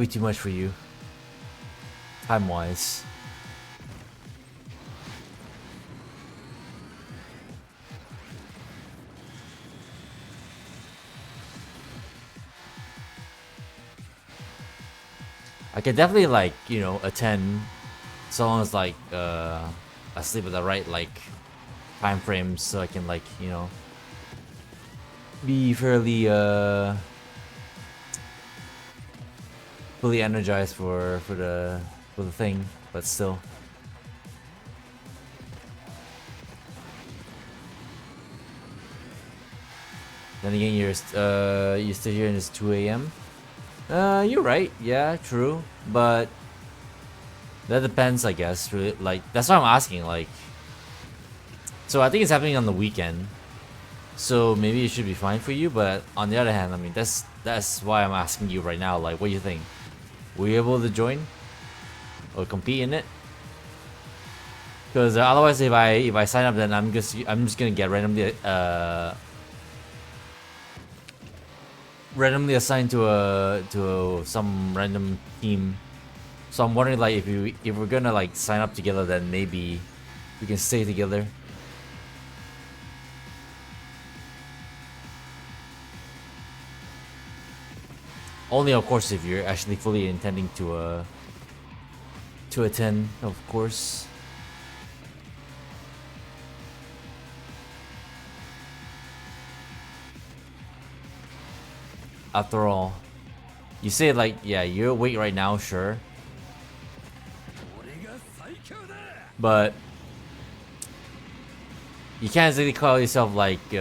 too much for you. Time wise. I could definitely attend so long as I sleep at the right time frames so I can be fairly fully energized for the thing, but still. Then again, you're still here and it's 2 a.m. You're right. Yeah, true. But that depends, I guess. Really, that's why I'm asking. So I think it's happening on the weekend. So maybe it should be fine for you. But on the other hand, I mean, that's why I'm asking you right now. Like, what do you think? Were you able to join or compete in it? Because otherwise, if I sign up, then I'm just gonna get randomly randomly assigned to some random team. So I'm wondering like if we're gonna like sign up together, then maybe we can stay together. Only of course if you're actually fully intending to attend, of course. After all, you say like, yeah, you're awake right now, sure. But you can't exactly call yourself like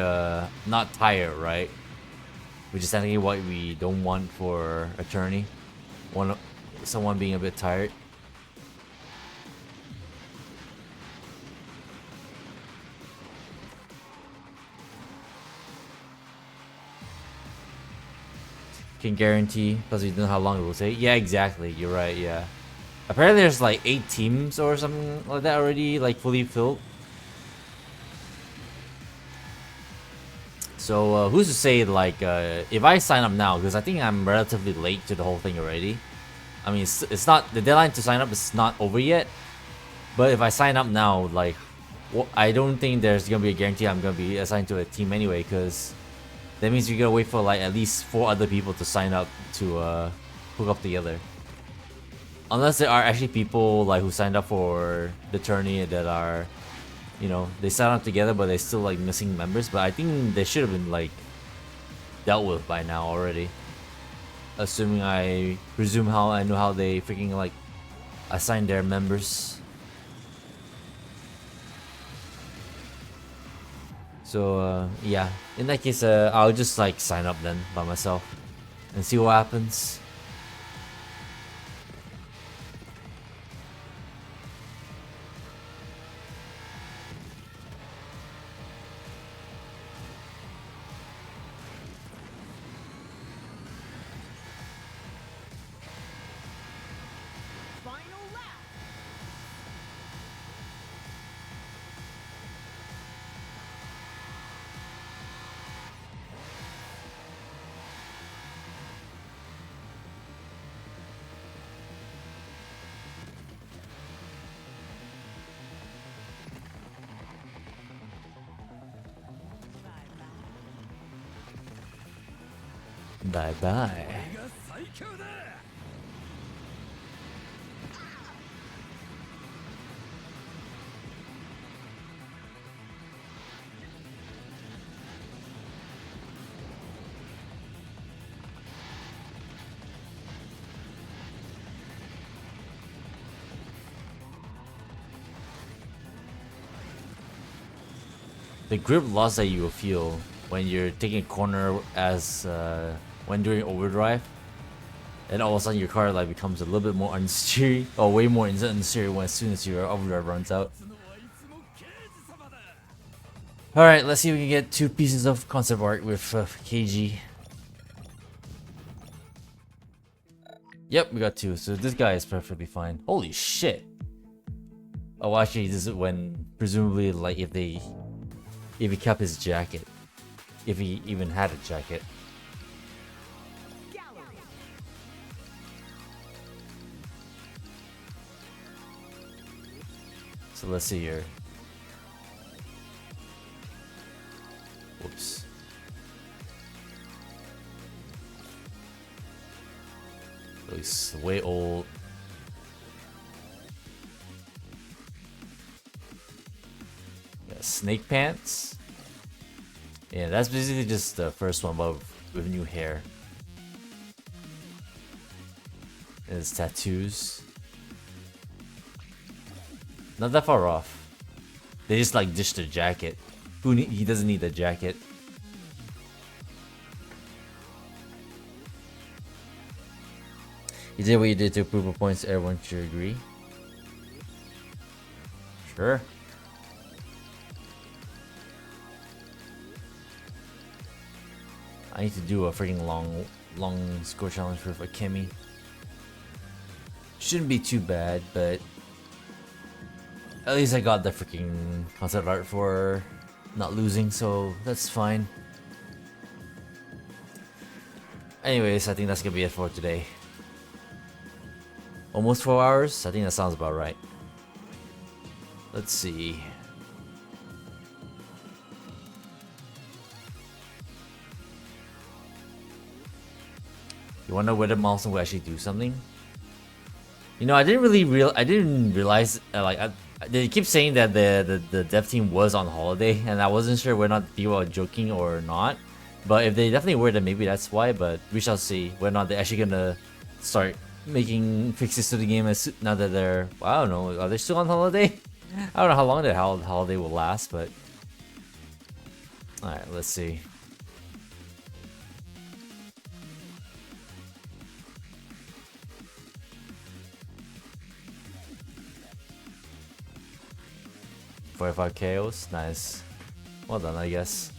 not tired, right? Which is technically what we don't want for attorney. Someone being a bit tired. Can guarantee because we don't know how long it will take. Yeah, exactly. You're right. Yeah. Apparently, there's like 8 teams or something like that already, like fully filled. So who's to say like if I sign up now, because I think I'm relatively late to the whole thing already. I mean, it's not the deadline to sign up is not over yet. But if I sign up now, like, I don't think there's gonna be a guarantee I'm gonna be assigned to a team anyway, because that means we gotta wait for like at least 4 other people to sign up to hook up together. Unless there are actually people like who signed up for the tourney that are, you know, they signed up together but they still like missing members. But I think they should have been like dealt with by now already. Assuming I presume how I know how they freaking like assign their members. So yeah, in that case, I'll just like sign up then by myself and see what happens. Final lap. Bye bye. The grip loss that you will feel when you're taking a corner as when doing overdrive, and all of a sudden your car like becomes a little bit more unsteery, or way more unsteery when as soon as your overdrive runs out. All right, let's see if we can get 2 pieces of concept art with KG. Yep, we got 2. So this guy is perfectly fine. Holy shit! Oh, actually, this is when presumably like if he kept his jacket, if he even had a jacket. Gallery. So let's see here. Whoops. He's way old. Yeah, snake pants. Yeah, that's basically just the first one, but with new hair. And his tattoos. Not that far off. They just like ditched the jacket. He doesn't need the jacket. You did what you did to approval points, everyone should agree. Sure. I need to do a freaking long score challenge with Akemi. Shouldn't be too bad, but at least I got the freaking concept art for not losing, so that's fine. Anyways, I think that's gonna be it for today. Almost 4 hours? I think that sounds about right. Let's see. You wonder whether Milestone will actually do something? You know, I didn't realize they keep saying that the dev team was on holiday, and I wasn't sure whether or not people are joking or not. But if they definitely were, then maybe that's why. But we shall see whether or not they're actually gonna start making fixes to the game now that they're. Well, I don't know. Are they still on holiday? I don't know how long the holiday will last, but all right, let's see. $45 KOs, nice. Well done, I guess.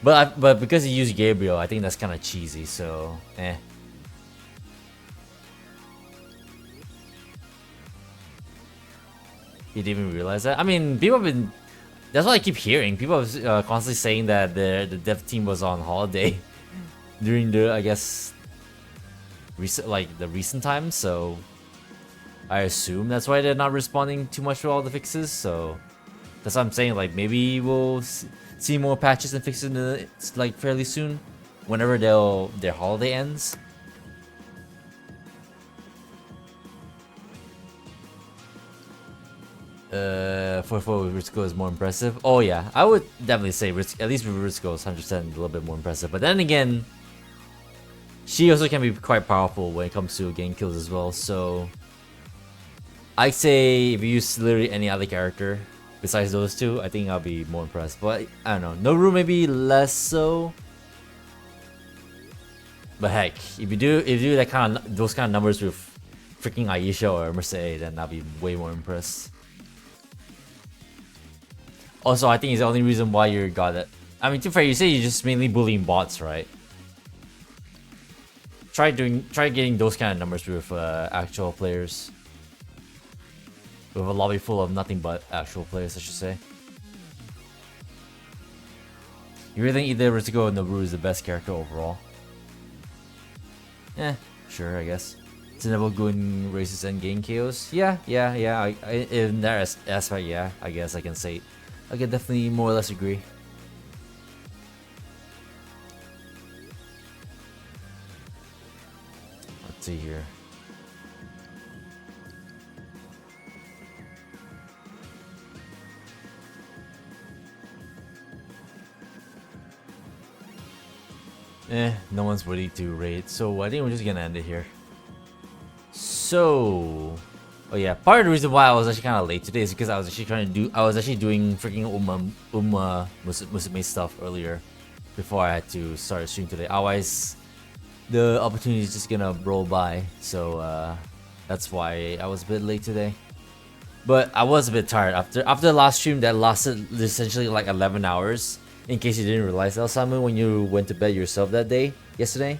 But because he used Gabriel, I think that's kind of cheesy. So, eh. You didn't even realize that? I mean, people have been. That's what I keep hearing. People are constantly saying that the dev team was on holiday during the, I guess, the recent times. So, I assume that's why they're not responding too much to all the fixes. So, that's what I'm saying. Like, maybe we'll see more patches and fixes in the, like, fairly soon, whenever their holiday ends. For Ritsuko is more impressive. Oh yeah, I would definitely say at least with Ritsuko is 100% a little bit more impressive. But then again, she also can be quite powerful when it comes to getting kills as well. So I'd say if you use literally any other character besides those two, I think I'll be more impressed. But I don't know, Noru maybe less so. But heck, if you do that those kind of numbers with freaking Aisha or Mercedes, then I'll be way more impressed. Also, I think it's the only reason why you got it. I mean, to be fair, you say you're just mainly bullying bots, right? Try getting those kind of numbers with actual players. With a lobby full of nothing but actual players, I should say. You really think either Ritsuko or Nobu is the best character overall? Eh, sure, I guess. Tsunebo Gun races and gain KOs? Yeah. In that aspect, yeah, I guess I can say. I can definitely more or less agree. Let's see here. No one's ready to raid, so I think we're just gonna end it here. So, oh yeah, part of the reason why I was actually kind of late today is because I was actually doing freaking Musume stuff earlier before I had to start a stream today. Otherwise, the opportunity is just gonna roll by. So that's why I was a bit late today. But I was a bit tired after the last stream that lasted essentially like 11 hours. In case you didn't realize, Elsamu, when you went to bed yourself that day, yesterday,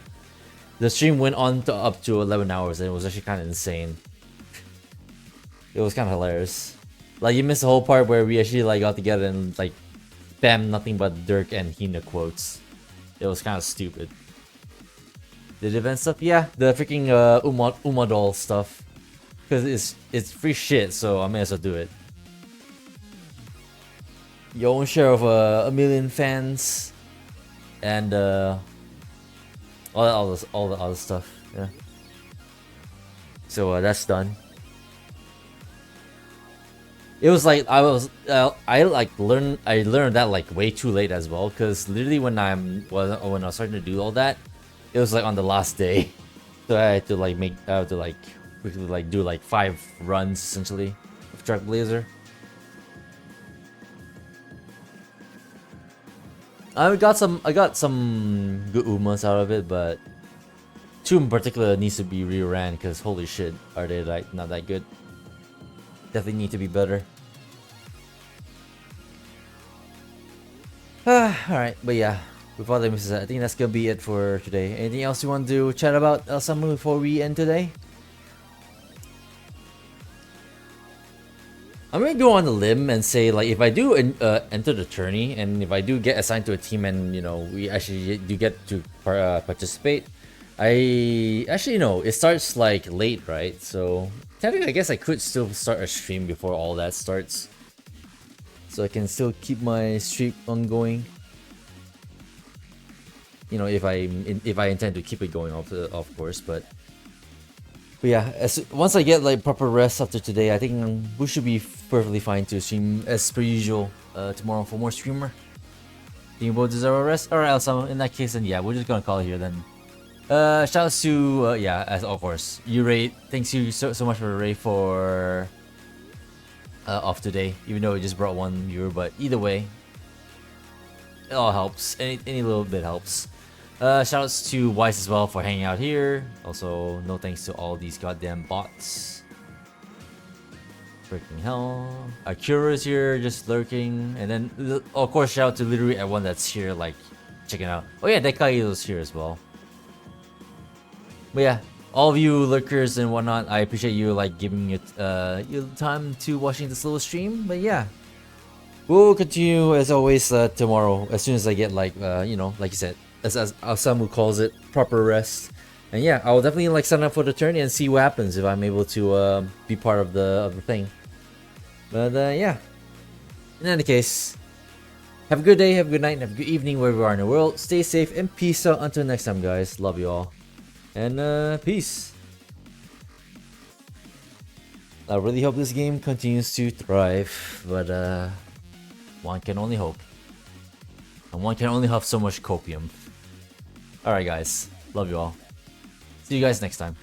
the stream went on to up to 11 hours, and it was actually kind of insane. It was kind of hilarious. Like, you missed the whole part where we actually like got together and like spam nothing but Dirk and Hina quotes. It was kind of stupid. The event stuff, yeah, the freaking Uma doll stuff, because it's free shit, so I may as well do it. Your own share of a million fans, and all the other stuff, yeah. So that's done. It was like I learned that like way too late as well, because literally when I was starting to do all that, it was like on the last day, so I had to quickly like do like 5 runs essentially of Track Blazer. I got some good Umas out of it, but 2 in particular needs to be reran because holy shit, are they like not that good? Definitely need to be better. Alright, but yeah, with all that being said, I think that's gonna be it for today. Anything else you want to chat about, Elsamu, before we end today? I'm gonna go on the limb and say, like, if I do enter the tourney and if I do get assigned to a team and you know we actually do get to participate, I actually it starts like late, right? So technically, I guess I could still start a stream before all that starts, so I can still keep my streak ongoing. You know, if I intend to keep it going, of course, but yeah, once I get like proper rest after today, I think we should be perfectly fine to stream as per usual tomorrow for more streamer. Do you both deserve a rest? Alright, Elsa, in that case, then yeah, we're just gonna call it here then. Shoutouts to, yeah, as of course, Ray. Thanks you so much for Ray for off today, even though it just brought 1 viewer, but either way, it all helps. Any little bit helps. Shoutouts to Wise as well for hanging out here. Also, no thanks to all these goddamn bots. Freaking hell. Akira's here, just lurking. And then, of course, shout out to literally everyone that's here, like, checking out. Oh yeah, Dekaido's here as well. But yeah, all of you lurkers and whatnot, I appreciate you, like, giving it your time to watching this little stream. But yeah, we'll continue as always tomorrow, as soon as I get, like, like you said, as Osamu calls it, proper rest. And yeah, I'll definitely like sign up for the tourney and see what happens if I'm able to be part of the thing. But yeah, in any case, have a good day, have a good night, and have a good evening wherever you are in the world. Stay safe and peace out until next time, guys. Love you all, and peace. I really hope this game continues to thrive, but one can only hope, and one can only have so much copium. Alright guys, love you all. See you guys next time.